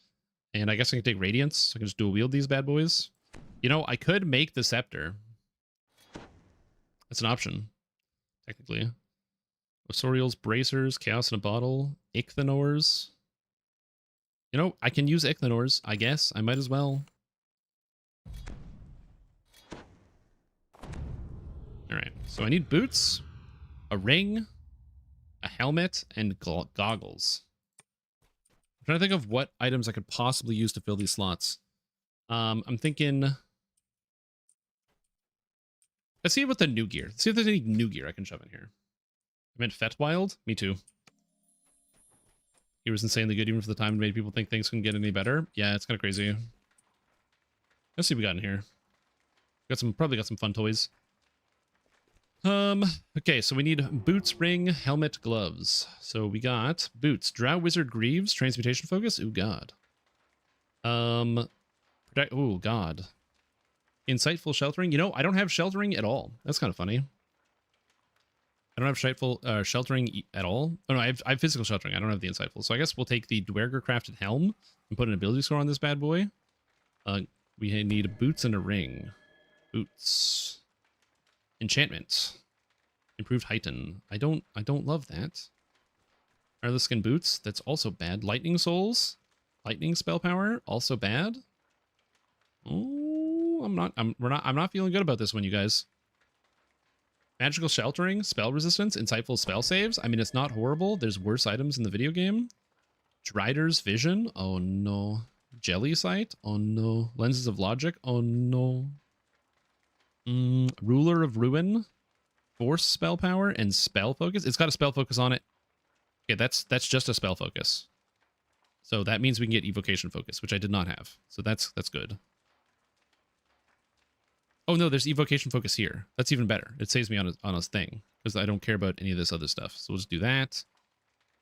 A: And I guess I can take Radiance. So I can just dual wield these bad boys. You know, I could make the Scepter. That's an option, technically. Osorial's Bracers, Chaos in a Bottle, Ichthynors. You know, I can use Ichthynors, I guess. I might as well. Alright, so I need boots, a ring, a helmet, and goggles. I'm trying to think of what items I could possibly use to fill these slots. I'm thinking... Let's see what the new gear. Let's see if there's any new gear I can shove in here. I meant Fetwild? Me too. He was insanely good even for the time and made people think things couldn't get any better. Yeah, it's kind of crazy. Let's see what we got in here. Probably got some fun toys. Okay, so we need boots, ring, helmet, gloves. So we got boots. Drow Wizard Greaves, Transmutation Focus. Ooh, God. Ooh, God. Insightful Sheltering. You know, I don't have Sheltering at all. That's kind of funny. I don't have Insightful Sheltering at all. Oh, no, I have Physical Sheltering. I don't have the Insightful. So I guess we'll take the Dwerger Crafted Helm and put an ability score on this bad boy. We need boots and a ring. Boots. Enchantment. Improved Heighten. I don't love that. Arliss Skin Boots. That's also bad. Lightning Souls. Lightning Spell Power. Also bad. Oh, I'm not feeling good about this one, you guys. Magical sheltering, spell resistance, insightful spell saves. I mean, it's not horrible. There's worse items in the video game. Drider's vision. Oh no. Jelly sight. Oh no. Lenses of logic. Oh no. Ruler of ruin. Force spell power and spell focus. It's got a spell focus on it. Okay, that's just a spell focus. So that means we can get evocation focus, which I did not have. So that's good. Oh no, there's evocation focus here. That's even better. It saves me on a thing because I don't care about any of this other stuff. So we'll just do that.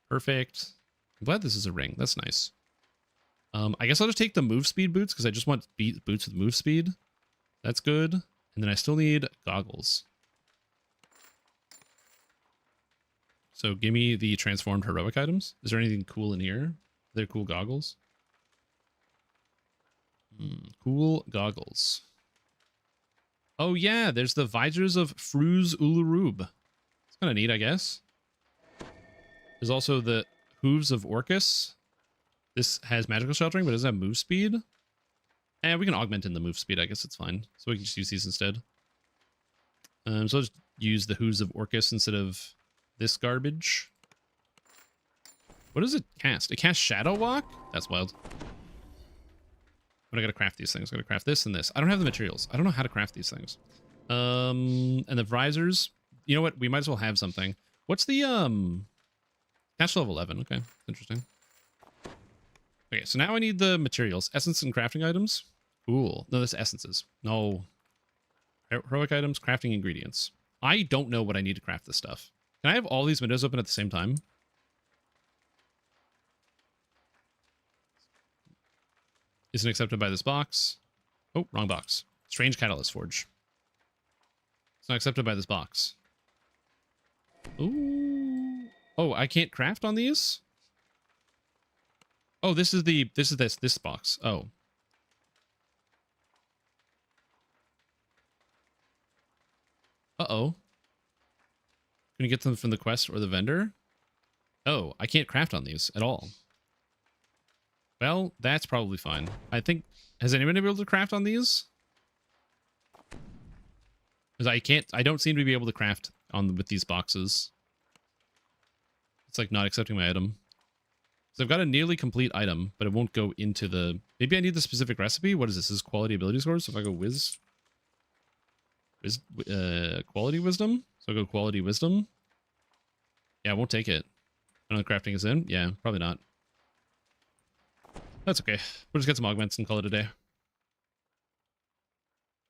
A: Perfect. I'm glad this is a ring. That's nice. I guess I'll just take the move speed boots because I just want boots with move speed. That's good. And then I still need goggles. So give me the transformed heroic items. Is there anything cool in here? Are there cool goggles? Cool goggles. Oh yeah, there's the visors of Fruz Ulurub. It's kind of neat, I guess. There's also the hooves of Orcus. This has magical sheltering, but it doesn't have move speed. And we can augment in the move speed, I guess it's fine. So we can just use these instead. So I'll just use the hooves of Orcus instead of this garbage. What does it cast? It casts Shadow Walk? That's wild. But I gotta craft these things. I gotta craft this and this. I don't have the materials. I don't know how to craft these things. And the visors. You know what? We might as well have something. What's the cash level 11? Okay, interesting. Okay, so now I need the materials. Essence and crafting items. Cool. No, that's essences. No. Heroic items, crafting ingredients. I don't know what I need to craft this stuff. Can I have all these windows open at the same time? Isn't accepted by this box. Oh, wrong box. Strange Catalyst Forge. It's not accepted by this box. Ooh. Oh, I can't craft on these? Oh, this is this box. Oh. Uh-oh. Can you get them from the quest or the vendor? Oh, I can't craft on these at all. Well, that's probably fine. I think... Has anyone been able to craft on these? Because I don't seem to be able to craft with these boxes. It's like not accepting my item. So I've got a nearly complete item, but it won't go into the... Maybe I need the specific recipe? What is this? This is quality ability scores? So if I go quality wisdom? So I go quality wisdom. Yeah, I won't take it. I know the crafting is in. Yeah, probably not. That's okay. We'll just get some augments and call it a day.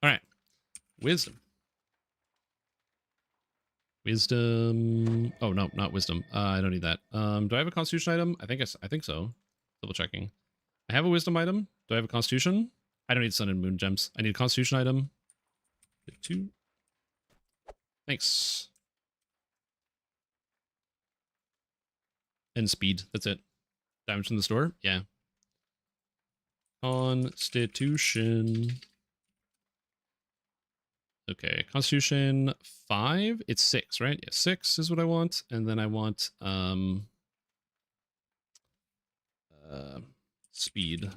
A: Alright. Wisdom. Wisdom. Oh, no, not wisdom. I don't need that. Do I have a constitution item? I think so. Double checking. I have a wisdom item. Do I have a constitution? I don't need sun and moon gems. I need a constitution item. 2. Thanks. And speed. That's it. Damage from the store? Yeah. Constitution. Okay, Constitution 5. It's 6, right? Yeah, 6 is what I want. And then I want speed.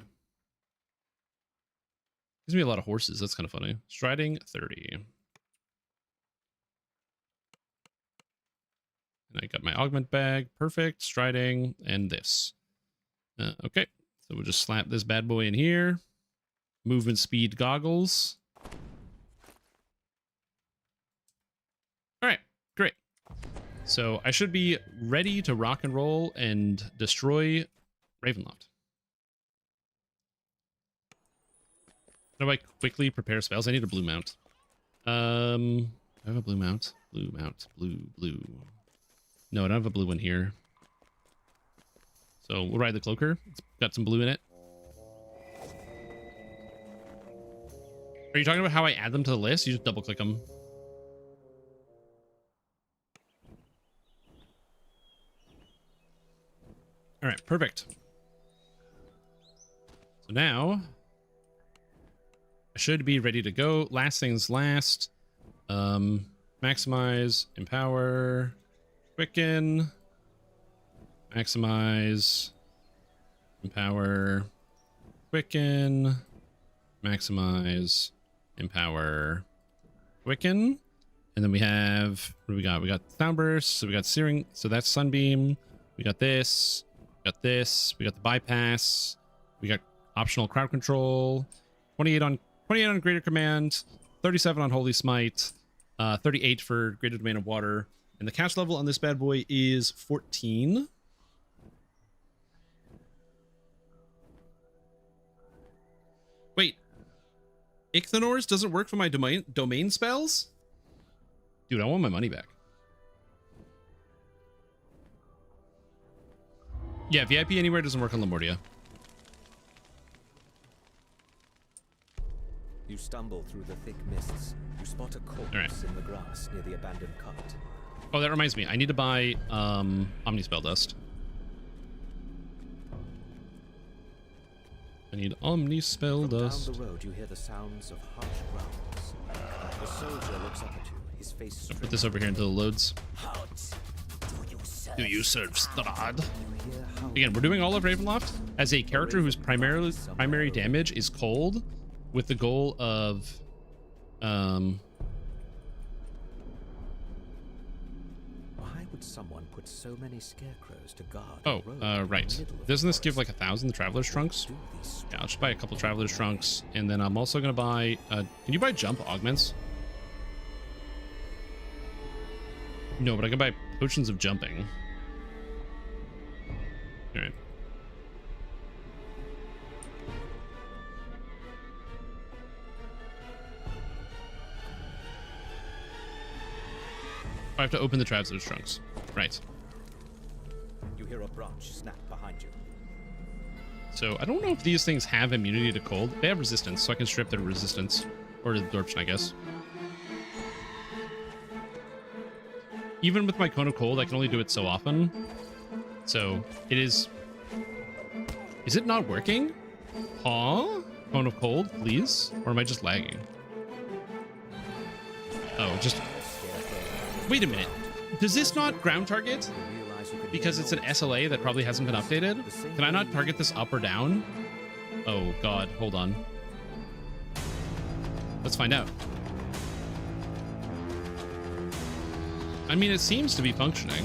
A: Gives me a lot of horses. That's kind of funny. Striding 30. And I got my augment bag. Perfect. Striding and this. Okay. So we'll just slap this bad boy in here. Movement speed goggles. All right, great. So I should be ready to rock and roll and destroy Ravenloft. How do I quickly prepare spells? I need a blue mount. I have a blue mount. Blue mount. Blue. No, I don't have a blue one here. So we'll ride the cloaker. It's got some blue in it. Are you talking about how I add them to the list? You just double click them. All right, perfect. So now I should be ready to go. Last things last. Maximize, empower, quicken, maximize, empower, quicken, maximize, empower, quicken. And then we have, what do we got? We got Soundburst, so we got Searing, so that's Sunbeam. We got this, we got this, we got the Bypass, we got optional crowd control, 28 on Greater Command, 37 on Holy Smite, 38 for Greater Domain of Water, and the cast level on this bad boy is 14. Wait, Ichthonors doesn't work for my domain spells? Dude, I want my money back. Yeah, VIP Anywhere doesn't work on Lamortia.
G: You stumble through the thick mists. You spot a corpse in the grass near the abandoned cart.
A: Oh, that reminds me. I need to buy Omnispell Dust. I need Omnispell Dust.
G: Down the road, you hear the sounds of harsh growls. The soldier looks up at you. His face.
A: I'll put this over here until it loads. Do you serve Strahd? Again, we're doing all of Ravenloft as a character whose primary damage is cold, with the goal of
G: Why would someone put so many scarecrows to guard?
A: Right. Doesn't this give like 1,000 Traveler's Trunks? Yeah, I'll just buy a couple Traveler's Trunks, and then I'm also gonna buy can you buy jump augments? No, but I can buy potions of jumping. All right. I have to open the Traveler's Trunks. Right.
G: You hear a branch snap behind you.
A: So I don't know if these things have immunity to cold. They have resistance, so I can strip their resistance. Or the absorption, I guess. Even with my Cone of Cold, I can only do it so often. So it is... Is it not working? Huh? Cone of Cold, please? Or am I just lagging? Oh, just... Wait a minute. Does this not ground target? Because it's an SLA that probably hasn't been updated? Can I not target this up or down? Oh god, hold on. Let's find out. I mean, it seems to be functioning.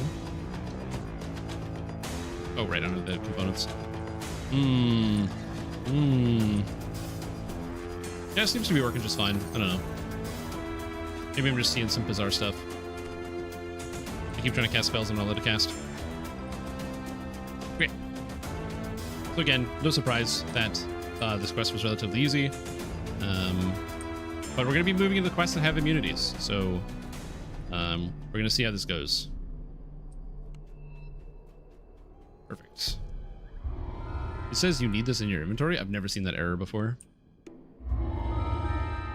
A: Oh, right, under the components. Yeah, it seems to be working just fine. I don't know. Maybe I'm just seeing some bizarre stuff. I keep trying to cast spells and I'm not allowed to cast. Great. So again, no surprise that this quest was relatively easy. But we're going to be moving into the quests that have immunities. So we're going to see how this goes. Perfect. It says you need this in your inventory. I've never seen that error before.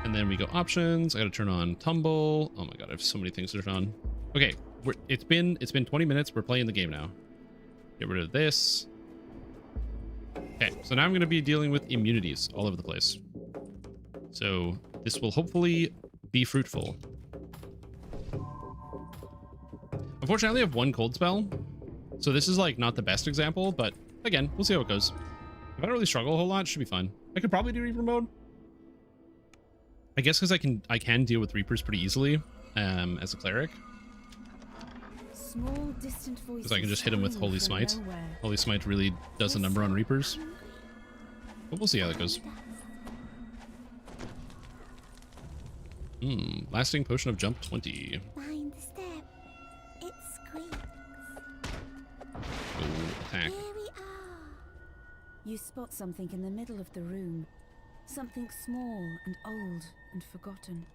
A: And then we go options. I got to turn on tumble. Oh my god, I have so many things to turn on. Okay, it's been 20 minutes. We're playing the game now. Get rid of this. Okay, so now I'm going to be dealing with immunities all over the place. So this will hopefully be fruitful. Unfortunately, I only have one cold spell. So this is like not the best example, but again, we'll see how it goes. If I don't really struggle a whole lot, it should be fine. I could probably do Reaper mode. I guess because I can deal with Reapers pretty easily as a cleric. Because I can just hit him with Holy Smite. Holy Smite really does a number on Reapers. But we'll see how that goes. Lasting Potion of Jump 20.
H: Mind the step. It squeaks.
A: Oh, attack.
H: Here we are. You spot something in the middle of the room. Something small and old and forgotten.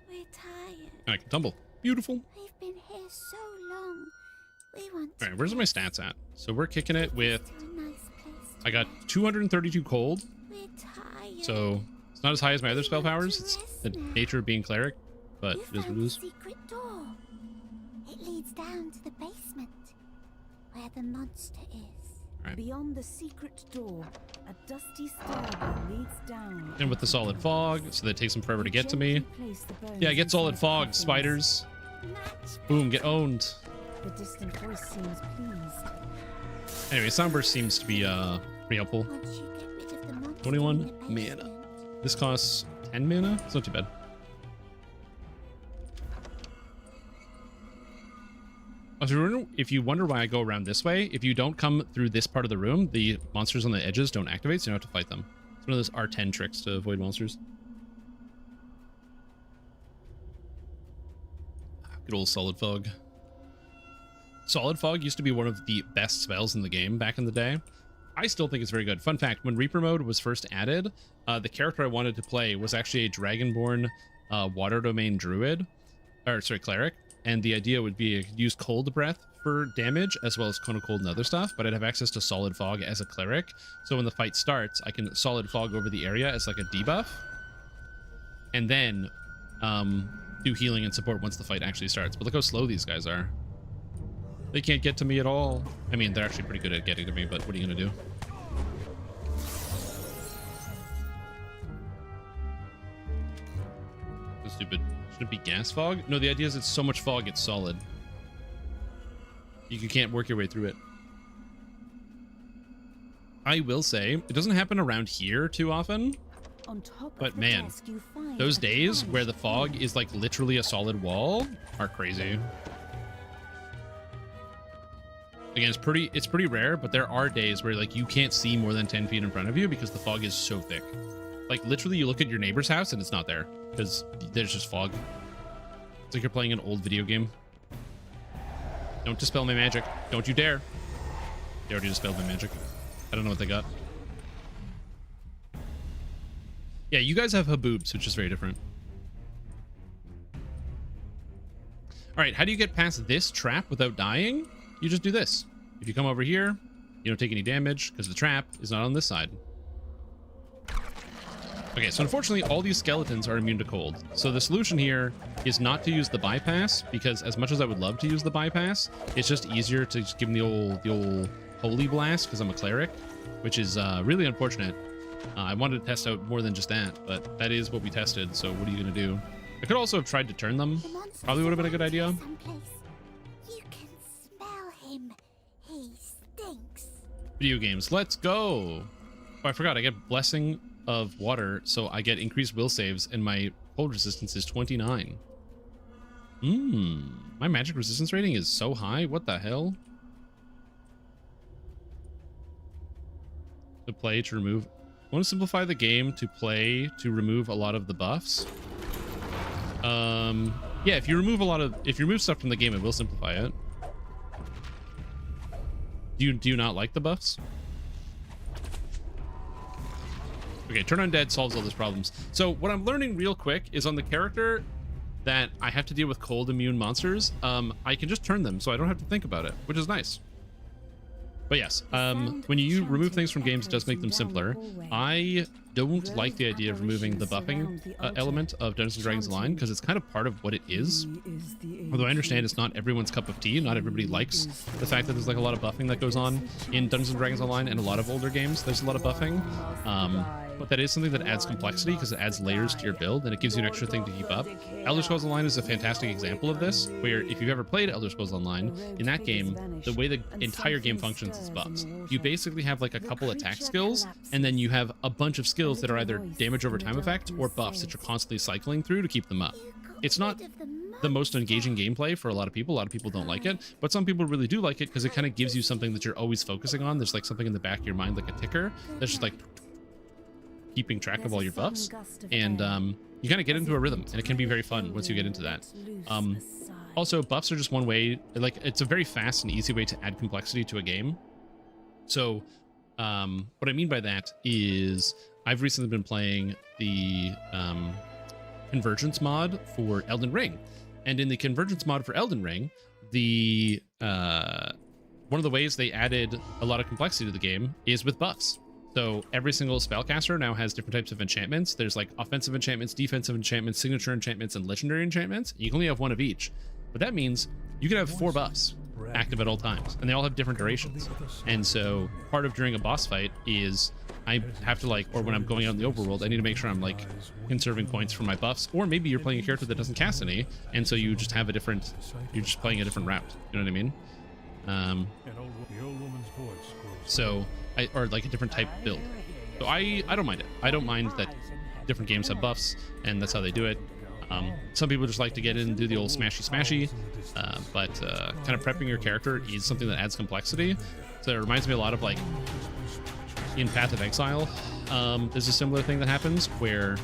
H: We're tired.
A: I can tumble. Beautiful.
H: We've been here so long. We want to.
A: Alright, where's my stats at? So we're kicking it with...
H: to a nice place to
A: I got 232 cold.
H: We're tired.
A: So it's not as high as my other spell powers. It's the nature of being cleric, but
H: You
A: it is what
H: found
A: it
H: a
A: is.
H: secret door. It leads down to the basement, where the monster is.
A: Right.
F: Beyond the secret door, a dusty stairway leads down.
A: And with the solid fog, so that it takes them forever to get to me.
F: Gently place the bones
A: Yeah, get solid
F: inside
A: fog,
F: coffins.
A: spiders.
H: Much
A: Boom, get owned.
F: The distant voice seems pleased.
A: Anyway, Soundburst seems to be pretty helpful.
H: once you get rid of the monster
A: 21
H: in the
A: mana.
H: basement.
A: This costs 10 mana. It's not too bad. Also, if you wonder why I go around this way, if you don't come through this part of the room, the monsters on the edges don't activate, so you don't have to fight them. It's one of those R10 tricks to avoid monsters. Good old Solid Fog. Solid Fog used to be one of the best spells in the game back in the day. I still think it's very good. Fun fact, when Reaper mode was first added, the character I wanted to play was actually a Dragonborn Water Domain Druid, or sorry, Cleric. And the idea would be use Cold Breath for damage, as well as Cone of Cold and other stuff, but I'd have access to Solid Fog as a Cleric. So when the fight starts, I can Solid Fog over the area as like a debuff, and then do healing and support once the fight actually starts. But look how slow these guys are. They can't get to me at all. I mean, they're actually pretty good at getting to me, but what are you gonna do? That's stupid. Should it be gas fog? No, the idea is it's so much fog, it's solid. You can't work your way through it. I will say, it doesn't happen around here too often.
H: On top
A: but
H: of the
A: man,
H: desk you find
A: those
H: a
A: days
H: card.
A: where the fog is like literally a solid wall are crazy. Again, it's pretty rare, but there are days where like you can't see more than 10 feet in front of you because the fog is so thick. Like literally you look at your neighbor's house and it's not there because there's just fog. It's like you're playing an old video game. Don't dispel my magic. Don't you dare. They already dispelled my magic. I don't know what they got. Yeah, you guys have haboobs, which is very different. All right, how do you get past this trap without dying? You just do this. If you come over here, you don't take any damage because the trap is not on this side. Okay, so unfortunately, all these skeletons are immune to cold. So the solution here is not to use the bypass, because as much as I would love to use the bypass, it's just easier to just give them the old holy blast because I'm a cleric, which is really unfortunate. I wanted to test out more than just that, but that is what we tested, so what are you going to do? I could also have tried to turn them. Probably would have been a good idea.
H: You can smell him. He stinks.
A: Video games, let's go. Oh, I forgot, I get Blessing of Water, so I get increased will saves, and my cold resistance is 29. My magic resistance rating is so high. What the hell? To play to remove. I want to simplify the game to play to remove a lot of the buffs. Yeah, if you remove stuff from the game, it will simplify it. Do you not like the buffs? Okay, turn undead solves all those problems. So what I'm learning real quick is on the character that I have to deal with cold immune monsters, I can just turn them so I don't have to think about it, which is nice. But yes, when you remove things from games, it does make them simpler. I don't like the idea of removing the buffing element of Dungeons & Dragons Online because it's kind of part of what it is. Although I understand it's not everyone's cup of tea. Not everybody likes the fact that there's like a lot of buffing that goes on in Dungeons & Dragons Online and a lot of older games. There's a lot of buffing. But that is something that adds complexity because it adds layers to your build and it gives you an extra thing to keep up. Elder Scrolls Online is a fantastic example of this, where if you've ever played Elder Scrolls Online, in that game, the way the entire game functions is buffs. You basically have like a couple attack skills, and then you have a bunch of skills that are either damage over time effects or buffs that you're constantly cycling through to keep them up. It's not the most engaging gameplay for a lot of people. A lot of people don't like it, but some people really do like it because it kind of gives you something that you're always focusing on. There's like something in the back of your mind, like a ticker, that's just like keeping track of all your buffs, and you kind of get into a rhythm, and it can be very fun once you get into that. Also, buffs are just one way, like it's a very fast and easy way to add complexity to a game. So what I mean by that is I've recently been playing the convergence mod for Elden Ring, and in the convergence mod for Elden Ring, the one of the ways they added a lot of complexity to the game is with buffs. So every single spellcaster now has different types of enchantments. There's like offensive enchantments, defensive enchantments, signature enchantments, and legendary enchantments. You can only have one of each. But that means you can have 4 buffs active at all times, and they all have different durations. And so part of during a boss fight is I have to like, or when I'm going out in the overworld, I need to make sure I'm like conserving points for my buffs. Or maybe you're playing a character that doesn't cast any, and so you just have a different, you're just playing a different route. You know what I mean? So or like a different type build. So I don't mind it. I don't mind that different games have buffs, and that's how they do it. Some people just like to get in and do the old smashy smashy, but kind of prepping your character is something that adds complexity. So it reminds me a lot of like in Path of Exile. There's a similar thing that happens where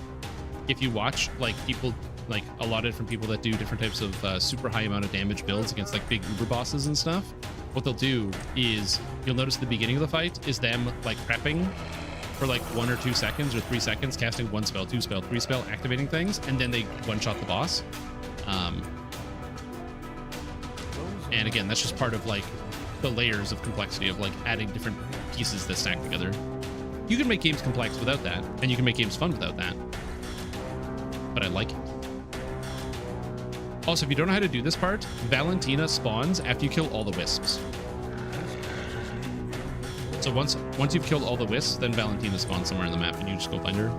A: if you watch like people, like a lot of different people that do different types of super high amount of damage builds against like big uber bosses and stuff, what they'll do is you'll notice at the beginning of the fight is them like prepping for like 1 or 2 seconds or 3 seconds, casting 1 spell, 2 spell, 3 spell, activating things, and then they one-shot the boss. And again, that's just part of like the layers of complexity of like adding different pieces that stack together. You can make games complex without that, and you can make games fun without that. But I like it. Also, if you don't know how to do this part, Valentina spawns after you kill all the wisps. So once you've killed all the wisps, then Valentina spawns somewhere in the map and you just go find her.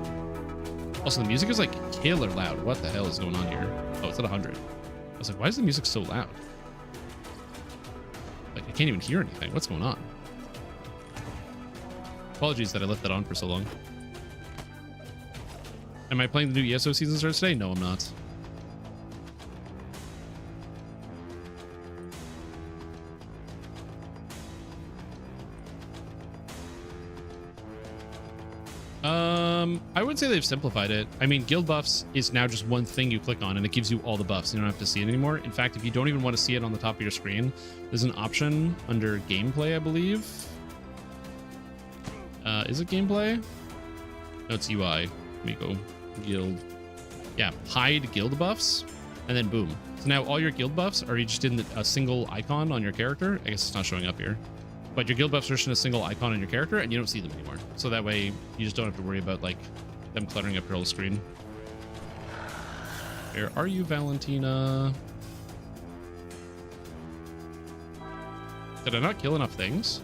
A: Also, the music is like killer loud. What the hell is going on here? Oh, it's at 100. I was like, why is the music so loud? Like, I can't even hear anything. What's going on? Apologies that I left that on for so long. Am I playing the new ESO season starts today? No, I'm not. I would say they've simplified it. I mean, guild buffs is now just one thing you click on and it gives you all the buffs. You don't have to see it anymore. In fact, if you don't even want to see it on the top of your screen, there's an option under gameplay, I believe. Is it gameplay? No, it's UI. Let me go guild. Yeah, hide guild buffs, and then boom. So now all your guild buffs are just in a single icon on your character. I guess it's not showing up here. But your guild buffs are just in a single icon on your character, and you don't see them anymore. So that way, you just don't have to worry about like them cluttering up your whole screen. Where are you, Valentina? Did I not kill enough things?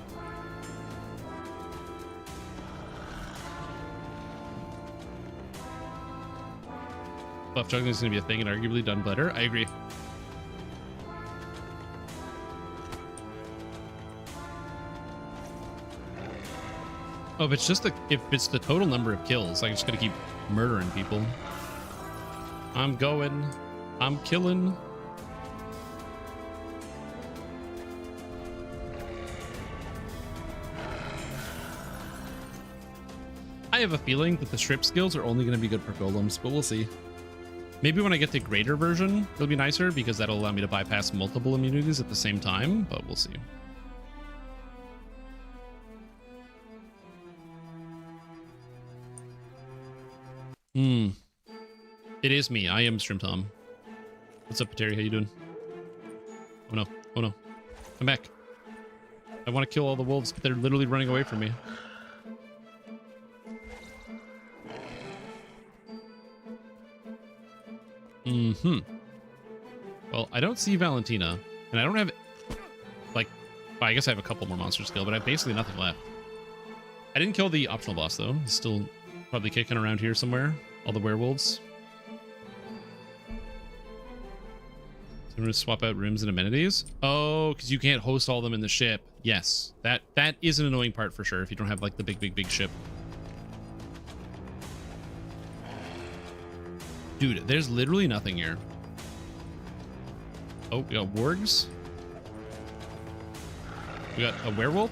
A: Buff juggling is going to be a thing and arguably done better. I agree. Oh, if it's the total number of kills, like, I'm just gonna keep murdering people. I'm going. I'm killing. I have a feeling that the strip skills are only gonna be good for golems, but we'll see. Maybe when I get the greater version, it'll be nicer because that'll allow me to bypass multiple immunities at the same time, but we'll see. It is me. I am Stream Tom. What's up, Terry? How you doing? Oh no. Oh no. Come back. I want to kill all the wolves, but they're literally running away from me. Well, I don't see Valentina, and I don't have, like, well, I guess I have a couple more monsters to kill, but I have basically nothing left. I didn't kill the optional boss, though. He's still probably kicking around here somewhere. All the werewolves. So I'm going to swap out rooms and amenities. Oh, because you can't host all of them in the ship. Yes, that is an annoying part for sure if you don't have, like, the big ship. Dude, there's literally nothing here. Oh, we got wargs. We got a werewolf.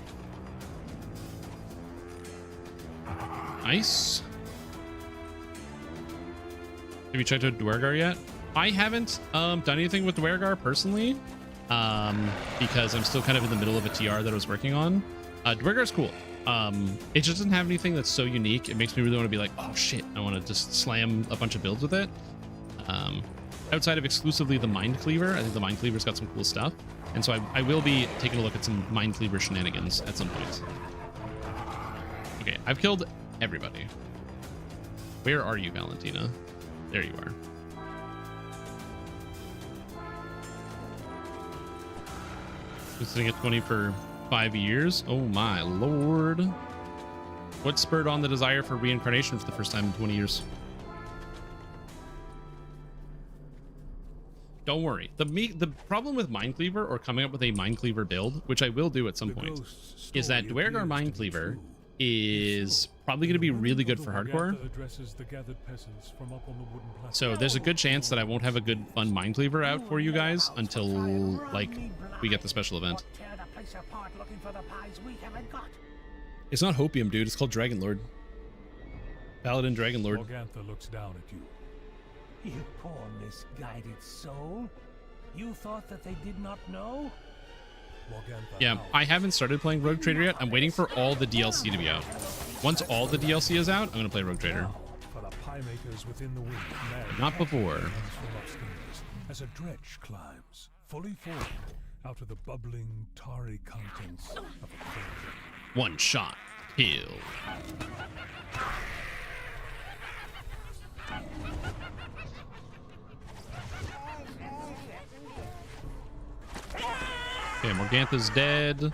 A: Nice. Have you checked out Dwergar yet? I haven't done anything with Dwergar personally, because I'm still kind of in the middle of a TR that I was working on. Dwergar's cool. It just doesn't have anything that's so unique. It makes me really want to be like, oh shit, I want to just slam a bunch of builds with it. Outside of exclusively the Mind Cleaver, I think the Mind Cleaver's got some cool stuff. And so I will be taking a look at some Mind Cleaver shenanigans at some point. Okay, I've killed everybody. Where are you, Valentina? There you are. Been sitting at 20 for 5 years. Oh my lord. What spurred on the desire for reincarnation for the first time in 20 years? Don't worry. The problem with Mind Cleaver, or coming up with a Mind Cleaver build, which I will do at some point, is that Dwergar Mind Cleaver is probably going to be really good for hardcore. So there's a good chance that I won't have a good fun Mind Cleaver out for you guys until like we get the special event. It's not Hopium, dude. It's called Dragon Lord. Paladin Dragon Lord.
I: Morgantha looks down at you.
J: You poor misguided soul. You thought that they did not know?
A: Yeah, I haven't started playing Rogue Trader yet. I'm waiting for all the DLC to be out. Once all the DLC is out, I'm going to play Rogue Trader.
I: For the pie makers within the wind,
A: not before.
I: As a dredge climbs, fully formed, out of the bubbling, tarry contents of a cauldron.
A: One shot, kill. Okay, Morgantha's dead.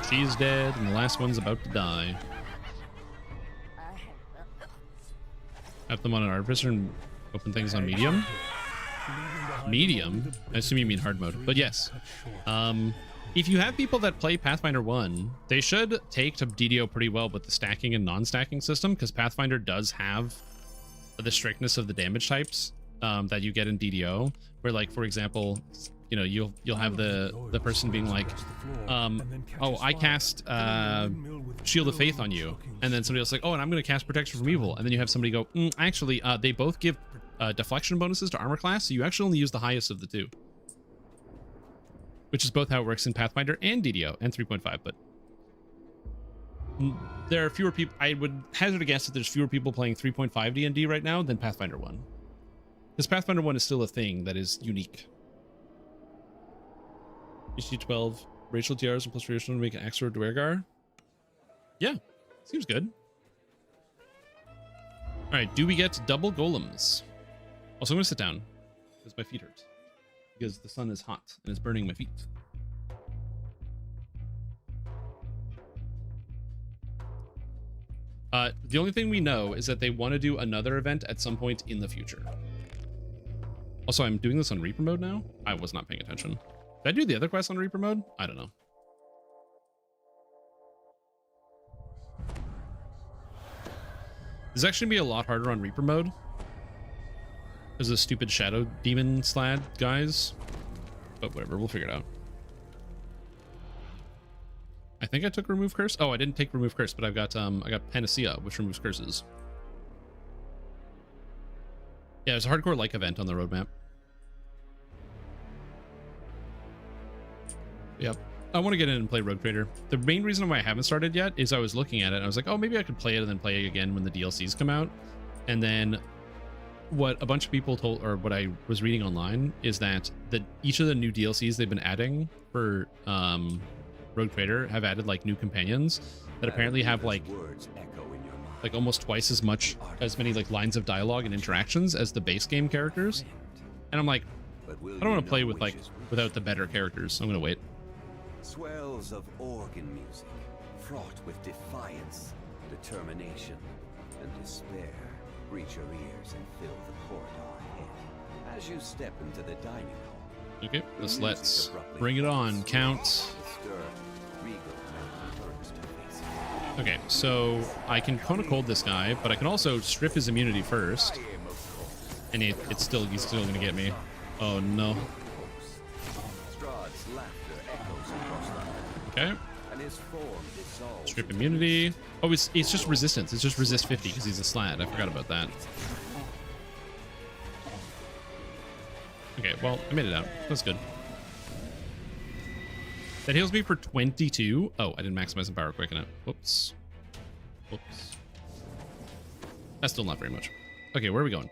A: She's dead, and the last one's about to die. Have them on an artificer and open things on medium. Medium? I assume you mean hard mode, but yes. If you have people that play Pathfinder 1, they should take to DDO pretty well with the stacking and non-stacking system, because Pathfinder does have the strictness of the damage types that you get in DDO, where, like, for example, you know, you'll have the person being like, oh, I cast Shield of Faith on you, and then somebody else like, oh, and I'm going to cast Protection from Evil, and then you have somebody go, actually, they both give deflection bonuses to armor class, so you actually only use the highest of the two, which is both how it works in Pathfinder and DDO and 3.5. But there are fewer people. I would hazard a guess that there's fewer people playing 3.5 D&D right now than Pathfinder 1, because Pathfinder 1 is still a thing that is unique. HT12, Rachel Tiaras and plus traditional to make an Axor Dwergar. Yeah, seems good. All right, do we get double golems? Also, I'm gonna sit down because my feet hurt, because the sun is hot and it's burning my feet. The only thing we know is that they want to do another event at some point in the future. Also, I'm doing this on Reaper mode now. I was not paying attention. Did I do the other quest on Reaper mode? I don't know. This is actually gonna be a lot harder on Reaper mode. There's a stupid shadow demon slad guys. But whatever, we'll figure it out. I think I took Remove Curse. Oh, I didn't take Remove Curse, but I got Panacea, which removes curses. Yeah, there's a hardcore like event on the roadmap. Yep. I want to get in and play Rogue Trader. The main reason why I haven't started yet is I was looking at it and I was like, oh, maybe I could play it and then play it again when the DLCs come out. And then what a bunch of people told, or what I was reading online, is that each of the new DLCs they've been adding for Rogue Trader have added like new companions that apparently have like almost twice as many like lines of dialogue and interactions as the base game characters. And I'm like, I don't want to play with without the better characters, so I'm gonna wait.
K: Swells of organ music, fraught with defiance, determination, and despair, reach your ears and fill the corridor ahead. As you step into the dining hall,
A: okay, let's bring it on, Count. Okay, so I can Cone of Cold this guy, but I can also strip his immunity first, and he's still gonna get me. Oh no. Okay. Strip immunity. Oh, it's just resistance. It's just resist 50 because he's a slat. I forgot about that. Okay, well, I made it out. That's good. That heals me for 22. Oh, I didn't maximize the power quick enough. Whoops. Whoops. That's still not very much. Okay, where are we going?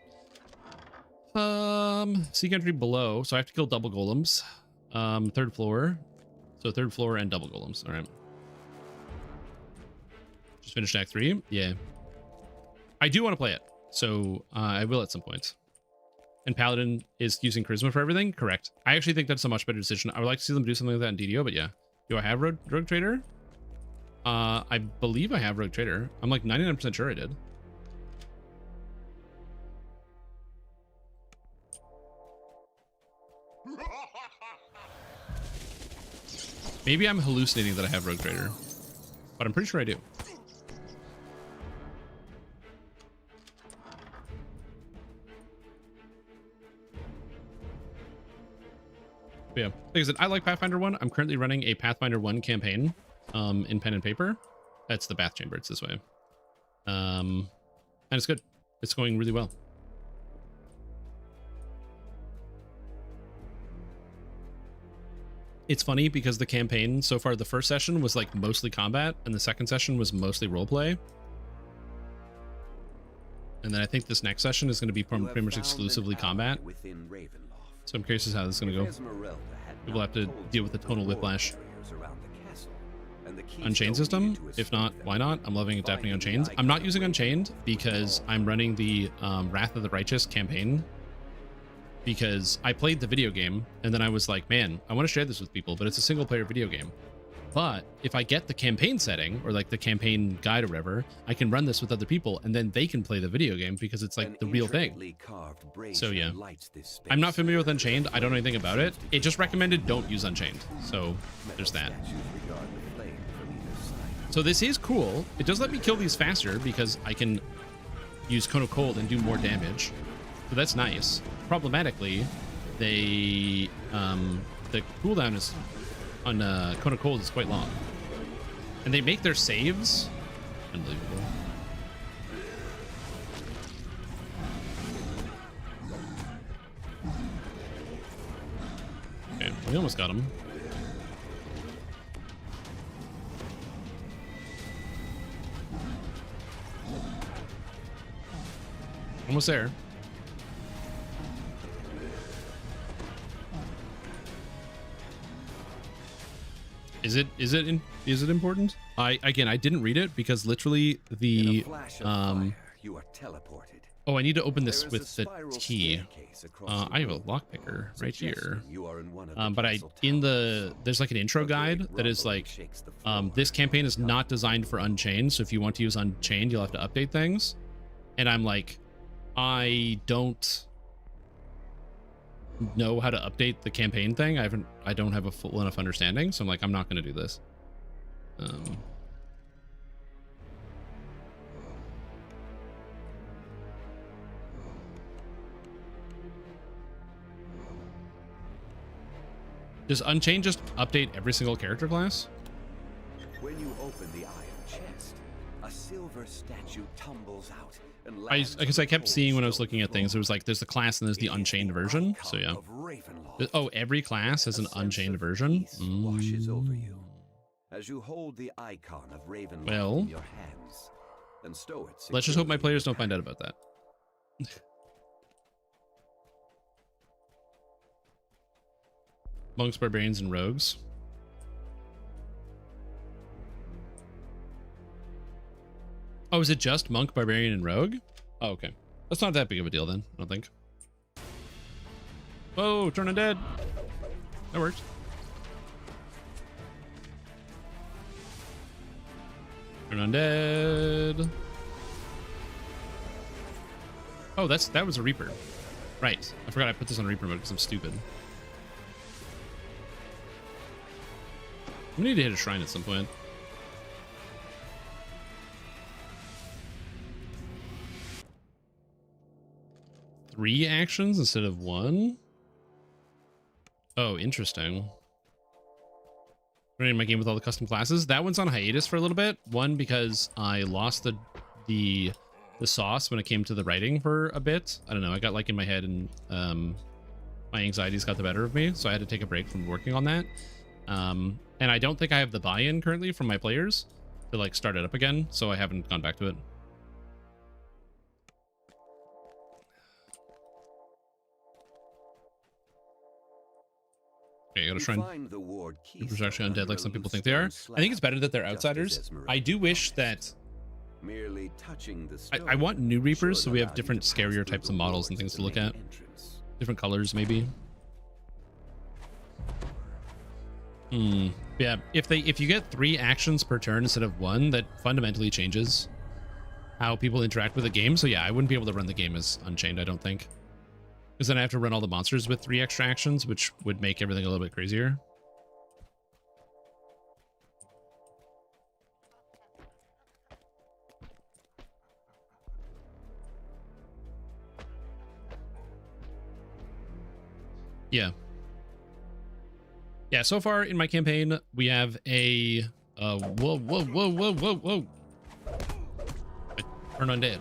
A: Seek entry below. So I have to kill double golems. Third floor. So third floor and double golems. All right. Just finished Act 3. Yeah. I do want to play it. So I will at some point. And Paladin is using Charisma for everything? Correct. I actually think that's a much better decision. I would like to see them do something like that in DDO, but yeah. Do I have Rogue Trader? I believe I have Rogue Trader. I'm like 99% sure I did. Maybe I'm hallucinating that I have Rogue Trader, but I'm pretty sure I do. But yeah, like I said, I like Pathfinder 1. I'm currently running a Pathfinder 1 campaign in pen and paper. That's the bath chamber. It's this way. And it's good. It's going really well. It's funny because the campaign so far, the first session was like mostly combat and the second session was mostly roleplay. And then I think this next session is going to be pretty much exclusively combat. So I'm curious as to how this is going to go. People have to deal with the tonal whiplash. Unchained system? If not, why not? I'm loving adapting Unchained. I'm not using Unchained because I'm running the Wrath of the Righteous campaign. Because I played the video game and then I was like, man, I want to share this with people, but it's a single player video game. But if I get the campaign setting or like the campaign guide or whatever, I can run this with other people and then they can play the video game because it's like the real thing. So yeah, I'm not familiar with Unchained. I don't know anything about it. It just recommended don't use Unchained. So there's that. So this is cool. It does let me kill these faster because I can use Cone of Cold and do more damage. So that's nice. Problematically, the cooldown is on Cone of Cold is quite long, and they make their saves unbelievable. Okay, we almost got him. Almost there. Is it important? I didn't read it because literally the
K: you are teleported.
A: Oh, I need to open this with the key. I have a lockpicker right here. But there's like an intro guide that is like this campaign is not designed for Unchained, so if you want to use Unchained, you'll have to update things. And I'm like, I don't know how to update the campaign thing. I don't have a full enough understanding, so I'm like, I'm not going to do this. Does Unchained just update every single character class?
K: When you open the iron chest, a silver statue tumbles out.
A: Because I kept seeing when I was looking at things, it was like there's the class and there's the Unchained version. So yeah. Oh, every class has an Unchained version.
K: Washes over you as you hold the icon of Ravenloft in your hands and stow it.
A: Let's just hope my players don't find out about that. Monks, barbarians, and rogues. Oh, is it just monk, barbarian, and rogue? Oh, okay. That's not that big of a deal then, I don't think. Oh, turn undead. That worked. Turn undead. Oh, that was a Reaper. Right. I forgot I put this on Reaper mode because I'm stupid. We need to hit a shrine at some point. Three actions instead of one? Oh, interesting. Running my game with all the custom classes. That one's on hiatus for a little bit. One, because I lost the sauce when it came to the writing for a bit. I don't know. I got like in my head and my anxieties got the better of me. So I had to take a break from working on that. And I don't think I have the buy-in currently from my players to like start it up again. So I haven't gone back to it. Okay, I gotta try and Reapers are actually undead like some people think they are. I think it's better that they're outsiders. I do wish that I want new Reapers so we have different scarier types of models and things to look at. Different colors maybe. Yeah, if you get 3 actions per turn instead of 1, that fundamentally changes how people interact with the game. So yeah, I wouldn't be able to run the game as Unchained, I don't think. Because then I have to run all the monsters with 3 extra actions, which would make everything a little bit crazier. Yeah. Yeah, so far in my campaign, we have a whoa. Turn undead.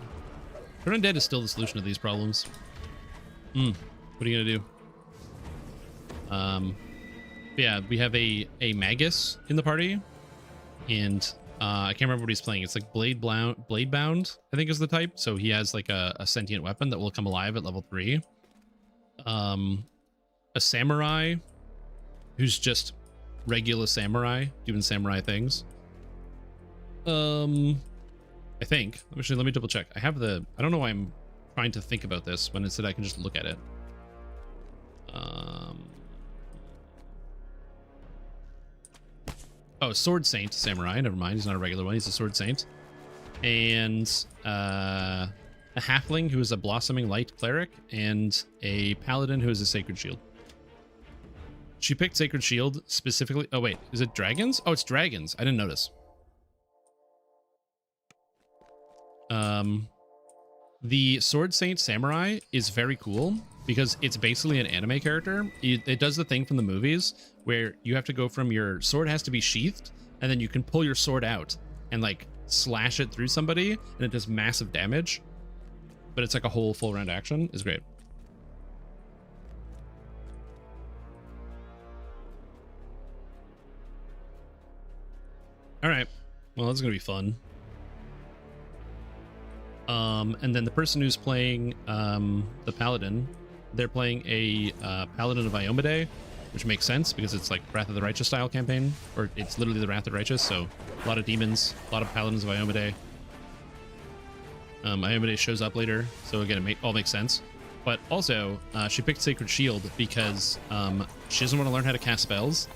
A: Turn undead is still the solution to these problems. What are you gonna do? Yeah, we have a magus in the party, and I can't remember what he's playing. It's like Bladebound, I think is the type. So he has like a sentient weapon that will come alive at level 3. A samurai who's just regular samurai doing samurai things. I think. Actually, let me double check. I don't know why I'm trying to think about this when it said I can just look at it. Oh, Sword Saint Samurai. Never mind. He's not a regular one. He's a Sword Saint. And a Halfling who is a Blossoming Light Cleric, and a Paladin who is a Sacred Shield. She picked Sacred Shield specifically. Oh, wait. Is it dragons? Oh, it's dragons. I didn't notice. The Sword Saint Samurai is very cool because it's basically an anime character. It does the thing from the movies where you have to go from your sword has to be sheathed, and then you can pull your sword out and like slash it through somebody, and it does massive damage. But it's like a whole full round action. It's great. All right. Well, that's gonna be fun. And then the person who's playing the Paladin, they're playing a Paladin of Iomedae, which makes sense because it's like Wrath of the Righteous style campaign, or it's literally the Wrath of the Righteous, so a lot of demons, a lot of Paladins of Iomedae. Iomedae shows up later, so again, it all makes sense. But also, she picked Sacred Shield because she doesn't want to learn how to cast spells,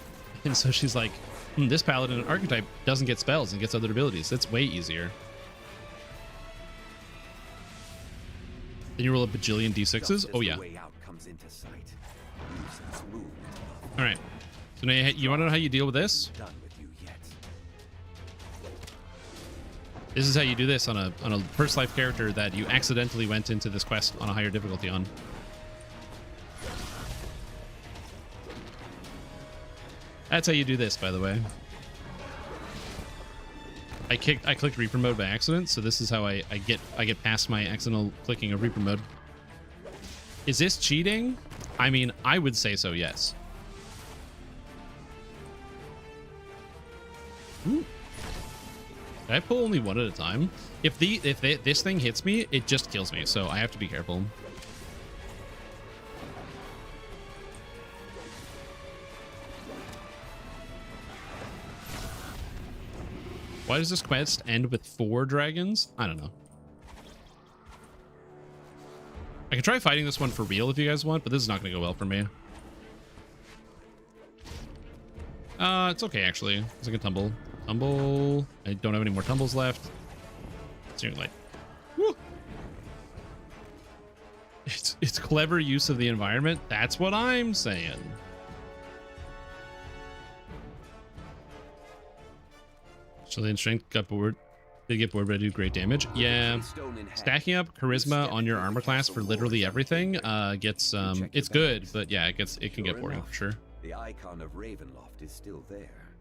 A: and so she's like, this Paladin archetype doesn't get spells and gets other abilities. That's way easier. Then you roll a bajillion d6s. Oh yeah. All right. So now you want to know how you deal with this? This is how you do this on a first life character that you accidentally went into this quest on a higher difficulty on. That's how you do this, by the way. I clicked Reaper mode by accident, so this is how I get past my accidental clicking of Reaper mode. Is this cheating? I mean, I would say so, yes. Ooh. Did I pull only one at a time? If this thing hits me, it just kills me, so I have to be careful. Why does this quest end with 4 dragons? I don't know. I can try fighting this one for real if you guys want, but this is not going to go well for me. It's okay, actually. It's like a tumble. Tumble. I don't have any more tumbles left. Steering light. Woo! It's clever use of the environment. That's what I'm saying. Chili and strength got bored. They get bored, but I do great damage. Yeah, stacking up charisma on your armor class for literally everything gets it's good, but yeah, it can get boring for sure.
K: The icon of Ravenloft is still there.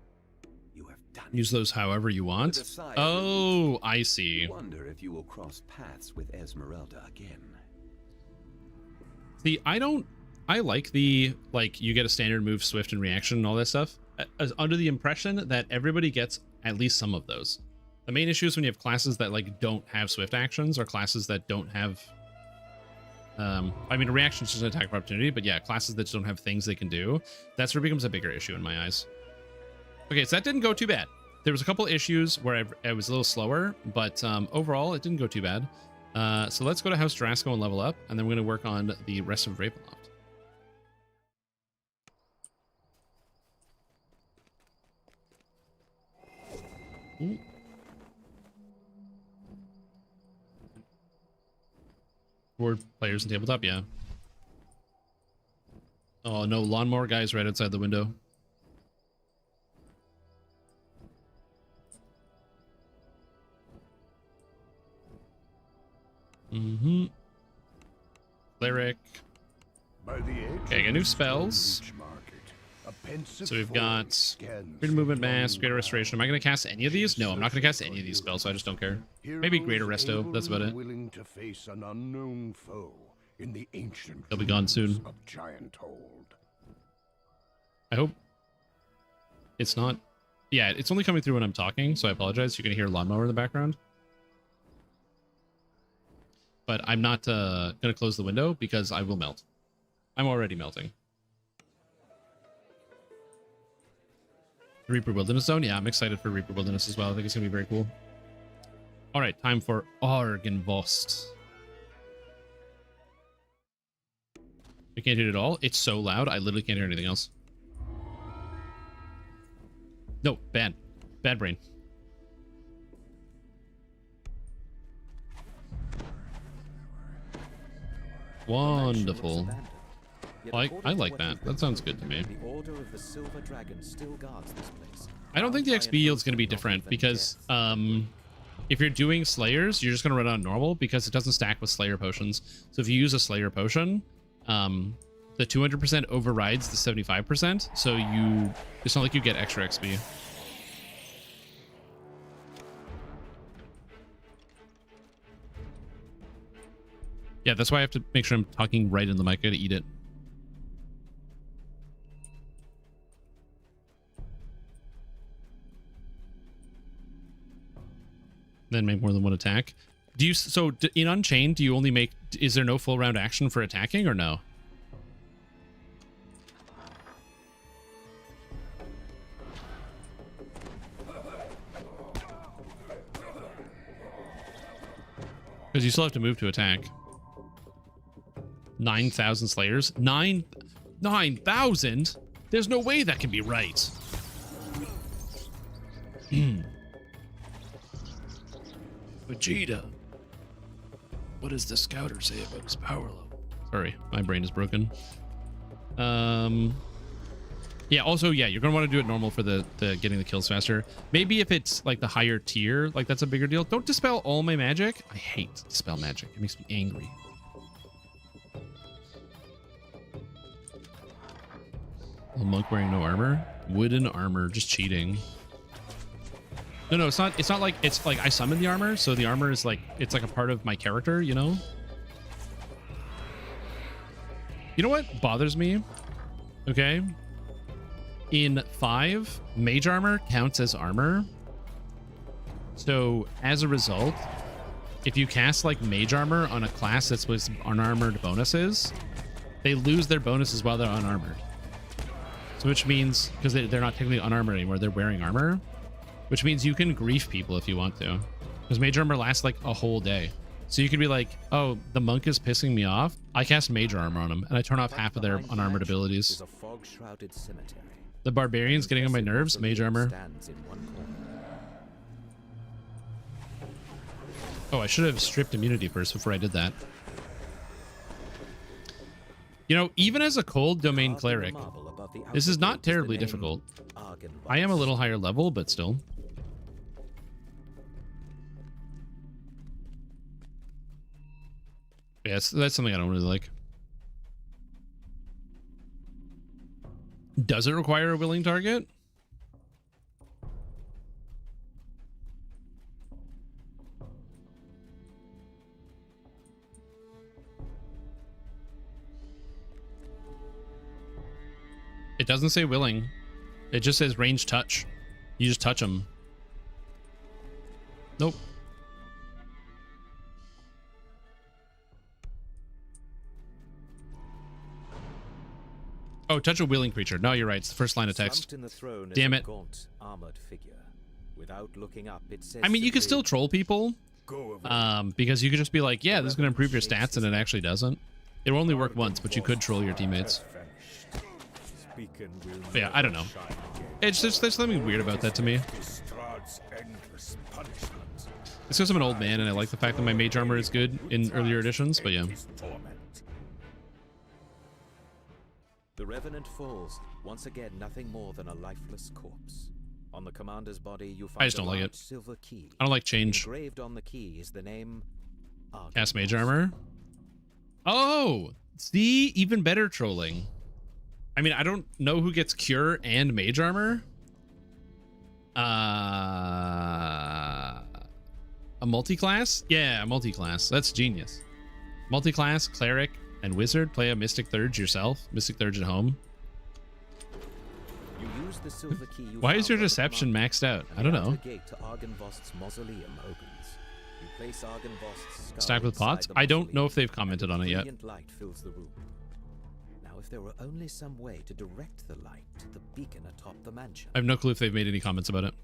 K: You have done
A: Use those however you want. Oh, I see.
K: Wonder if you will cross paths with Esmeralda again.
A: See, I like the you get a standard move, swift, and reaction and all that stuff. Under the impression that everybody gets at least some of those. The main issue is when you have classes that don't have swift actions, or classes that don't have I mean, reaction is just an attack of opportunity, but yeah, classes that don't have things they can do, that's where it becomes a bigger issue in my eyes. Okay, so that didn't go too bad. There was a couple issues where I was a little slower, but overall it didn't go too bad. So let's go to House Jarasco and level up, and then we're going to work on the rest of Ravenloft. Ooh. 4 players in tabletop, yeah. Oh no, lawnmower guy's right outside the window. Mm-hmm. Cleric. Okay, I got new spells.
I: Market, a
A: So we've got Greater Movement Mass, Greater Restoration. Am I going to cast any of these? No, I'm not going to cast any of these spells, so I just don't care. Maybe Greater Resto. That's about it.
L: Willing to face an unknown foe in the ancient
A: They'll be gone soon.
L: of Gianthold.
A: I hope it's not. Yeah, it's only coming through when I'm talking, so I apologize. You're going to hear a lawnmower in the background. But I'm not going to close the window because I will melt. I'm already melting. Reaper Wilderness Zone. Yeah, I'm excited for Reaper Wilderness as well. I think it's going to be very cool. All right, time for Argenvost. I can't hear it at all. It's so loud. I literally can't hear anything else. No, bad. Bad brain. Wonderful. I like that. That sounds good to me.
G: The Order of the Silver Dragon still guards this place.
A: I don't think the XP yield is going to be different because if you're doing Slayers, you're just going to run on normal because it doesn't stack with Slayer potions. So if you use a Slayer potion, the 200% overrides the 75%. So it's not like you get extra XP. Yeah, that's why I have to make sure I'm talking right in the mic. I gotta eat it. Then make more than one attack. Do you, so in Unchained, do you only make, is there no full round action for attacking or no? Because you still have to move to attack. 9,000 Slayers? 9,000? There's no way that can be right. Vegeta. What does the scouter say about his power level? Sorry, my brain is broken. Yeah, also, yeah, you're gonna want to do it normal for the getting the kills faster. Maybe if it's like the higher tier, like that's a bigger deal. Don't dispel all my magic. I hate dispel magic. It makes me angry. A monk wearing no armor? Wooden armor, just cheating. No, it's not. It's not like, it's like I summon the armor, so the armor is like, it's like a part of my character, you know? You know what bothers me? Okay. In 5, mage armor counts as armor. So as a result, if you cast like mage armor on a class that's with unarmored bonuses, they lose their bonuses while they're unarmored. So which means, because they're not technically unarmored anymore, they're wearing armor, which means you can grief people if you want to, because mage armor lasts like a whole day. So you could be like, oh, the monk is pissing me off. I cast mage armor on him and I turn off half of their unarmored abilities. The barbarian's getting on my nerves. Mage armor. Oh, I should have stripped immunity first before I did that. You know, even as a cold domain cleric, this is not terribly difficult. I am a little higher level, but still. Yes, that's something I don't really like. Does it require a willing target? It doesn't say willing. It just says range touch. You just touch them. Nope. Oh, touch a willing creature. No, you're right. It's the first line of text. Damn it. I mean, you can still troll people. Because you could just be like, yeah, this is going to improve your stats, and it actually doesn't. It will only work once, but you could troll your teammates. But yeah, I don't know. It's just, there's something weird about that to me. It's because I'm an old man, and I like the fact that my mage armor is good in earlier editions, but yeah.
G: The Revenant falls, once again nothing more than a lifeless corpse. On the commander's body, you find
A: I just don't like it.
G: Silver key.
A: I don't like change.
G: Engraved on the key is the name
A: Cast mage armor. Oh, see, even better trolling. I mean, I don't know who gets cure and mage armor. A multi-class? Yeah, a multi-class. That's genius. Multi-class, cleric, and wizard. Play a mystic thurge yourself. Mystic thurge at home.
G: You use the silver key you
A: Why is your
G: found on the
A: deception
G: command,
A: maxed out? I
G: and
A: don't
G: the
A: know.
G: outer gate to Argynvost's mausoleum opens. You place Argynvost's skull
A: Stacked with
G: inside
A: pots?
G: the
A: I don't know
G: mausoleum,
A: if they've commented on it yet.
G: brilliant light fills the room. Now, if there were only some way to direct the light to the beacon atop the mansion.
A: I have no clue if they've made any comments about it.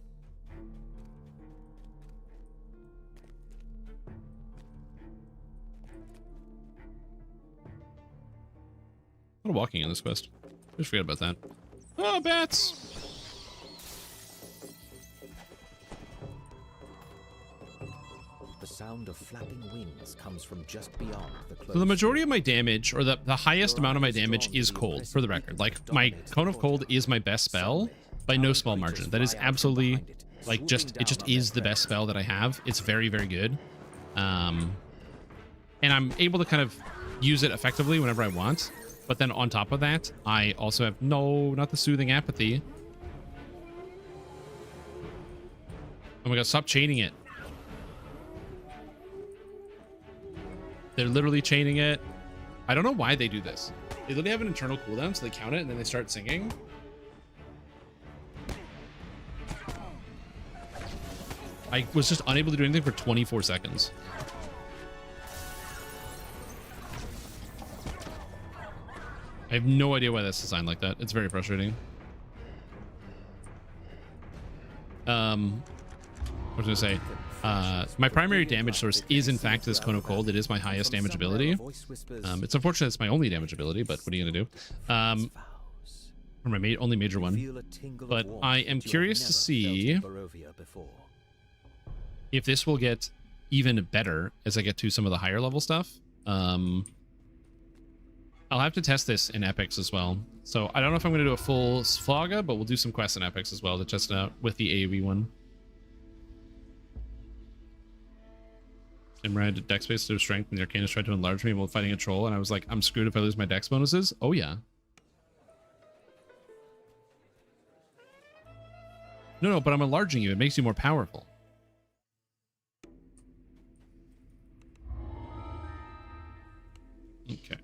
A: A lot of walking in this quest. Just forget about that. Oh, bats!
G: The sound of flapping wings comes from just beyond the closed
A: So the majority of my damage, or the highest amount of my damage, is cold, for the record. Like, my Cone of Cold is my best spell by no small margin. That is absolutely, like, it just is the best spell that I have. It's very, very good. And I'm able to kind of use it effectively whenever I want. But then on top of that, I also have, no, not the Soothing Apathy. Oh my god, stop chaining it. They're literally chaining it. I don't know why they do this. They literally have an internal cooldown, so they count it and then they start singing. I was just unable to do anything for 24 seconds. I have no idea why that's designed like that. It's very frustrating. What was I gonna say? My primary damage source is in fact this Cone of Cold. It is my highest damage ability. It's unfortunate it's my only damage ability, but what are you gonna do? Or my only major one. But I am curious to see if this will get even better as I get to some of the higher level stuff. I'll have to test this in epics as well. So I don't know if I'm going to do a full Sflaga, but we'll do some quests in epics as well to test it out with the AoE one. Imran did dex base to strength, and the Arcanist tried to enlarge me while fighting a troll, and I was like, I'm screwed if I lose my dex bonuses. Oh yeah. No, but I'm enlarging you. It makes you more powerful. Okay.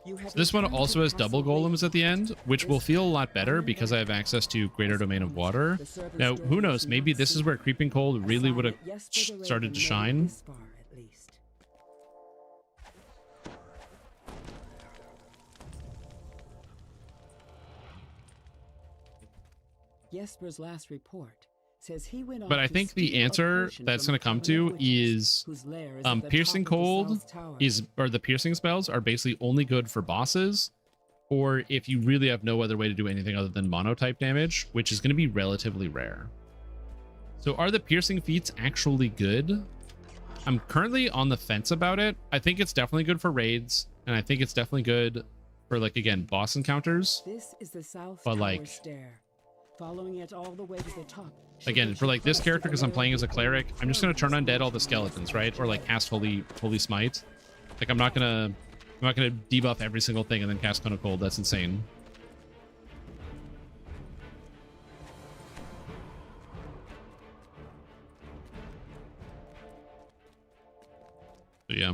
A: So this one also has double golems at the end, which will feel a lot better because I have access to Greater Domain of Water. Now, who knows? Maybe this is where Creeping Cold really would have started to shine.
F: Jesper's last report says he went
A: But I think the answer that's going to come to is Piercing Cold or the piercing spells are basically only good for bosses, or if you really have no other way to do anything other than monotype damage, which is going to be relatively rare. So are the piercing feats actually good? I'm currently on the fence about it. I think it's definitely good for raids, and I think it's definitely good for, like, again, boss encounters.
F: This is the South
A: but
F: Tower
A: like
F: stair. Following it all the way to the top.
A: Again, for like this character, because I'm playing as a cleric, I'm just gonna turn undead all the skeletons, right? Or like cast holy smite. Like I'm not gonna debuff every single thing and then cast Cone of Cold. That's insane. So yeah.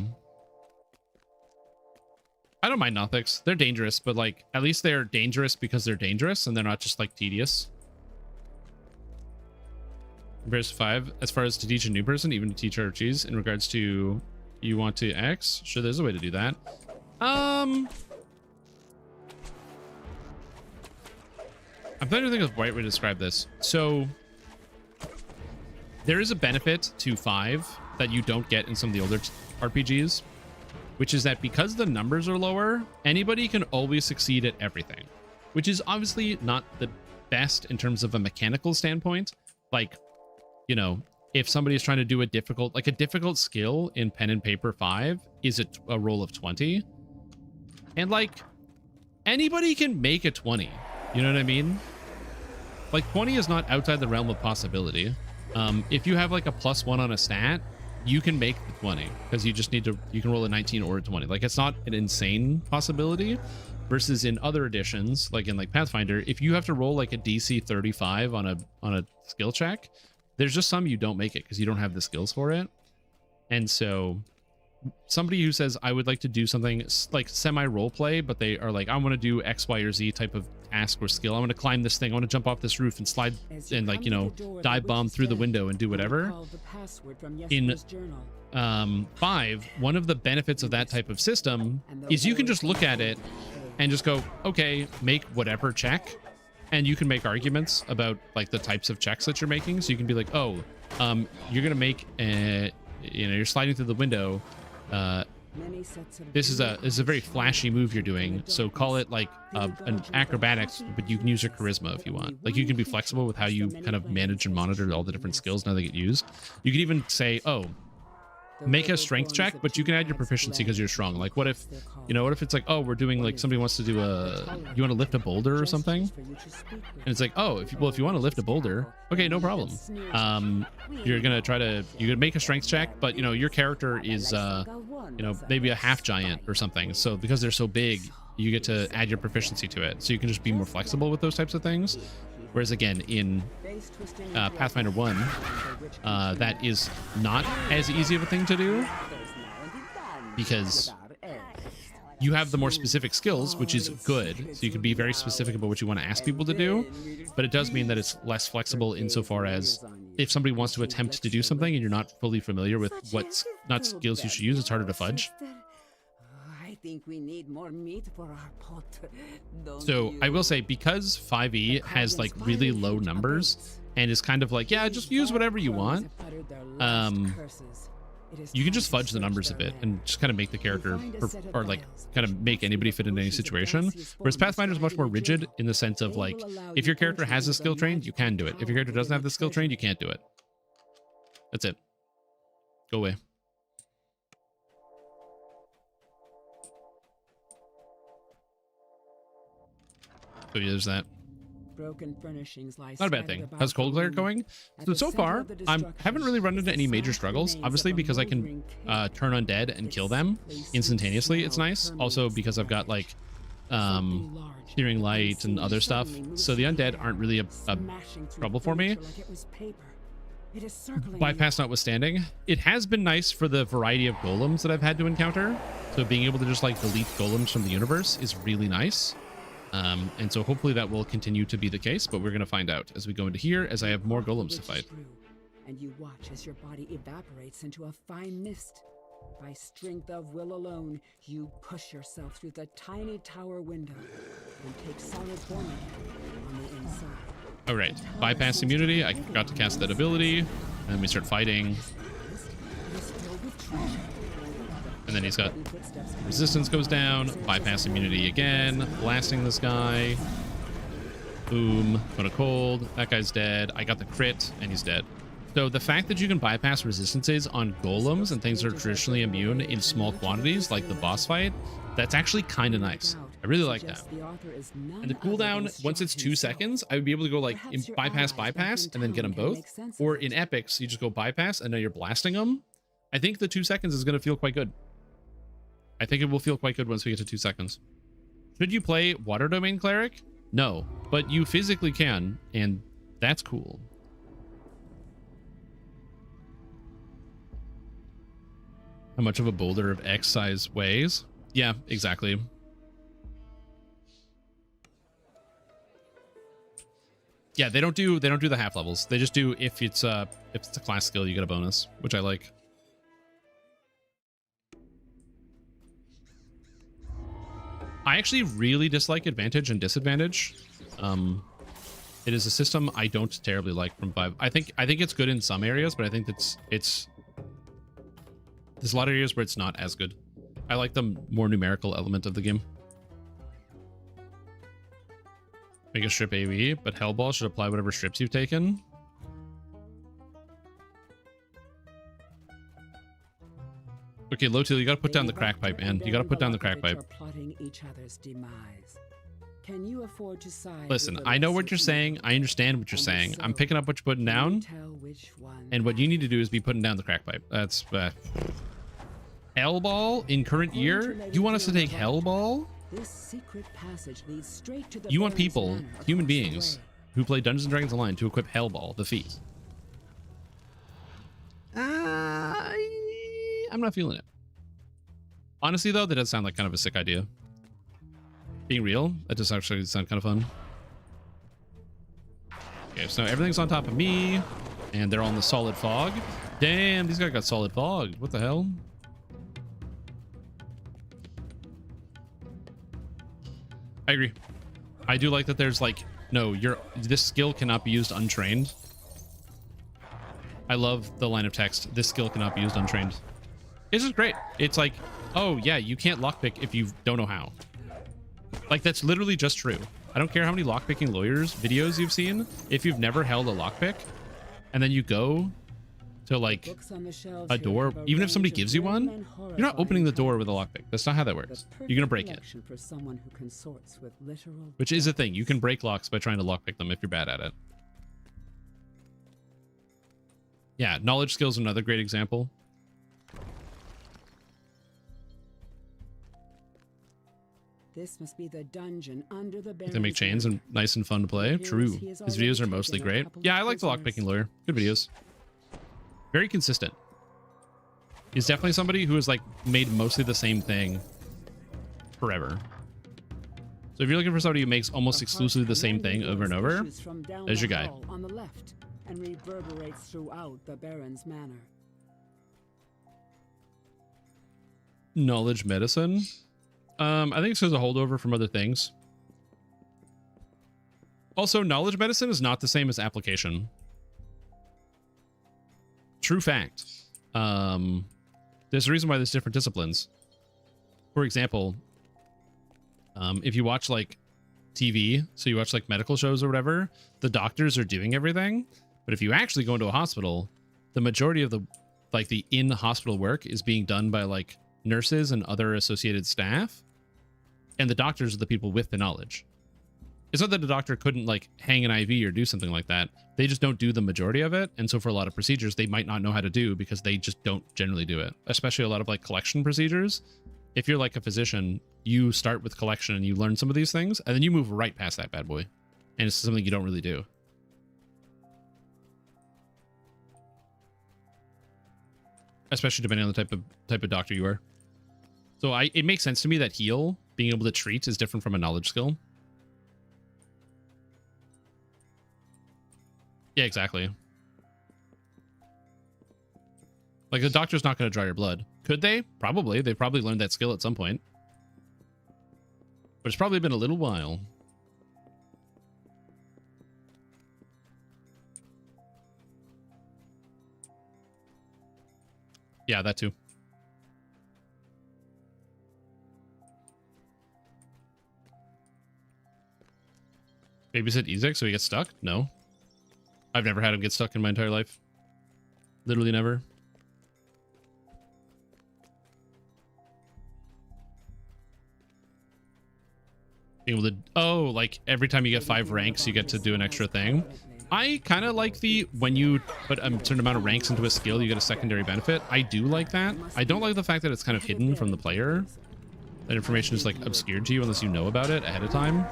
A: I don't mind Nothics. They're dangerous, but like at least they're dangerous because they're dangerous and they're not just like tedious. Compares to 5 as far as to teach a new person, even to teach RPGs in regards to you want to X. Sure, there's a way to do that. I'm trying to think of the right way to describe this. So there is a benefit to 5 that you don't get in some of the older RPGs, which is that because the numbers are lower, anybody can always succeed at everything, which is obviously not the best in terms of a mechanical standpoint. Like, you know, if somebody is trying to do a difficult skill in pen and paper 5 is a roll of 20, and like anybody can make a 20. You know what I mean? Like 20 is not outside the realm of possibility. If you have like a +1 on a stat, you can make the 20 because you just need to, you can roll a 19 or a 20. Like, it's not an insane possibility versus in other editions, like in like Pathfinder, if you have to roll like a DC 35 on a skill check, there's just some you don't make it because you don't have the skills for it. And so somebody who says, I would like to do something like semi role play, but they are like, I want to do X, Y, or Z type of task or skill. I want to climb this thing. I want to jump off this roof and slide and, like, you know, dive bomb through the window and do whatever. In 5, one of the benefits of that type of system is you can just look at it and just go, okay, make whatever check. And you can make arguments about like the types of checks that you're making. So you can be like, oh, you're going to make a, you know, you're sliding through the window. This is a very flashy move you're doing, so call it like an acrobatics, but you can use your charisma if you want. Like, you can be flexible with how you kind of manage and monitor all the different skills and how they get used. You can even say, oh, make a strength check, but you can add your proficiency because you're strong. Like, what if, you know, what if it's like, oh, we're doing like, somebody wants to do you want to lift a boulder or something, and it's like, oh, if you want to lift a boulder, okay, no problem. You're gonna make a strength check, but you know, your character is you know, maybe a half giant or something, so because they're so big, you get to add your proficiency to it, so you can just be more flexible with those types of things. Whereas again, in Pathfinder 1, that is not as easy of a thing to do because you have the more specific skills, which is good. So you can be very specific about what you want to ask people to do, but it does mean that it's less flexible insofar as if somebody wants to attempt to do something and you're not fully familiar with what not skills you should use, it's harder to fudge.
F: I think we need more meat for our pot.
A: So I will say, because 5e has like really low numbers and is kind of like, yeah, just use whatever you want, you can just fudge the numbers a bit and just kind of make the character or like kind of make anybody fit in any situation. Whereas Pathfinder is much more rigid in the sense of like, if your character has a skill trained, you can do it. If your character doesn't have the skill trained, you can't do it. That's it. Go away. So yeah, there's that.
F: Broken furnishings lie
A: not a bad thing. How's Cold Glare going? So far, I haven't really run into any major struggles. Obviously, because I can turn undead and kill them instantaneously, it's nice. Also, because I've got like Searing Light and other stuff, so the undead aren't really a trouble for me. Bypass notwithstanding, it has been nice for the variety of golems that I've had to encounter. So being able to just like delete golems from the universe is really nice. And so hopefully that will continue to be the case, but we're going to find out as we go into here, as I have more golems to fight.
F: And you watch as your body evaporates into a fine mist. By strength of will alone, you push yourself through the tiny tower window and take solid form on the inside.
A: All right, bypass immunity. I forgot to cast that ability, and then we start fighting. And then he's got resistance goes down, bypass immunity again, blasting this guy. Boom, put a cold. That guy's dead. I got the crit, and he's dead. So the fact that you can bypass resistances on golems and things that are traditionally immune in small quantities, like the boss fight, that's actually kind of nice. I really like that. And the cooldown, once it's 2 seconds, I would be able to go like bypass, and then get them both. Or in epics, you just go bypass, and now you're blasting them. I think the 2 seconds is going to feel quite good. I think it will feel quite good once we get to 2 seconds. Should you play Water Domain Cleric? No, but you physically can, and that's cool. How much of a boulder of X size weighs? Yeah, exactly. Yeah, they don't do the half levels. They just do if it's a class skill, you get a bonus, which I like. I actually really dislike advantage and disadvantage. It is a system I don't terribly like from 5. I think it's good in some areas, but I think it's there's a lot of areas where it's not as good. I like the more numerical element of the game. Make a strip AoE, but Hellball should apply whatever strips you've taken. Okay, Lotil, you gotta put down the crack pipe, man. You gotta put down the crack pipe.
F: Can you afford to side?
A: Listen, I know what you're saying. I understand what you're saying. I'm picking up what you're putting down.
F: which one.
A: And what you need to do is be putting down the crack pipe. That's Hellball in current year? You want us to take Hellball?
F: This secret passage leads straight to the
A: You want
F: Baron's
A: people,
F: manor
A: human
F: across the
A: beings,
F: way.
A: who play Dungeons and Dragons Online to equip Hellball, the feat. I'm not feeling it. Honestly, though, that does sound like kind of a sick idea. Being real, that does actually sound kind of fun. Okay, so everything's on top of me, and they're on the solid fog. Damn, these guys got solid fog. What the hell? I agree. I do like that there's like, no, this skill cannot be used untrained. I love the line of text. This skill cannot be used untrained. It's just great. It's like, oh yeah, you can't lockpick if you don't know how. Like, that's literally just true. I don't care how many lockpicking lawyers videos you've seen. If you've never held a lockpick and then you go to like a door, even if somebody gives you one, you're not opening the door with a lockpick. That's not how that works. You're gonna break it. Which is a thing. You can break locks by trying to lockpick them if you're bad at it. Yeah, knowledge skills are another great example.
F: This must be the dungeon under the
A: They make chains and nice and fun to play. True. His videos are mostly great. Yeah, I like the lockpicking lawyer. Good videos. Very consistent. He's definitely somebody who has like made mostly the same thing forever. So if you're looking for somebody who makes almost exclusively the same thing over and over, there's your guy.
F: On the left and reverberates throughout the Baron's manor.
A: Knowledge medicine. I think it's just a holdover from other things. Also, knowledge medicine is not the same as application. True fact. There's a reason why there's different disciplines. For example, if you watch like TV, so you watch like medical shows or whatever, the doctors are doing everything. But if you actually go into a hospital, the majority of the in-hospital work is being done by like nurses and other associated staff. And the doctors are the people with the knowledge. It's not that a doctor couldn't like hang an IV or do something like that. They just don't do the majority of it. And so for a lot of procedures, they might not know how to do because they just don't generally do it. Especially a lot of like collection procedures. If you're like a physician, you start with collection and you learn some of these things and then you move right past that bad boy. And it's something you don't really do. Especially depending on the type of doctor you are. So it makes sense to me that heal, being able to treat, is different from a knowledge skill. Yeah, exactly. Like, the doctor's not going to draw your blood. Could they? Probably. They probably learned that skill at some point. But it's probably been a little while. Yeah, that too. Babysit Ezek so he gets stuck? No. I've never had him get stuck in my entire life. Literally never. Being able to... Oh, like every time you get 5 ranks, you get to do an extra thing. I kind of like the... When you put a certain amount of ranks into a skill, you get a secondary benefit. I do like that. I don't like the fact that it's kind of hidden from the player. That information is like obscured to you unless you know about it ahead of time.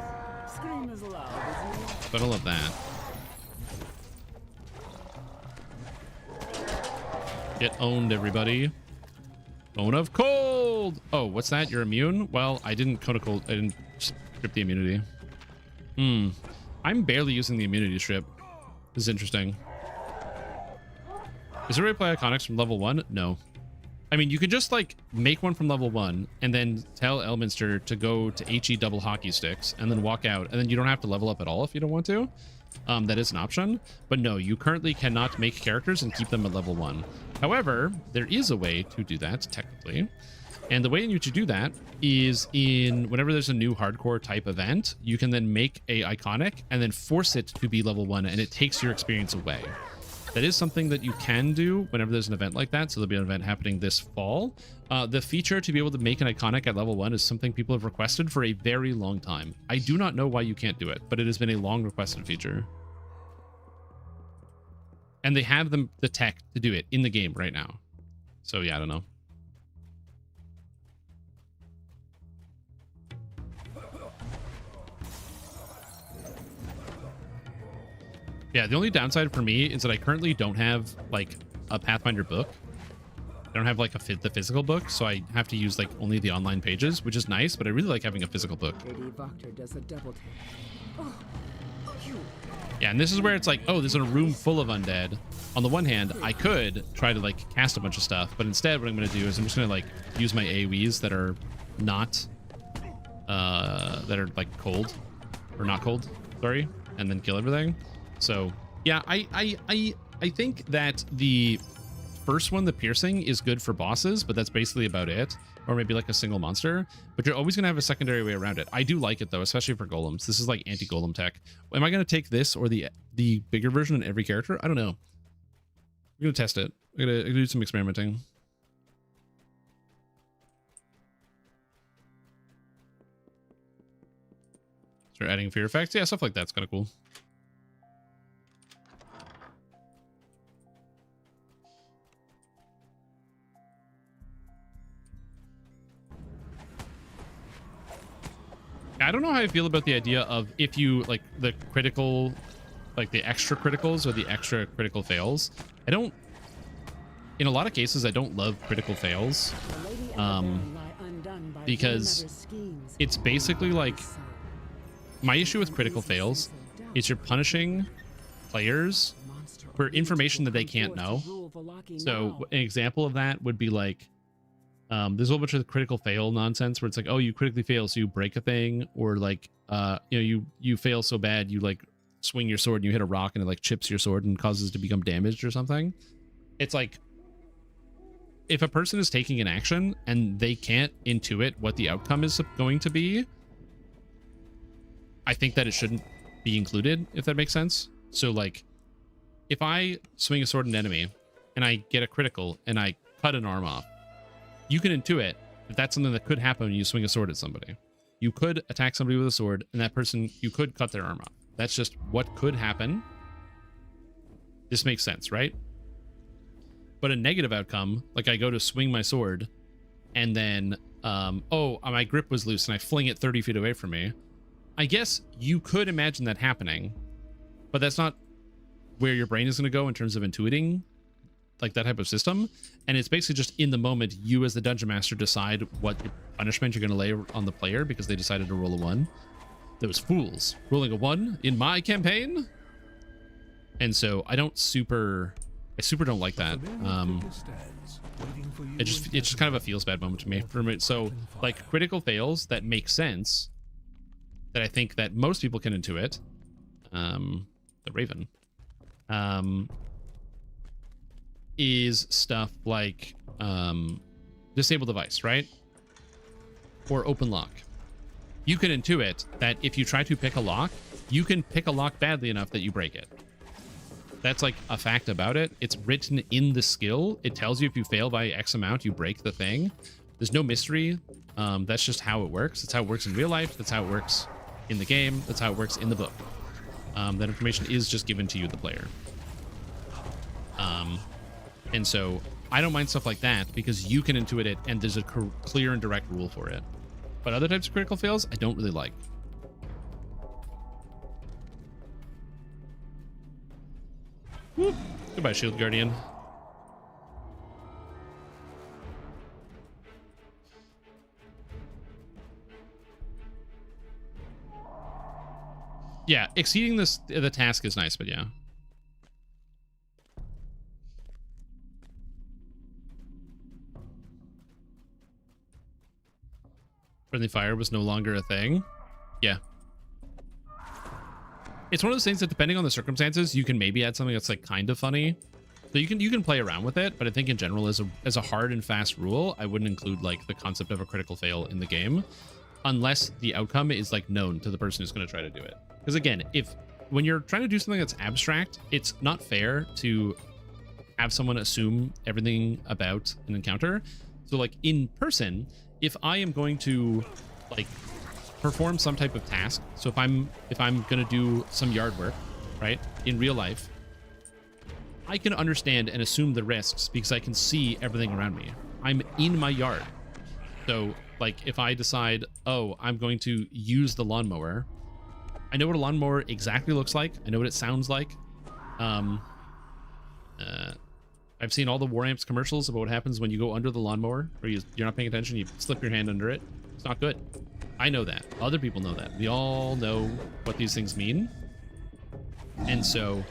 A: But I love that. Get owned, everybody. Bone of cold. Oh, what's that? You're immune? Well, I didn't code a cold. I didn't strip the immunity. I'm barely using the immunity strip. This is interesting. Is there a way to play iconics from level 1? No. I mean, you could just like make one from level 1 and then tell Elminster to go to HE double hockey sticks and then walk out, and then you don't have to level up at all if you don't want to. That is an option, but no, you currently cannot make characters and keep them at level 1. However, there is a way to do that technically. And the way in which you do that is whenever there's a new hardcore type event, you can then make a iconic and then force it to be level 1, and it takes your experience away. That is something that you can do whenever there's an event like that. So there'll be an event happening this fall. The feature to be able to make an iconic at level 1 is something people have requested for a very long time. I do not know why you can't do it, but it has been a long requested feature. And they have the tech to do it in the game right now. So yeah, I don't know. Yeah, the only downside for me is that I currently don't have like a Pathfinder book. I don't have like the physical book, so I have to use like only the online pages, which is nice, but I really like having a physical book.
F: Does a double take. Oh,
A: yeah, and this is where it's like, oh, there's a room full of undead. On the one hand, I could try to like cast a bunch of stuff, but instead what I'm going to do is I'm just going to like use my AoEs that are not, that are like cold, or not cold, sorry, and then kill everything. So yeah, I think that the first one, the piercing, is good for bosses, but that's basically about it. Or maybe like a single monster, but you're always gonna have a secondary way around it. I do like it though, especially for golems. This is like anti-golem tech. Am I gonna take this or the bigger version in every character? I don't know. We're gonna test it. I'm gonna do some experimenting. Start adding fear effects. Yeah, stuff like that's kind of cool. I don't know how I feel about the idea of if you like the critical, like the extra criticals or the extra critical fails. I don't, in a lot of cases, I don't love critical fails, because it's basically like, my issue with critical fails is you're punishing players for information that they can't know. So an example of that would be like, there's a whole bunch of critical fail nonsense where it's like, oh, you critically fail, so you break a thing, or like, you know, you fail so bad you like swing your sword and you hit a rock and it like chips your sword and causes it to become damaged or something. It's like, if a person is taking an action and they can't intuit what the outcome is going to be, I think that it shouldn't be included, if that makes sense. So like, if I swing a sword at an enemy and I get a critical and I cut an arm off, you can intuit that that's something that could happen when you swing a sword at somebody. You could attack somebody with a sword, and that person, you could cut their arm off. That's just what could happen. This makes sense, right? But a negative outcome, like I go to swing my sword, and then, oh, my grip was loose, and I fling it 30 feet away from me. I guess you could imagine that happening, but that's not where your brain is going to go in terms of intuiting like that type of system. And it's basically just in the moment, you as the dungeon master decide what punishment you're going to lay on the player because they decided to roll a 1. Those fools rolling a 1 in my campaign. And so I super don't like that. It's just kind of a feels bad moment to me. So like critical fails that make sense, that I think that most people can intuit. The Raven. Is stuff like disable device, right? Or open lock. You can intuit that if you try to pick a lock, you can pick a lock badly enough that you break it. That's like a fact about it. It's written in the skill. It tells you if you fail by X amount, you break the thing. There's no mystery. That's just how it works. That's how it works in real life. That's how it works in the game. That's how it works in the book. That information is just given to you, the player. And so I don't mind stuff like that because you can intuit it and there's a clear and direct rule for it. But other types of critical fails, I don't really like. Whoop. Goodbye, Shield Guardian. Yeah, exceeding the task is nice, but yeah. Friendly fire was no longer a thing. Yeah. It's one of those things that depending on the circumstances, you can maybe add something that's like kind of funny. So you can play around with it, but I think in general as a hard and fast rule, I wouldn't include like the concept of a critical fail in the game unless the outcome is like known to the person who's going to try to do it. Because again, when you're trying to do something that's abstract, it's not fair to have someone assume everything about an encounter. So like in person, if I am going to like perform some type of task, so if I'm going to do some yard work, right, in real life, I can understand and assume the risks because I can see everything around me. I'm in my yard. So, like, if I decide, oh, I'm going to use the lawnmower, I know what a lawnmower exactly looks like. I know what it sounds like. I've seen all the War Amps commercials about what happens when you go under the lawnmower, or you're not paying attention, you slip your hand under it. It's not good. I know that. Other people know that. We all know what these things mean. And so,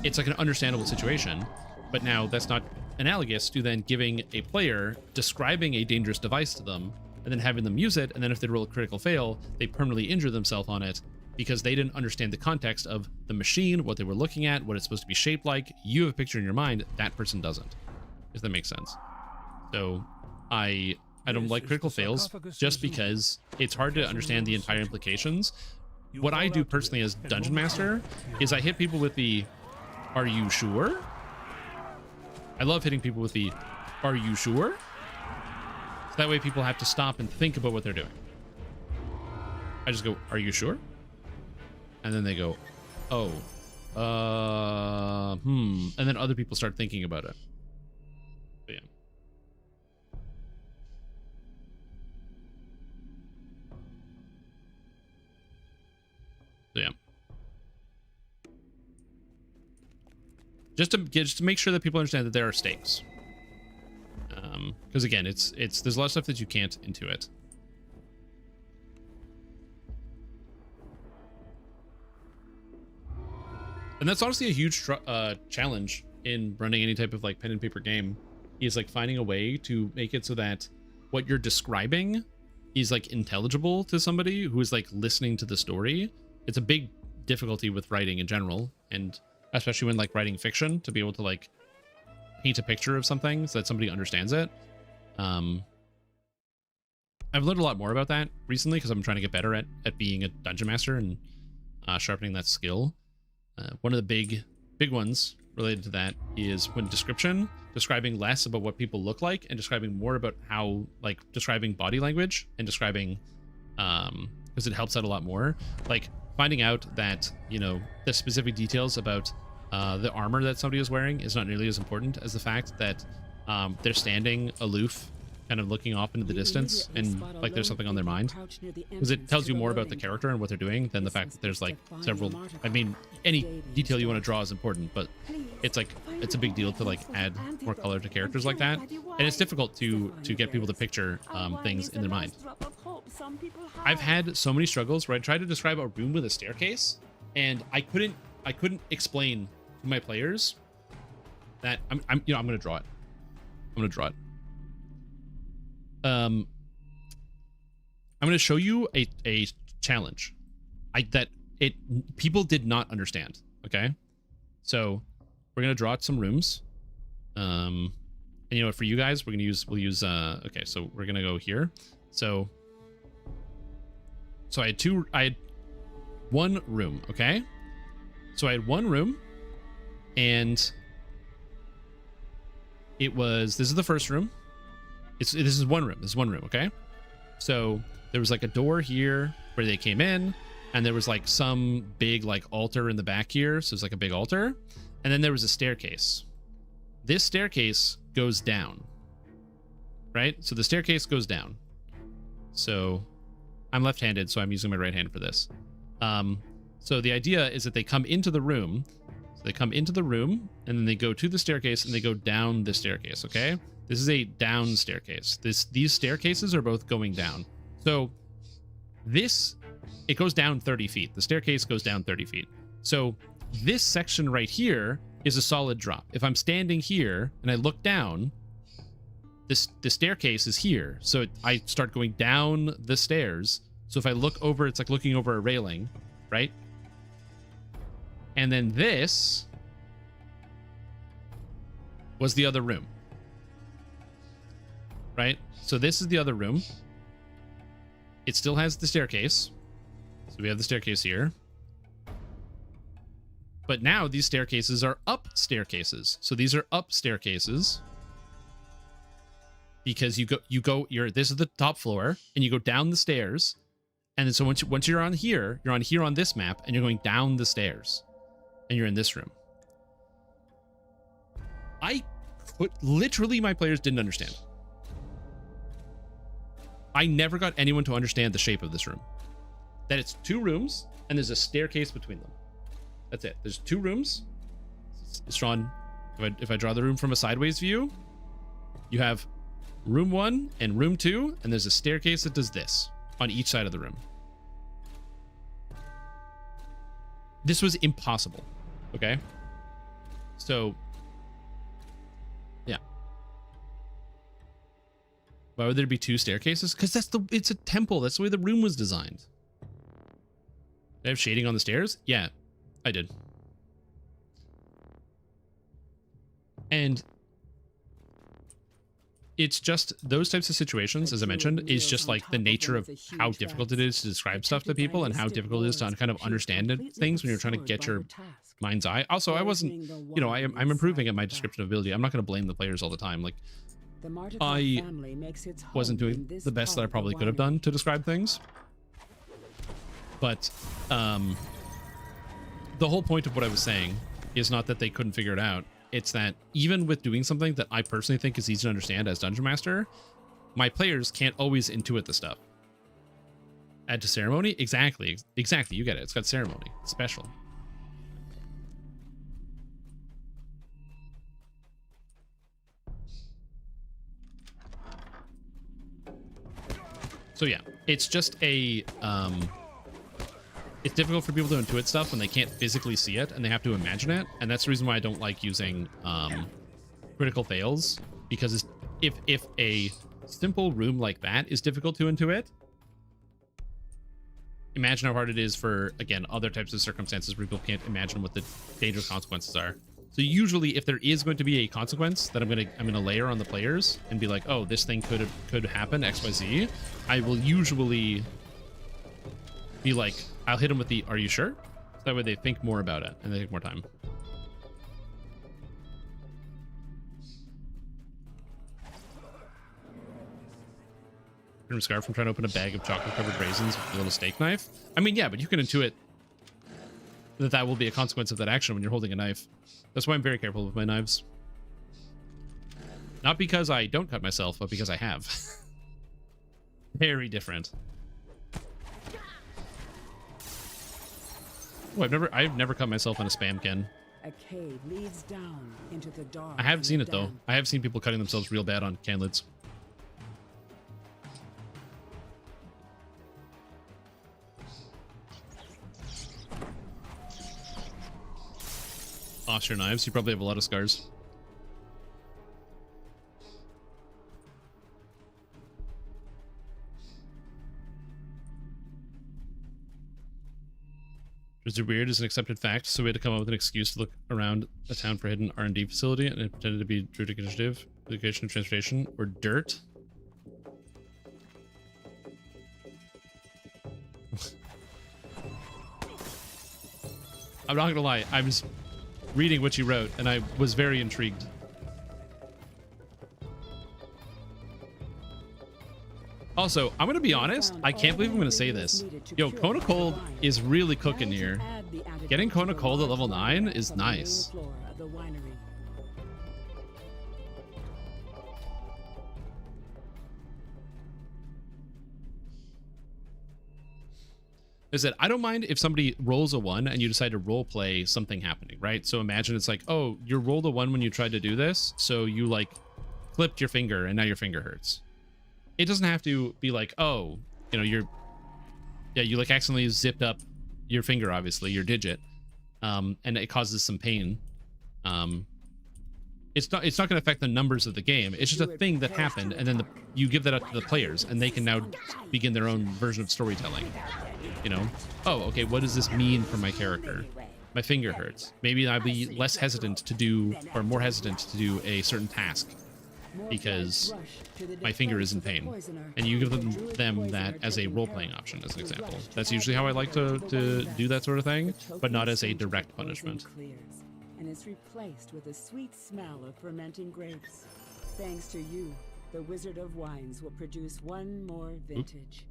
A: it's like an understandable situation. But now that's not analogous to then giving a player, describing a dangerous device to them, and then having them use it, and then if they roll a critical fail, they permanently injure themselves on it because they didn't understand the context of the machine, what they were looking at, what it's supposed to be shaped like. You have a picture in your mind, that person doesn't. If that makes sense. So I don't like critical fails just because it's hard to understand the entire implications. What I do personally as Dungeon Master is I hit people with the, "Are you sure?" I love hitting people with the, "Are you sure?" So that way people have to stop and think about what they're doing. I just go, "Are you sure?" And then they go, "Oh, and then other people start thinking about it. But yeah. So yeah. Just to make sure that people understand that there are stakes. Because again, there's a lot of stuff that you can't intuit. And that's honestly a huge challenge in running any type of like pen and paper game, is like finding a way to make it so that what you're describing is like intelligible to somebody who is like listening to the story. It's a big difficulty with writing in general, and especially when like writing fiction, to be able to like paint a picture of something so that somebody understands it. I've learned a lot more about that recently because I'm trying to get better at being a dungeon master and sharpening that skill. One of the big ones related to that is when describing less about what people look like and describing more about how, like, describing body language and describing, because it helps out a lot more. Like finding out that, you know, the specific details about the armor that somebody is wearing is not nearly as important as the fact that they're standing aloof, kind of looking off into the distance, and like there's something on their mind, because it tells you more about the character and what they're doing than the fact that there's like several. I mean, any detail you want to draw is important, but it's like it's a big deal to like add more color to characters like that, and it's difficult to get people to picture things in their mind. I've had so many struggles where I tried to describe a room with a staircase, and I couldn't explain to my players that I'm gonna draw it. I'm gonna draw it. I'm going to show you a challenge people did not understand. Okay. So we're going to draw out some rooms. And you know what, for you guys, we'll use, okay. So we're going to go here. So I had one room. Okay. So I had one room, and this is the first room. This is one room. This is one room, okay? So there was like a door here where they came in, and there was like some big like altar in the back here. So it's like a big altar. And then there was a staircase. This staircase goes down, right? So the staircase goes down. So I'm left-handed, so I'm using my right hand for this. So the idea is that they come into the room. So they come into the room, and then they go to the staircase, and they go down the staircase, okay? This is a down staircase. These staircases are both going down. So it goes down 30 feet. The staircase goes down 30 feet. So this section right here is a solid drop. If I'm standing here and I look down, the staircase is here. So I start going down the stairs. So if I look over, it's like looking over a railing, right? And then this was the other room. Right? So this is the other room. It still has the staircase. So we have the staircase here. But now these staircases are up staircases. So these are up staircases. Because this is the top floor, and you go down the stairs. And then so once you're on here on this map, and you're going down the stairs. and you're in this room. Literally my players didn't understand. I never got anyone to understand the shape of this room. That it's 2 rooms and there's a staircase between them. That's it. There's 2 rooms. It's drawn. If I draw the room from a sideways view, you have room 1 and room 2, and there's a staircase that does this on each side of the room. This was impossible. Okay. So, yeah. Why would there be 2 staircases? Because it's a temple. That's the way the room was designed. Did I have shading on the stairs? Yeah, I did. And it's just those types of situations, as I mentioned, is just like the nature of how difficult it is to describe stuff to people and how difficult it is to kind of understand things when you're trying to get your mind's eye. Also, I wasn't, you know, I'm improving at my description ability. I'm not going to blame the players all the time. Like, I wasn't doing the best that I probably could have done to describe things. But the whole point of what I was saying is not that they couldn't figure it out. It's that even with doing something that I personally think is easy to understand as Dungeon Master, my players can't always intuit the stuff. Add to ceremony? Exactly. Exactly. You get it. It's got ceremony. It's special. So yeah, it's just a it's difficult for people to intuit stuff when they can't physically see it and they have to imagine it, and that's the reason why I don't like using critical fails, because if a simple room like that is difficult to intuit, imagine how hard it is for, again, other types of circumstances where people can't imagine what the dangerous consequences are. So usually if there is going to be a consequence that I'm gonna layer on the players and be like, oh, this thing could happen, XYZ, I will usually be like, I'll hit them with the, are you sure? So that way they think more about it and they take more time. Scarf from trying to open a bag of chocolate covered raisins with a little steak knife. I mean, yeah, but you can intuit that will be a consequence of that action when you're holding a knife. That's why I'm very careful with my knives. Not because I don't cut myself, but because I have. Very different. Oh, I've never cut myself on a spam can.
F: A cave leads down into the dark.
A: I have seen it though. I have seen people cutting themselves real bad on can lids. Lost your knives. You probably have a lot of scars. Is it weird? Is an accepted fact, so we had to come up with an excuse to look around a town for a hidden R&D facility, and it pretended to be Druidic Initiative, Education and Transportation, or dirt. I'm not gonna lie, I was reading what you wrote, and I was very intrigued. Also, I'm gonna be honest, I can't believe I'm gonna say this. Yo, Kona Cold is really cooking here. Getting Kona Cold at level 9 is nice. Is that I don't mind if somebody rolls a 1 and you decide to role play something happening, right? So imagine it's like, oh, you rolled a 1 when you tried to do this, so you like clipped your finger and now your finger hurts. It doesn't have to be like, oh, you know, you like accidentally zipped up your finger, obviously, your digit, and it causes some pain. It's not going to affect the numbers of the game. It's just a thing that happened, and then you give that up to the players, and they can now begin their own version of storytelling. You know, oh, okay, what does this mean for my character? My finger hurts. Maybe I'll be less hesitant to do, or more hesitant to do a certain task because my finger is in pain. And you give them that as a role-playing option, as an example. That's usually how I like to do that sort of thing, but not as a direct punishment.
F: And is replaced with a sweet smell of fermenting grapes. Thanks to you, the Wizard of Wines will produce one more vintage.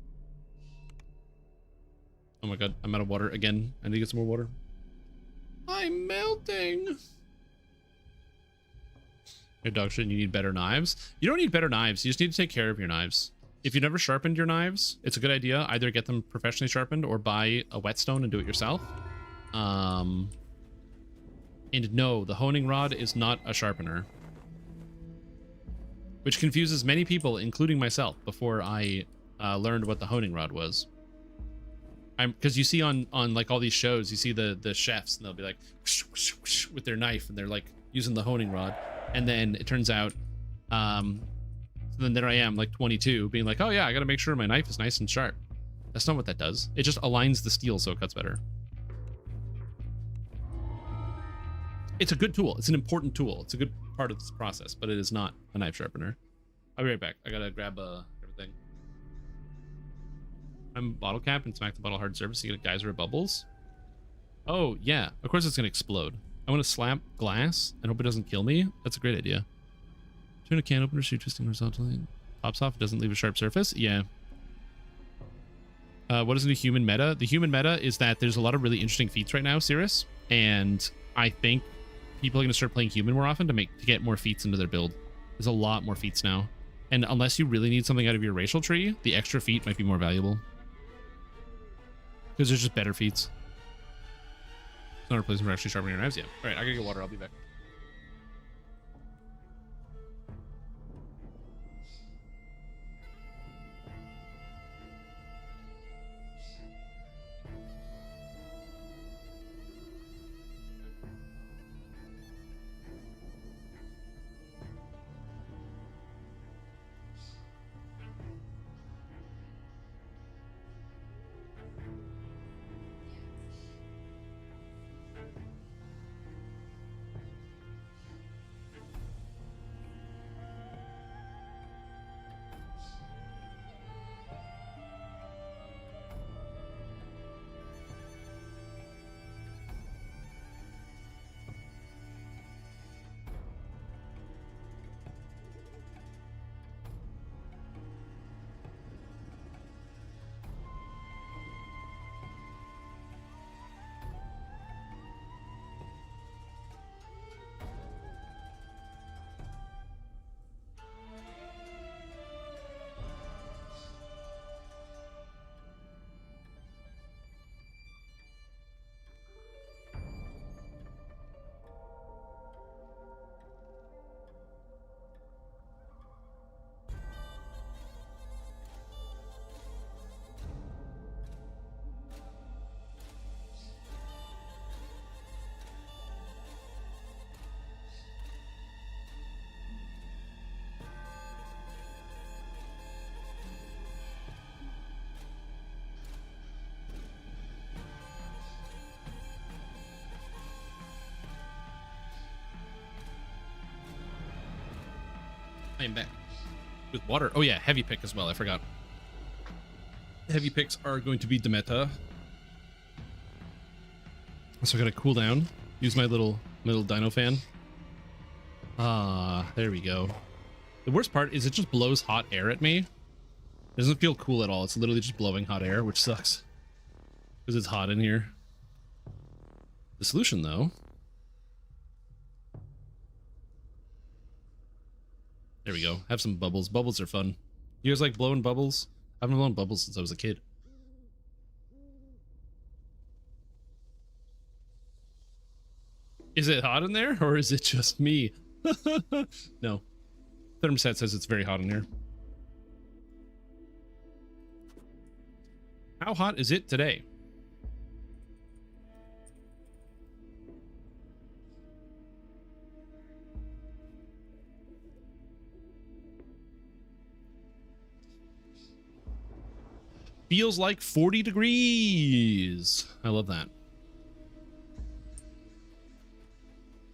A: Oh my god, I'm out of water again. I need to get some more water. I'm melting. Your dog shit, you need better knives. You don't need better knives. You just need to take care of your knives. If you've never sharpened your knives, it's a good idea. Either get them professionally sharpened or buy a whetstone and do it yourself. And no, the honing rod is not a sharpener. Which confuses many people, including myself, before I learned what the honing rod was. Because you see on like all these shows, you see the chefs, and they'll be like whoosh, whoosh, whoosh, with their knife, and they're like using the honing rod. And then it turns out, so then there I am, like 22, being like, oh yeah, I gotta make sure my knife is nice and sharp. That's not what that does. It just aligns the steel so it cuts better. It's a good tool. It's an important tool. It's a good part of this process, but it is not a knife sharpener. I'll be right back. I gotta grab everything. I'm bottle cap and smack the bottle hard surface to get a geyser of bubbles. Oh yeah, of course it's gonna explode. I want to slap glass and hope it doesn't kill me. That's a great idea. Turn a can opener, shoot twisting horizontally. Pops off, it doesn't leave a sharp surface. Yeah. What is the human meta? The human meta is that there's a lot of really interesting feats right now, Cirrus, and I think people are going to start playing human more often to get more feats into their build. There's a lot more feats now, and unless you really need something out of your racial tree, the extra feat might be more valuable because there's just better feats. It's not a replacement for actually sharpening your knives. Yeah. All right, I gotta get water. I'll be back. I am back with water. Oh yeah, heavy pick as well. I forgot. Heavy picks are going to be the meta. So I gotta cool down. Use my little dino fan. Ah, there we go. The worst part is it just blows hot air at me. It doesn't feel cool at all. It's literally just blowing hot air, which sucks. Because it's hot in here. The solution though. There we go. Have some bubbles. Bubbles are fun. You guys like blowing bubbles? I haven't blown bubbles since I was a kid. Is it hot in there, or is it just me? No. Thermostat says it's very hot in here. How hot is it today? Feels like 40 degrees. I love that.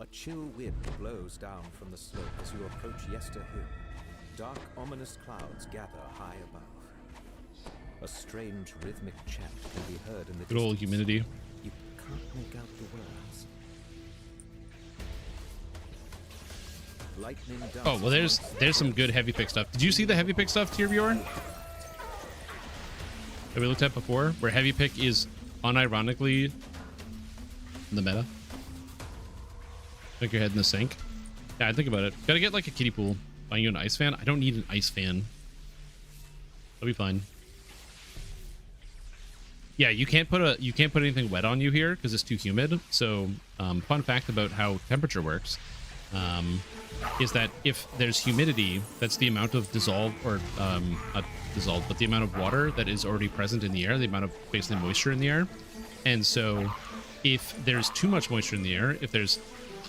G: A chill wind blows down from the slope as you approach Yester Hill. Dark, ominous clouds gather high above. A strange rhythmic chant can be heard in the
A: good old humidity.
G: You can't make out the words. Lightning dance.
A: Oh, well there's some good heavy pick stuff. Did you see the heavy pick stuff, Tier Viewer? That we looked at before, where heavy pick is unironically the meta. Stick your head in the sink. Yeah, I think about it. Gotta get like a kiddie pool. Buying you an ice fan? I don't need an ice fan. That'll be fine. Yeah, you can't put anything wet on you here because it's too humid. So, fun fact about how temperature works is that if there's humidity, that's the amount of dissolved, or not dissolved, but the amount of water that is already present in the air, the amount of basically moisture in the air. And so, if there's too much moisture in the air, if there's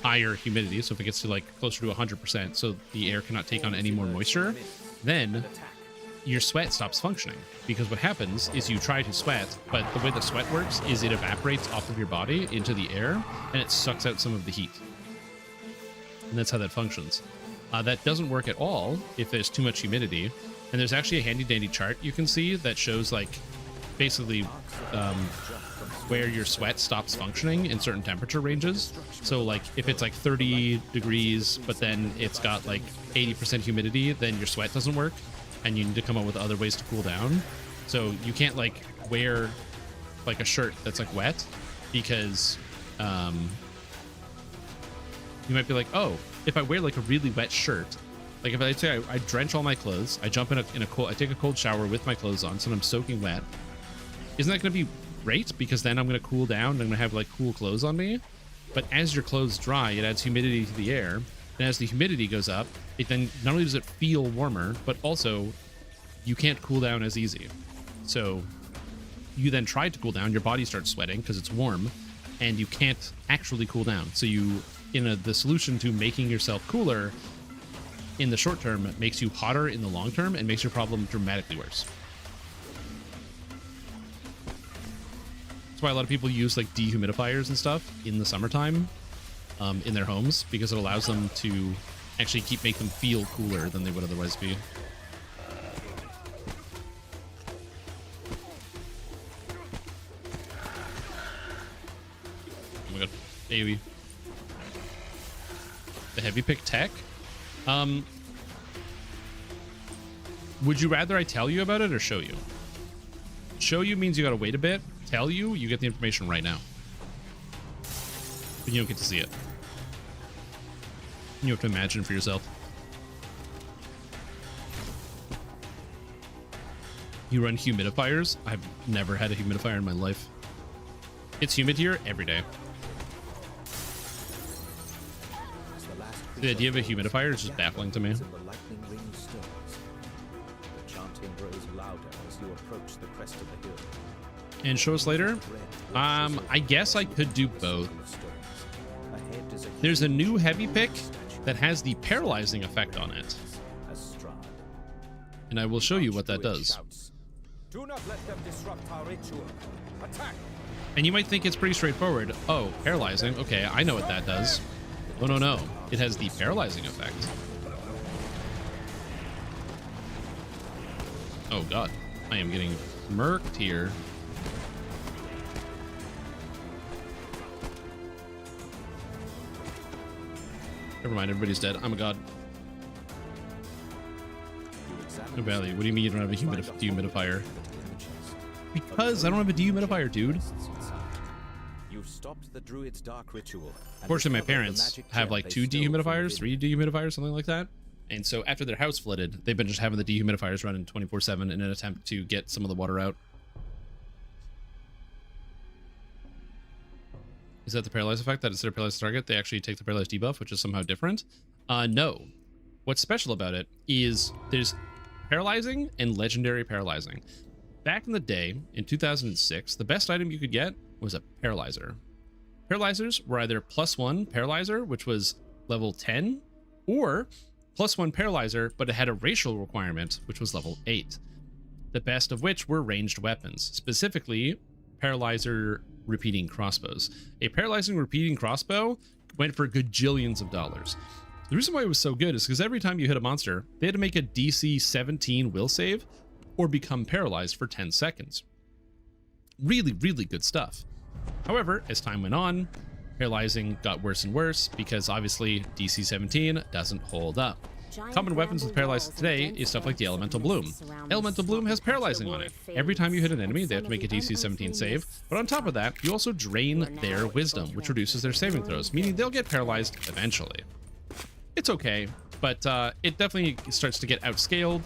A: higher humidity, so if it gets to like closer to 100%, so the air cannot take on any more moisture, then your sweat stops functioning. Because what happens is you try to sweat, but the way the sweat works is it evaporates off of your body into the air and it sucks out some of the heat. And that's how that functions. That doesn't work at all if there's too much humidity. And there's actually a handy dandy chart you can see that shows like basically where your sweat stops functioning in certain temperature ranges. So like if it's like 30 degrees, but then it's got like 80% humidity, then your sweat doesn't work and you need to come up with other ways to cool down. So you can't like wear like a shirt that's like wet because you might be like, oh, if I wear like a really wet shirt, like if I say I drench all my clothes, I jump in a cold, I take a cold shower with my clothes on, so I'm soaking wet. Isn't that going to be great? Because then I'm going to cool down and I'm going to have like cool clothes on me. But as your clothes dry, it adds humidity to the air. And as the humidity goes up, it then not only does it feel warmer, but also you can't cool down as easy. So you then try to cool down, your body starts sweating because it's warm, and you can't actually cool down. So you, the solution to making yourself cooler in the short term makes you hotter in the long term and makes your problem dramatically worse. That's why a lot of people use like dehumidifiers and stuff in the summertime in their homes, because it allows them to actually make them feel cooler than they would otherwise be. Oh my god, AoE. The heavy pick tech. Would you rather I tell you about it or show you? Show you means you gotta wait a bit. Tell you, you get the information right now. But you don't get to see it. You have to imagine for yourself. You run humidifiers? I've never had a humidifier in my life. It's humid here every day. The idea of a humidifier is just baffling to me.
G: The chanting grows louder as you approach the crest of the hill.
A: And show us later. I guess I could do both. There's a new heavy pick that has the paralyzing effect on it. And I will show you what that does.
G: Do not let them disrupt our ritual. Attack!
A: And you might think it's pretty straightforward. Oh, paralyzing. Okay, I know what that does. Oh, no. It has the paralyzing effect. Oh, God. I am getting murked here. Never mind, everybody's dead. I'm a god. No value. What do you mean you don't have a dehumidifier? Because I don't have a dehumidifier, dude.
G: You've stopped the druid's dark ritual.
A: Fortunately, my parents have like 2 dehumidifiers, 3 dehumidifiers, something like that. And so after their house flooded, they've been just having the dehumidifiers running 24/7 in an attempt to get some of the water out. Is that the paralyzed effect? That instead of paralyzed target, they actually take the paralyzed debuff, which is somehow different? No. What's special about it is there's paralyzing and legendary paralyzing. Back in the day, in 2006, the best item you could get was a paralyzer. Paralyzers were either +1 paralyzer, which was level 10, or +1 paralyzer, but it had a racial requirement, which was level 8. The best of which were ranged weapons, specifically paralyzer repeating crossbows. A paralyzing repeating crossbow went for gajillions of dollars. The reason why it was so good is because every time you hit a monster, they had to make a DC 17 will save or become paralyzed for 10 seconds. Really, really good stuff. However, as time went on, paralyzing got worse and worse because obviously DC 17 doesn't hold up. Common weapons with paralyzed today is stuff like the Elemental Bloom. Elemental Bloom has paralyzing on it. Every time you hit an enemy, they have to make a DC 17 save, but on top of that, you also drain their wisdom, which reduces their saving throws, meaning they'll get paralyzed eventually. It's okay, but it definitely starts to get outscaled.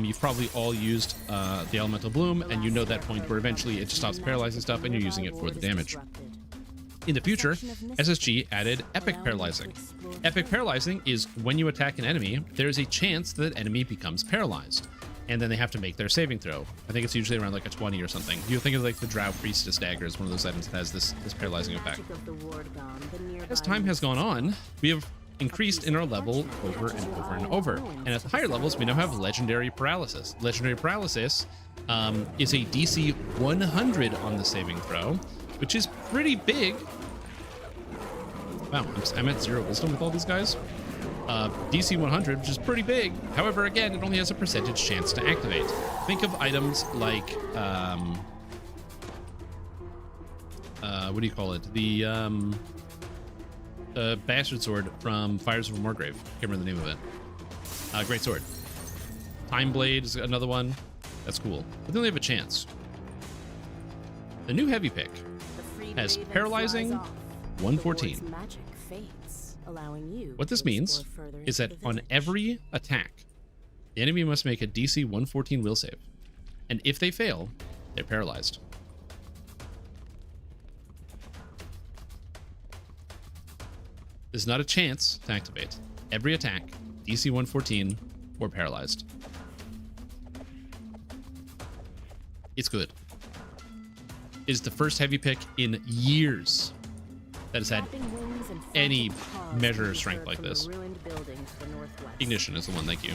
A: You've probably all used the Elemental Bloom, and you know that point where eventually it just stops paralyzing stuff and you're using it for the damage. In the future, SSG added Epic Paralyzing. Epic Paralyzing is when you attack an enemy, there's a chance that that enemy becomes paralyzed, and then they have to make their saving throw. I think it's usually around like a 20 or something. You think of like the Drow Priestess Dagger as one of those items that has this paralyzing effect. As time has gone on, we have increased in our level over and over and over. And at the higher levels, we now have Legendary Paralysis. Legendary Paralysis is a DC 100 on the saving throw, which is pretty big. Wow, I'm at 0 wisdom with all these guys. DC 100, which is pretty big. However, again, it only has a percentage chance to activate. Think of items like, what do you call it? The Bastard Sword from Fires of Morgrave. Can't remember the name of it. Great Sword. Time Blade is another one. That's cool. But they only have a chance. The new heavy pick has Paralyzing 114. What this means is that on every attack, the enemy must make a DC 114 will save. And if they fail, they're paralyzed. There's not a chance to activate. Every attack, DC 114 or paralyzed. It's good. It is the first heavy pick in years that has had any measure of strength like this. Ignition is the one, thank you.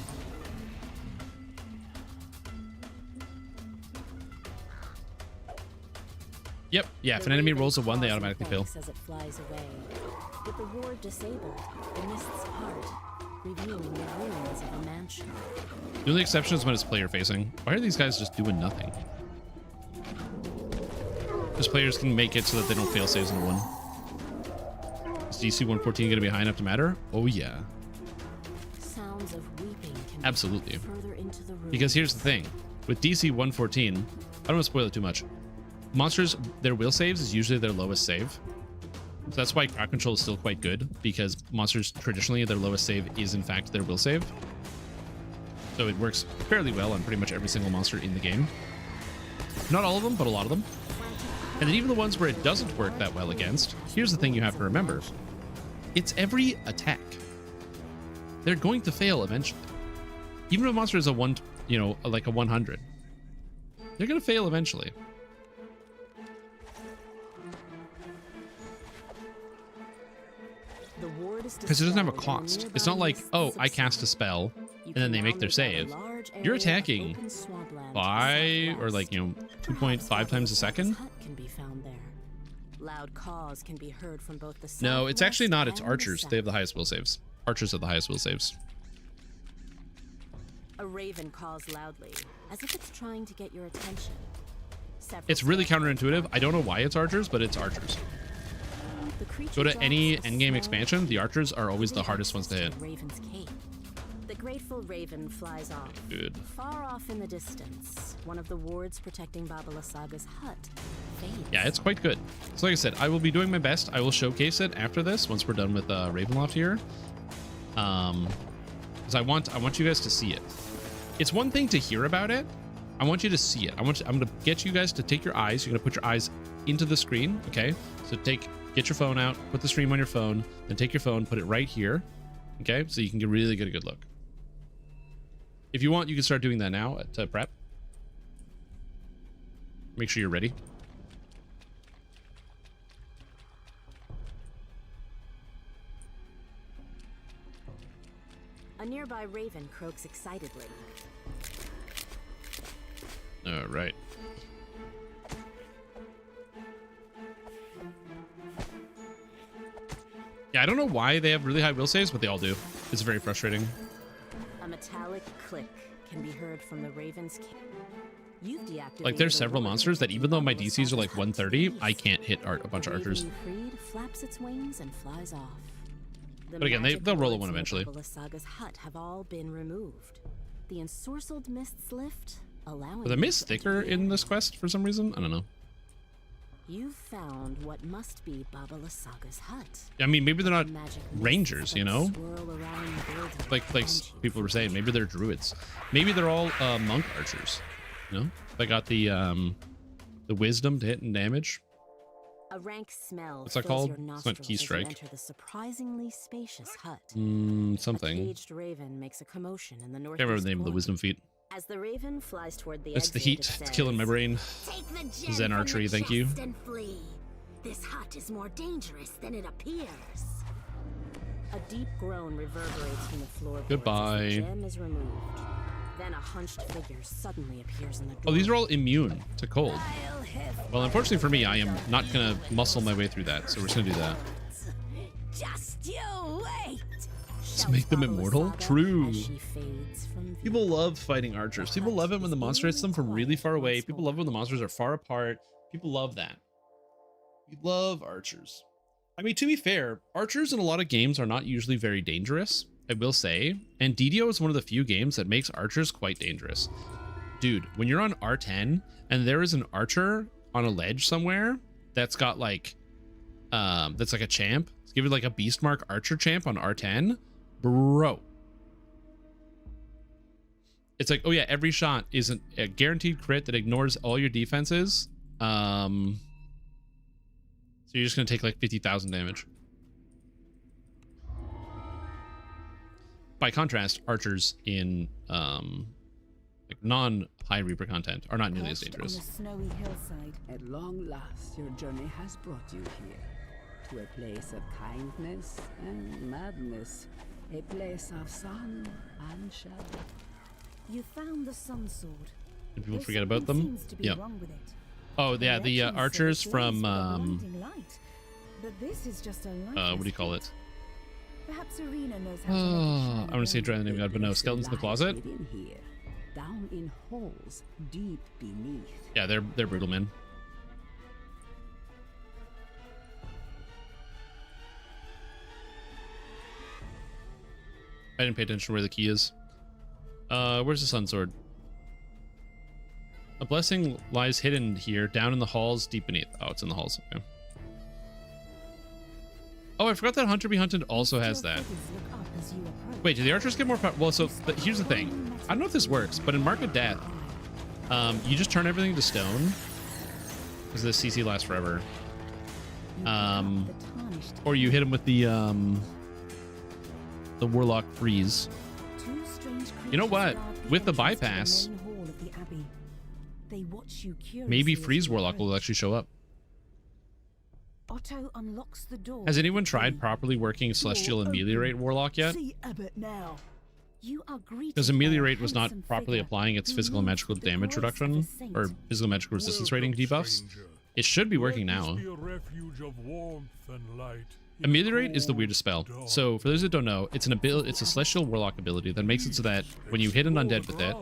A: Yep, yeah, if an enemy rolls a 1, they automatically fail.
H: With the ward disabled, the mists part, revealing the ruins of a mansion.
A: The only exception is when it's player facing. Why are these guys just doing nothing? Because players can make it so that they don't fail saves in a 1. Is DC 114 going to be high enough to matter? Oh yeah.
H: Sounds of weeping can
A: absolutely.
H: Further into the room.
A: Because here's the thing. With DC 114, I don't want to spoil it too much. Monsters, their will saves is usually their lowest save. So that's why crowd control is still quite good, because monsters traditionally their lowest save is in fact their will save. So it works fairly well on pretty much every single monster in the game. Not all of them, but a lot of them. And then even the ones where it doesn't work that well against, here's the thing you have to remember. It's every attack. They're going to fail eventually. Even if a monster is a 1, like a 100, they're going to fail eventually. Because it doesn't have a cost. It's not like, oh, I cast a spell and then they make their save. You're attacking 5 or 2.5 times a second. No, it's actually not. It's archers. They have the highest will saves. Archers have the highest will saves.
H: A raven calls loudly, as if it's trying to get your attention.
A: It's really counterintuitive. I don't know why it's archers, but it's archers. Go to any endgame expansion, the archers are always the hardest ones to hit.
H: The grateful raven flies off.
A: Good.
H: Far off in the distance, one of the wards protecting Baba Lysaga's hut fades.
A: Yeah, it's quite good. So like I said, I will be doing my best. I will showcase it after this, once we're done with Ravenloft here. Because I want you guys to see it. It's one thing to hear about it. I want you to see it. I'm going to get you guys to take your eyes. You're going to put your eyes into the screen, okay? So get your phone out, put the stream on your phone, then take your phone, put it right here, okay? So you can really get a good look. If you want, you can start doing that now at prep. Make sure you're ready.
H: A nearby raven croaks excitedly.
A: All right. Yeah, I don't know why they have really high will saves, but they all do. It's very frustrating.
H: A metallic click can be heard from the raven's cave. You've deactivated.
A: Like, there's several monsters that even though my DCs are like 130, I can't hit a bunch of archers.
H: Freed, flaps its wings and flies off.
A: But again, they'll roll a one eventually.
M: Saga's hut have all been removed. The ensorcelled mists lift, allowing.
A: Are the mists thicker in this quest for some reason? I don't know.
M: You found what must be Baba Saga's hut.
A: I mean, maybe they're not rangers, you know? Like people were saying, maybe they're druids. Maybe they're all monk archers. You know? They got the wisdom to hit and damage.
M: A rank smell.
A: What's that called? It's not key strike.
M: Enter the surprisingly spacious hut.
A: Something.
M: A caged raven makes a commotion in the north.
A: Can't remember the name of the wisdom feat.
M: As the raven flies toward the
A: It's the heat. It's killing my brain. Zen archery, thank you.
M: This hut is more dangerous than it appears. A deep groan reverberates from the floor.
A: Goodbye.
M: The gem is removed. Then a hunched figure suddenly appears in the door.
A: Oh, these are all immune to cold. Well, unfortunately for me, I am not gonna muscle my way through that, so we're just gonna do that.
M: Just you wait.
A: Let's make them immortal? True. People love fighting archers. People love it when the monster hits them from really far away. People love it when the monsters are far apart. People love that. We love archers. I mean, to be fair, archers in a lot of games are not usually very dangerous, I will say. And DDO is one of the few games that makes archers quite dangerous. Dude, when you're on R10 and there is an archer on a ledge somewhere that's got like, that's like a champ, let's give it like a beast mark archer champ on R10, bro. It's like, oh yeah, every shot is a guaranteed crit that ignores all your defenses. So you're just gonna take like 50,000 damage. By contrast, archers in like non-high Reaper content are not nearly as dangerous.
F: On a snowy hillside, at long last, your journey has brought you here to a place of kindness and madness, a place of sun and shadow.
H: You found the sun sword.
A: Did people forget about them? Yeah. Oh yeah, the archers from
H: but this is just a
A: what do you call it?
H: Perhaps Arena knows how
A: I want to say try the name of God, but no, skeletons in the closet.
F: Here, down in holes deep beneath.
A: Yeah, they're brutal, man. I didn't pay attention to where the key is. Where's the sun sword? A blessing lies hidden here, down in the halls, deep beneath. Oh, it's in the halls. Okay. Oh, I forgot that Hunter Be Hunted also has that. Wait, do the archers get more power? Well, so here's the thing. I don't know if this works, but in Mark of Death, you just turn everything to stone because the CC lasts forever. Or you hit him with the Warlock freeze. You know what? With the bypass, maybe Freeze Warlock will actually show up.
H: Otto unlocks the door.
A: Has anyone tried properly working Celestial Ameliorate Warlock yet? Because Ameliorate was not properly applying its physical and magical damage reduction, or physical and magical resistance rating debuffs. It should be working now. Ameliorate is the weirdest spell. So for those that don't know, it's a Celestial Warlock ability that makes it so that when you hit an undead with it,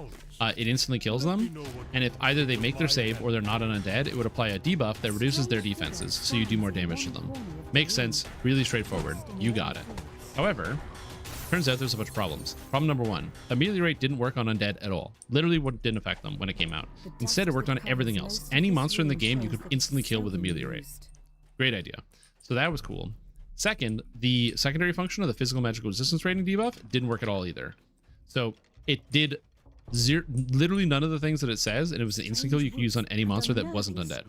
A: it instantly kills them. And if either they make their save or they're not an undead, it would apply a debuff that reduces their defenses, so you do more damage to them. Makes sense, really straightforward. You got it. However, turns out there's a bunch of problems. Problem number one, Ameliorate didn't work on undead at all. Literally didn't affect them when it came out. Instead, it worked on everything else. Any monster in the game you could instantly kill with Ameliorate. Great idea. So that was cool. Second, the secondary function of the physical magical resistance rating debuff didn't work at all either. So it did literally none of the things that it says, and it was an instant kill you could use on any monster that wasn't undead.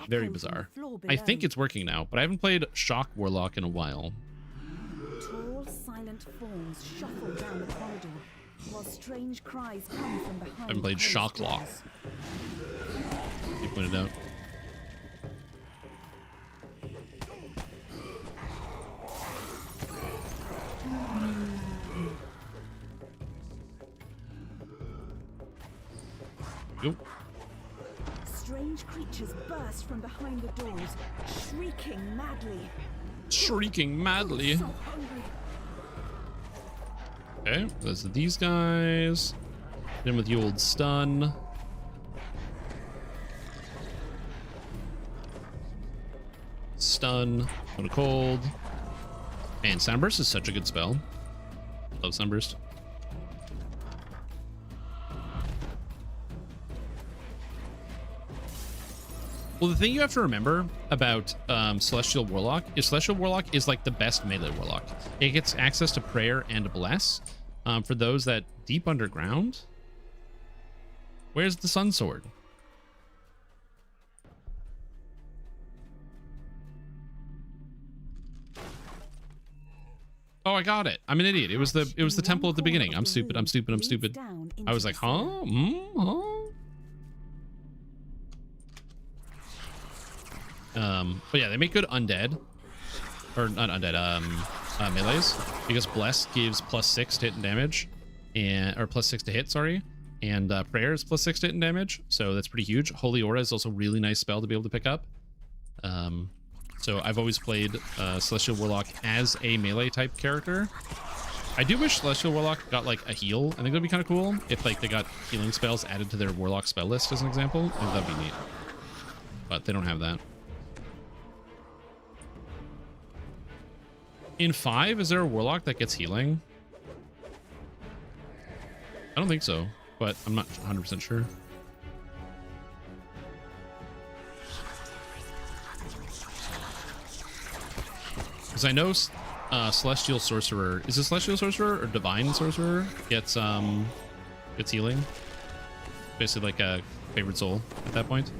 A: Very bizarre. I think it's working now, but I haven't played Shock Warlock in a while.
H: Tall, silent forms shuffle down the corridor, while strange cries come from behind.
A: I haven't played Shocklock. You pointed out. Yep.
H: Strange creatures burst from behind the doors, shrieking madly.
A: Shrieking madly. Okay, those are these guys. Hit him with the old stun. Stun. Go to cold. Man, Sunburst is such a good spell. Love Sunburst. Well, the thing you have to remember about Celestial Warlock is like the best melee Warlock. It gets access to Prayer and Bless. For those that deep underground. Where's the Sun Sword? Oh, I got it. I'm an idiot. It was the temple at the beginning. I'm stupid. I was like, huh? Huh? But yeah, they make good undead, or not undead, melees, because Bless gives +6 to hit and damage, or +6 to hit, sorry, and Prayer is +6 to hit and damage, so that's pretty huge. Holy Aura is also a really nice spell to be able to pick up. So I've always played Celestial Warlock as a melee type character. I do wish Celestial Warlock got like a heal. I think that'd be kind of cool if like they got healing spells added to their Warlock spell list as an example. I think that'd be neat, but they don't have that. In 5, is there a Warlock that gets healing? I don't think so, but I'm not 100% sure. Because I know Celestial Sorcerer, is it Celestial Sorcerer or Divine Sorcerer gets healing? Basically like a favorite soul at that point.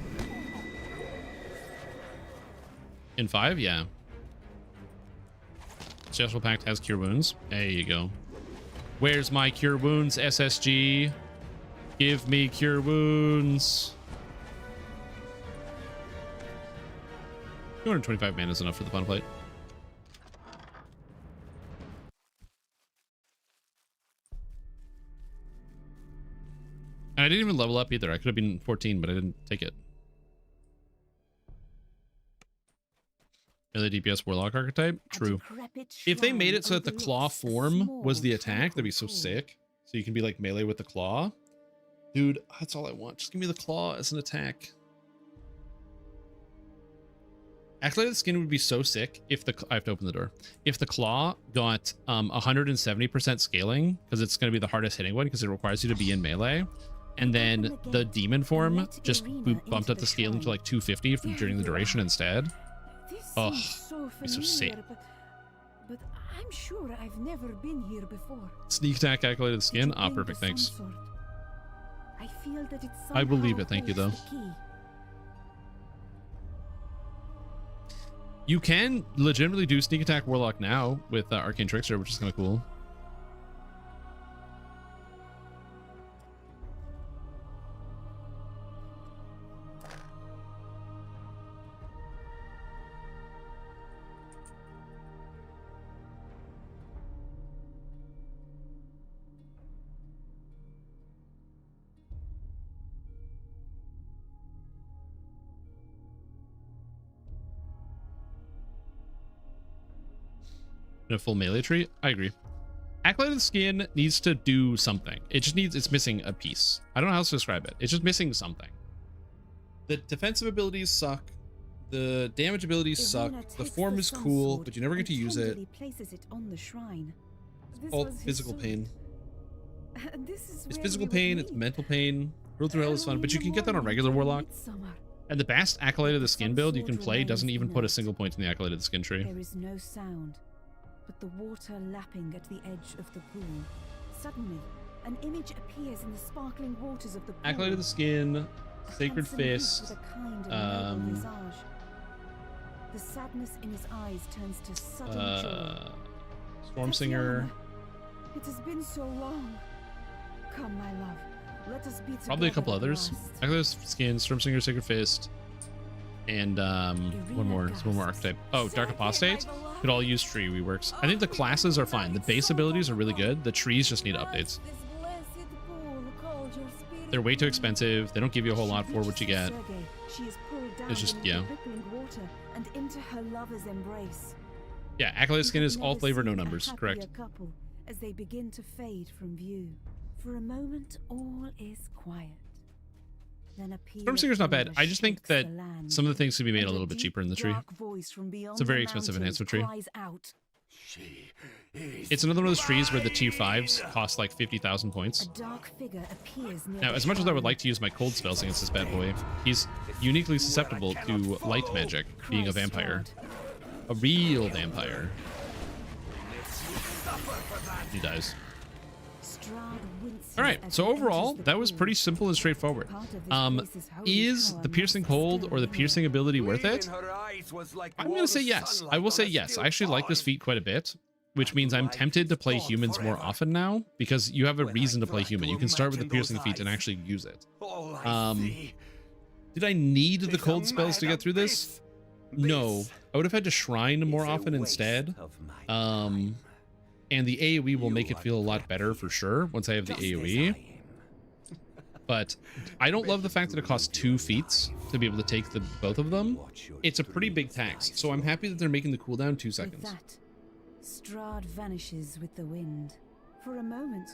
A: In 5, yeah. Celestial Pact has Cure Wounds. There you go. Where's my Cure Wounds, SSG? Give me Cure Wounds. 225 mana is enough for the fun plate. And I didn't even level up either. I could have been 14, but I didn't take it. Melee DPS Warlock archetype? True. If they made it so that the claw form was the attack, that'd be so sick. So you can be like melee with the claw. Dude, that's all I want. Just give me the claw as an attack. Actually, the skin would be so sick if the... I have to open the door. If the claw got 170% scaling, because it's going to be the hardest hitting one, because it requires you to be in melee. And then the demon form just bumped up the scaling to like 250 during the duration instead. Oh, be so sick.
H: But I'm sure I've never been here before.
A: Sneak attack calculated the skin. Ah, perfect. Thanks.
H: I feel that it's
A: I believe it. Thank you, though. You can legitimately do sneak attack Warlock now with Arcane Trickster, which is kind of cool. A full melee tree. I agree. Acolyte of the Skin needs to do something. It just needs, it's missing a piece. I don't know how else to describe it. It's just missing something. The defensive abilities suck. The damage abilities suck. The form is cool, but you never get to use it. All physical pain. It's physical pain, it's mental pain. Road through Hell is fun, but you can get that on regular Warlock. And the best Acolyte of the Skin build you can play doesn't even put a single point in the Acolyte of the Skin tree.
H: There is no sound, but the water lapping at the edge of the pool. Suddenly, an image appears in the sparkling waters of the pool.
A: Acolyte of the Skin, Sacred Fist,
H: the sadness in his eyes turns to sudden joy.
A: Storm Singer.
H: It has been so long. Come, my love. Let us be
A: probably a couple others. Acolyte of the Skin, Storm Singer, Sacred Fist, and one more archetype. Oh, Dark Apostate could all use tree reworks. I think the classes are fine. The base abilities are really good. The trees just need updates. They're way too expensive. They don't give you a whole lot for what you get. It's just, yeah. Yeah, Acolyte of the Skin is all flavor, no numbers. Correct.
H: As they begin to fade from view. For a moment, all is quiet.
A: Storm Singer's not bad. I just think that some of the things could be made a little bit cheaper in the tree. It's a very expensive enhancement tree. It's another one of those trees where the tier 5s cost like 50,000 points. Now, as much as I would like to use my cold spells against this bad boy, he's uniquely susceptible to light magic, being a vampire. A real vampire. He dies. All right, so overall, that was pretty simple and straightforward. Is the piercing cold or the piercing ability worth it? I'm going to say yes. I will say yes. I actually like this feat quite a bit, which means I'm tempted to play humans more often now because you have a reason to play human. You can start with the piercing feat and actually use it. Did I need the cold spells to get through this? No. I would have had to shrine more often instead. And the AoE will make it feel a lot better for sure once I have the AoE. But I don't love the fact that it costs 2 feats to be able to take both of them. It's a pretty big tax, so I'm happy that they're making the cooldown 2 seconds.
H: With that, Strahd vanishes with the wind. For a moment,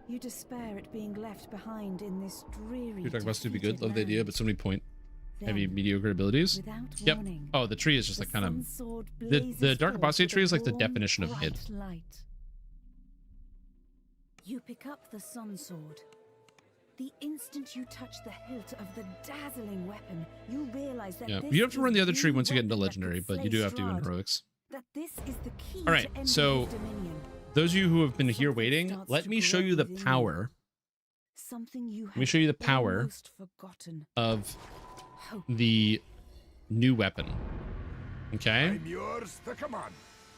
H: you despair at being left behind in this dreary.
A: You're talking about to be good, love the idea, but so many point heavy mediocre abilities. Yep. Oh, the tree is just like kind of the Dark Apostate tree is like the definition of mid.
H: You pick up the Sun Sword. The instant you touch the hilt of the dazzling weapon, you realize that
A: you have to run the other tree once you get into legendary, but you do have to do in heroics.
H: That this is the key.
A: All right, so those of you who have been here waiting, let me show you the power. Let me show you the power of the new weapon. Okay? I'm going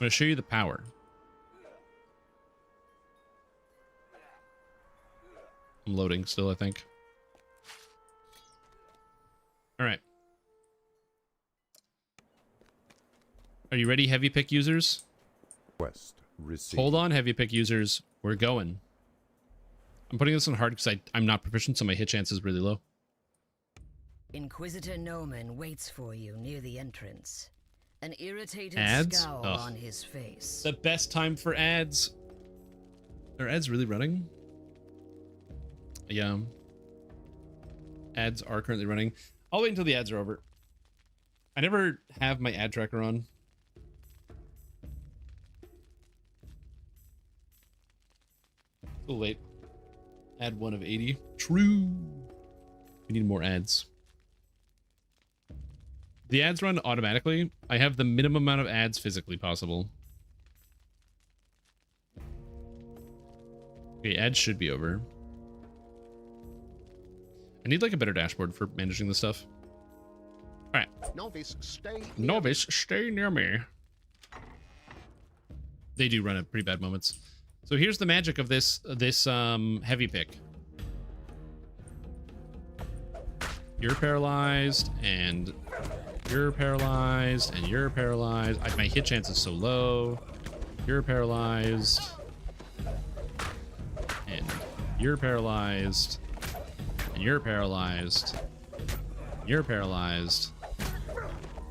A: to show you the power. I'm loading still, I think. All right. Are you ready, heavy pick users? Hold on, heavy pick users. We're going. I'm putting this on hard because I'm not proficient, so my hit chance is really low.
N: Inquisitor Noman waits for you near the entrance. An irritated
A: ads?
N: scowl on his face.
A: The best time for ads. Are ads really running? Yeah. Ads are currently running. I'll wait until the ads are over. I never have my ad tracker on. A little late. Ad 1 of 80. True. We need more ads. The ads run automatically. I have the minimum amount of ads physically possible. Okay, ads should be over. I need like a better dashboard for managing this stuff. All right. Novice, stay near me. They do run at pretty bad moments. So here's the magic of this heavy pick. You're paralyzed, and you're paralyzed, and you're paralyzed. My hit chance is so low. You're paralyzed, and you're paralyzed. And you're paralyzed. You're paralyzed.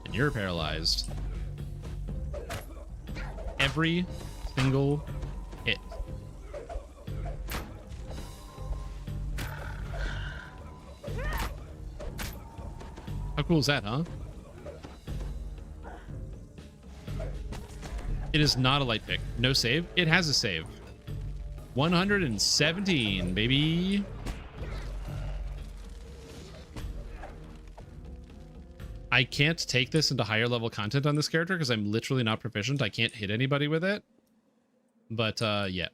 A: And you're paralyzed. Every single hit. How cool is that, huh? It is not a light pick. No save. It has a save. 117, baby. I can't take this into higher level content on this character because I'm literally not proficient. I can't hit anybody with it. But, yeah.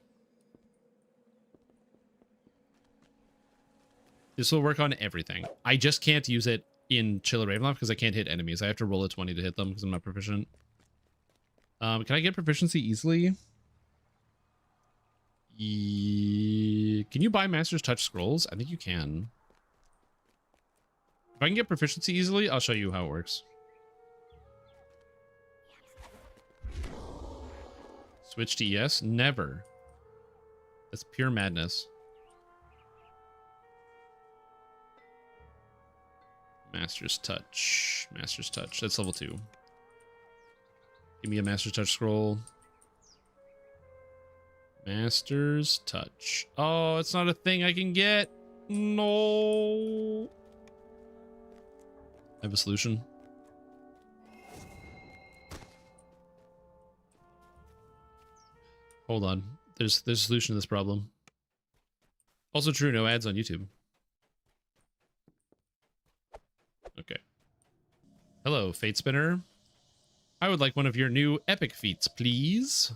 A: This will work on everything. I just can't use it in Chilla Ravenloft because I can't hit enemies. I have to roll a 20 to hit them because I'm not proficient. Can I get proficiency easily? Can you buy Master's Touch Scrolls? I think you can. If I can get proficiency easily, I'll show you how it works. Switch to ES? Never. That's pure madness. Master's Touch. Master's Touch. That's level 2. Give me a Master's Touch scroll. Master's Touch. Oh, it's not a thing I can get. No. I have a solution. Hold on. There's a solution to this problem. Also true, no ads on YouTube. Okay. Hello, Fate Spinner. I would like one of your new epic feats, please.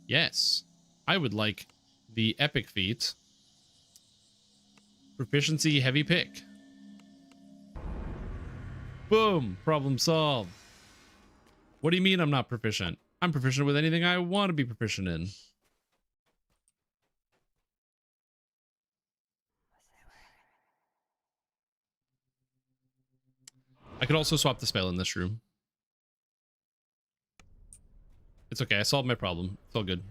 A: Yes. I would like the epic feat. Proficiency heavy pick. Boom! Problem solved. What do you mean I'm not proficient? I'm proficient with anything I want to be proficient in. I could also swap the spell in this room. It's okay, I solved my problem. It's all good.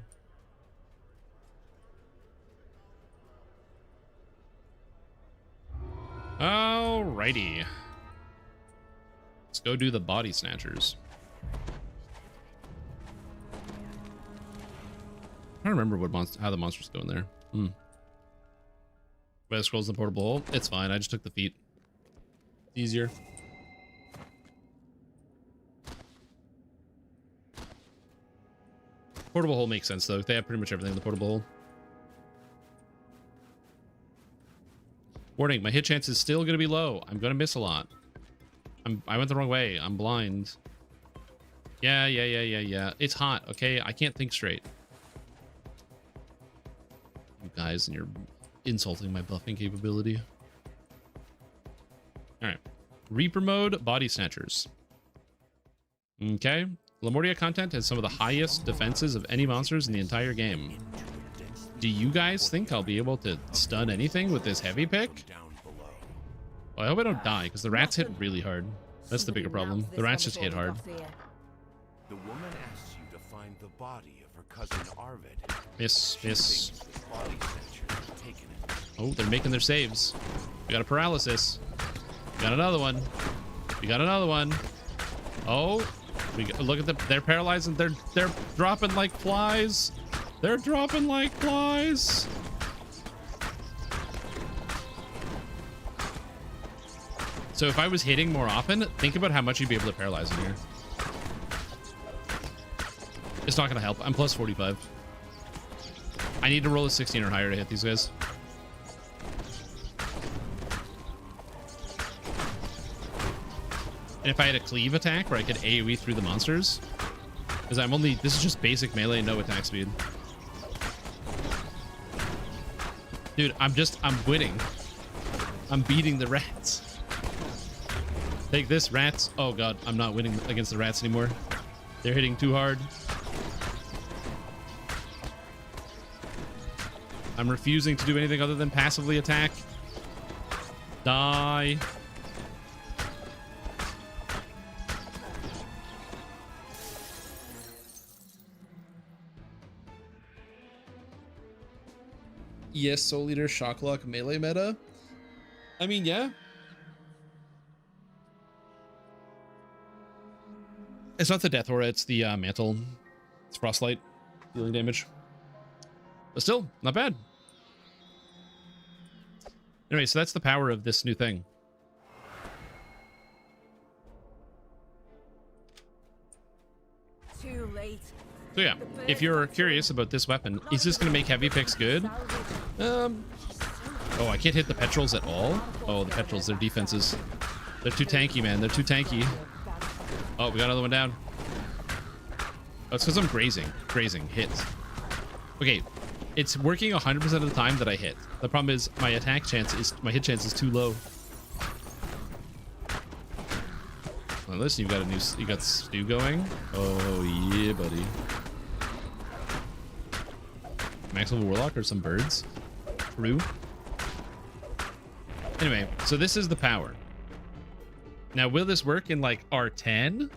A: Alrighty. Let's go do the body snatchers. I don't remember what how the monsters go in there. Where the scrolls in the portable hole? It's fine, I just took the feet. Easier. Portable hole makes sense though. They have pretty much everything in the portable hole. Warning, my hit chance is still going to be low. I'm going to miss a lot. I went the wrong way. I'm blind. Yeah. It's hot, okay? I can't think straight. You guys, and you're insulting my buffing capability. Alright. Reaper mode, body snatchers. Okay. Lamortia content has some of the highest defenses of any monsters in the entire game. Do you guys think I'll be able to stun anything with this heavy pick? Well, I hope I don't die, because the rats hit really hard. That's the bigger problem. The rats just hit hard.
L: The woman asks you to find the body of her cousin Arvid.
A: Miss. Oh, they're making their saves. We got a paralysis. We got another one. Oh, look at them. They're paralyzed and they're dropping like flies. They're dropping like flies. So if I was hitting more often, think about how much you'd be able to paralyze in here. It's not going to help. I'm plus 45. I need to roll a 16 or higher to hit these guys. And if I had a cleave attack where I could AoE through the monsters, because this is just basic melee, no attack speed. Dude, I'm winning. I'm beating the rats. Take this, rats. Oh god, I'm not winning against the rats anymore. They're hitting too hard. I'm refusing to do anything other than passively attack. Die. Yes, Soul Eater, Shocklock, melee meta. I mean, yeah. It's not the Death Aura, it's the Mantle. It's Frostlight, dealing damage. But still, not bad. Anyway, so that's the power of this new thing.
F: Too late.
A: So yeah, if you're curious about this weapon, is this going to make heavy picks good? Oh, I can't hit the petrels at all? Oh, the petrels, their defenses. They're too tanky, man. They're too tanky. Oh, we got another one down. Oh, it's because I'm grazing. Grazing. Hit. Okay. It's working 100% of the time that I hit. The problem is my hit chance is too low. Well, listen, you got stew going. Oh yeah, buddy. Max level warlock or some birds. True. Anyway, so this is the power. Now, will this work in like R10?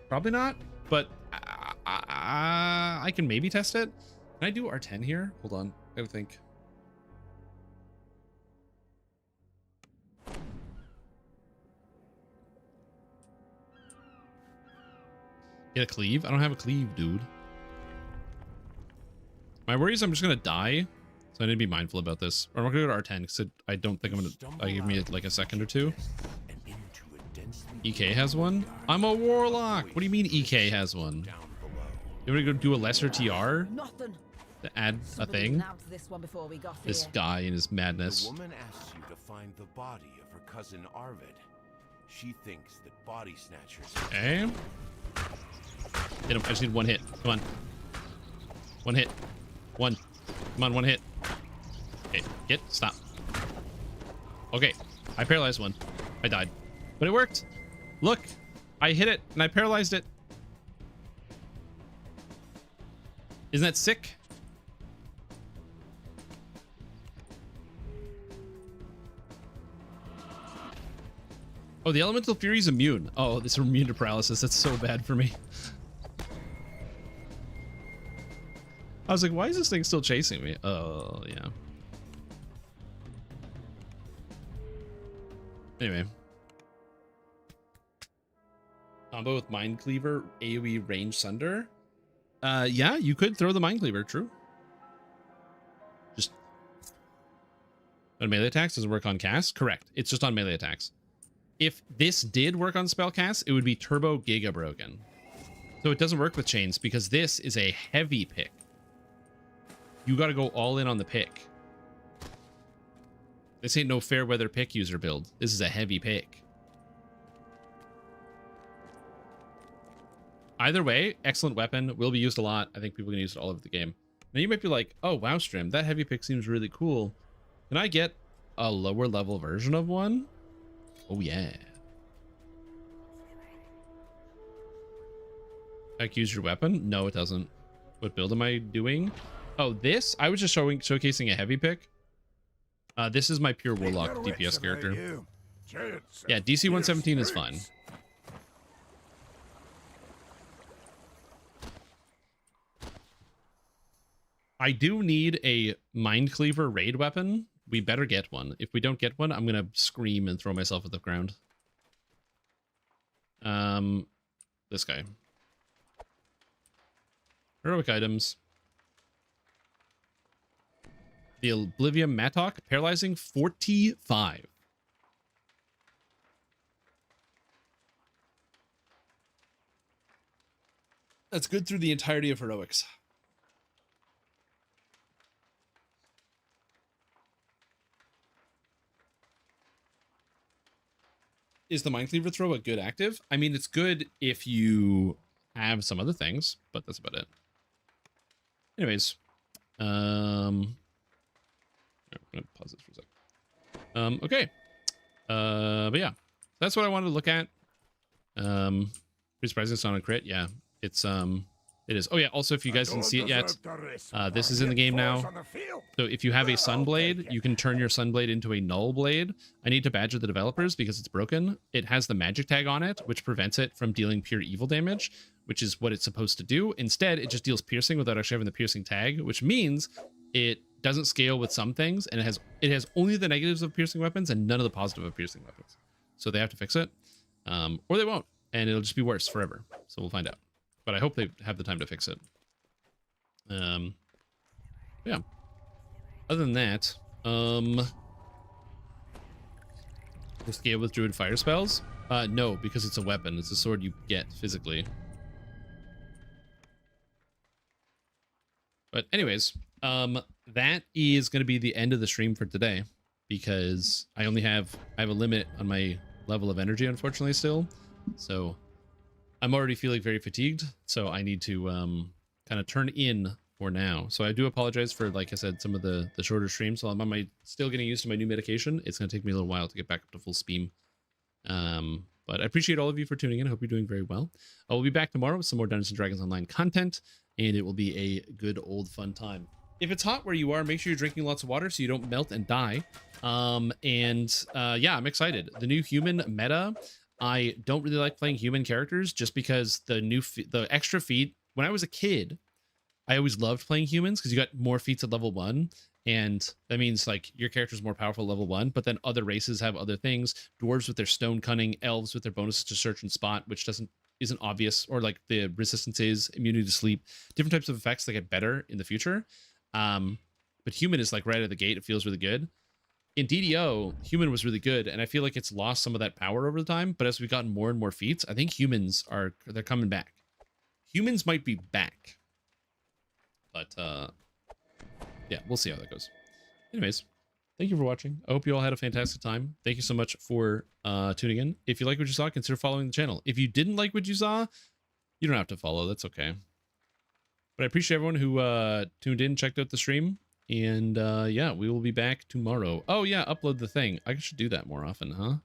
A: Probably not, but I can maybe test it. Can I do R10 here? Hold on, I gotta think. Get a cleave? I don't have a cleave, dude. My worry is I'm just gonna die, so I need to be mindful about this. Or I'm gonna go to R10 because I don't think I'm gonna. Give me like a second or two.
L: And into a densely
A: EK has one? I'm a warlock. What do you mean EK has one? You want to go do a lesser TR
N: Nothing.
A: to add a thing?
N: This one before we got
A: This
N: here.
A: guy and his madness.
L: The woman asks you to find the body of her cousin Arvid. She thinks that body snatchers.
A: Okay. Hit him. I just need one hit. Come on. One hit. One. Come on, one hit. Okay, get. Stop. Okay. I paralyzed one. I died. But it worked. Look. I hit it and I paralyzed it. Isn't that sick? Oh, the elemental fury is immune. Oh, this is immune to paralysis. That's so bad for me. I was like, why is this thing still chasing me? Oh, yeah. Anyway. Combo with Mind Cleaver, AoE range Sunder. Yeah, you could throw the Mind Cleaver, true. Just on melee attacks, doesn't work on casts? Correct. It's just on melee attacks. If this did work on spell casts, it would be Turbo Giga Broken. So it doesn't work with chains because this is a heavy pick. You got to go all in on the pick. This ain't no fair weather pick user build. This is a heavy pick. Either way, excellent weapon. Will be used a lot. I think people can use it all over the game. Now you might be like, oh, wow, Strim, that heavy pick seems really cool. Can I get a lower level version of one? Oh, yeah. Like, use your weapon? No, it doesn't. What build am I doing? Oh, this? I was just showcasing a heavy pick. This is my pure Warlock DPS character. Yeah, DC 117 is fine. I do need a Mind Cleaver raid weapon. We better get one. If we don't get one, I'm gonna scream and throw myself at the ground. This guy. Heroic items. The Oblivion Mattock, paralyzing 45. That's good through the entirety of heroics. Is the Mind Cleaver throw a good active? I mean, it's good if you have some other things, but that's about it. Anyways, I'm gonna pause this for a sec. Okay. But yeah, that's what I wanted to look at. Pretty surprising it's not a crit. Yeah, it's it is. Oh yeah, also if you guys didn't see it yet, this is in the game now. So if you have a Sunblade, you can turn your Sunblade into a Null Blade. I need to badger the developers because it's broken. It has the magic tag on it, which prevents it from dealing pure evil damage, which is what it's supposed to do. Instead, it just deals piercing without actually having the piercing tag, which means it doesn't scale with some things, and it has only the negatives of piercing weapons and none of the positive of piercing weapons. So they have to fix it, or they won't, and it'll just be worse forever. So we'll find out. But I hope they have the time to fix it. Yeah. Other than that, the scale with Druid fire spells? No, because it's a weapon. It's a sword you get physically. But anyways, that is going to be the end of the stream for today because I have a limit on my level of energy, unfortunately, still. So I'm already feeling very fatigued, so I need to kind of turn in for now. So I do apologize for, like I said, some of the shorter streams. So I'm on still getting used to my new medication. It's going to take me a little while to get back up to full steam. But I appreciate all of you for tuning in. I hope you're doing very well. I will be back tomorrow with some more Dungeons & Dragons Online content, and it will be a good old fun time. If it's hot where you are, make sure you're drinking lots of water so you don't melt and die. Yeah, I'm excited. The new human meta. I don't really like playing human characters just because the extra feat. When I was a kid, I always loved playing humans because you got more feats at level 1, and that means like your character's more powerful at level 1. But then other races have other things: dwarves with their stone cunning, elves with their bonuses to search and spot, which isn't obvious, or like the resistances, immunity to sleep, different types of effects that get better in the future. But human is like right out of the gate. It feels really good. in DDO, human was really good, and I feel like it's lost some of that power over the time. But as we've gotten more and more feats, I think they're coming back. Humans might be back, but yeah, we'll see how that goes. Anyways, thank you for watching. I hope you all had a fantastic time. Thank you so much for tuning in. If you like what you saw, consider following the channel. If you didn't like what you saw, you don't have to follow. That's okay. But I appreciate everyone who tuned in, checked out the stream. And yeah, we will be back tomorrow. Oh yeah, upload the thing. I should do that more often, huh?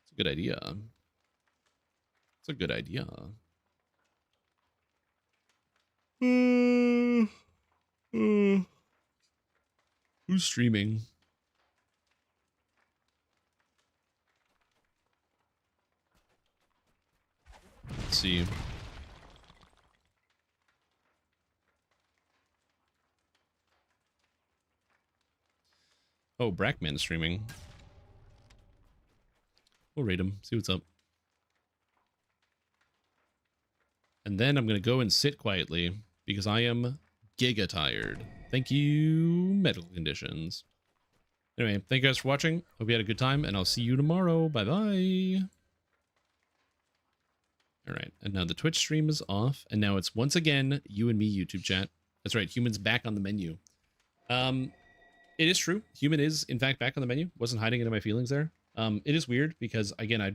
A: It's a good idea. It's a good idea. Who's streaming? Let's see. Oh, Brackman's streaming. We'll raid him, see what's up. And then I'm going to go and sit quietly because I am giga tired. Thank you, medical conditions. Anyway, thank you guys for watching. Hope you had a good time, and I'll see you tomorrow. Bye-bye. All right, and now the Twitch stream is off, and now it's once again you and me, YouTube chat. That's right, human's back on the menu. It is true. Human is, in fact, back on the menu. Wasn't hiding into my feelings there. It is weird because, again, I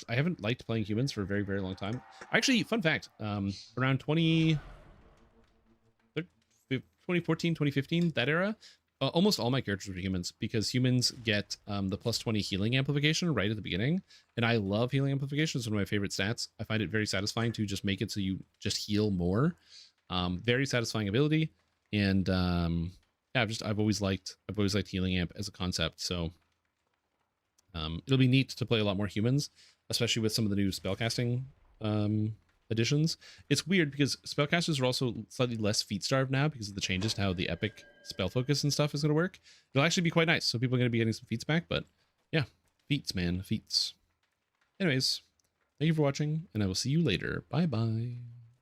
A: haven't liked playing humans for a very, very long time. Actually, fun fact, around 2014, 2015, that era, almost all my characters were humans because humans get the +20 healing amplification right at the beginning. And I love healing amplification. It's one of my favorite stats. I find it very satisfying to just make it so you just heal more. Very satisfying ability. And yeah, I've always liked healing amp as a concept. So it'll be neat to play a lot more humans, especially with some of the new spellcasting additions. It's weird because spellcasters are also slightly less feat starved now because of the changes to how the epic spell focus and stuff is going to work. It'll actually be quite nice. So people are going to be getting some feats back, but yeah, feats, man, feats. Anyways, thank you for watching, and I will see you later. Bye-bye.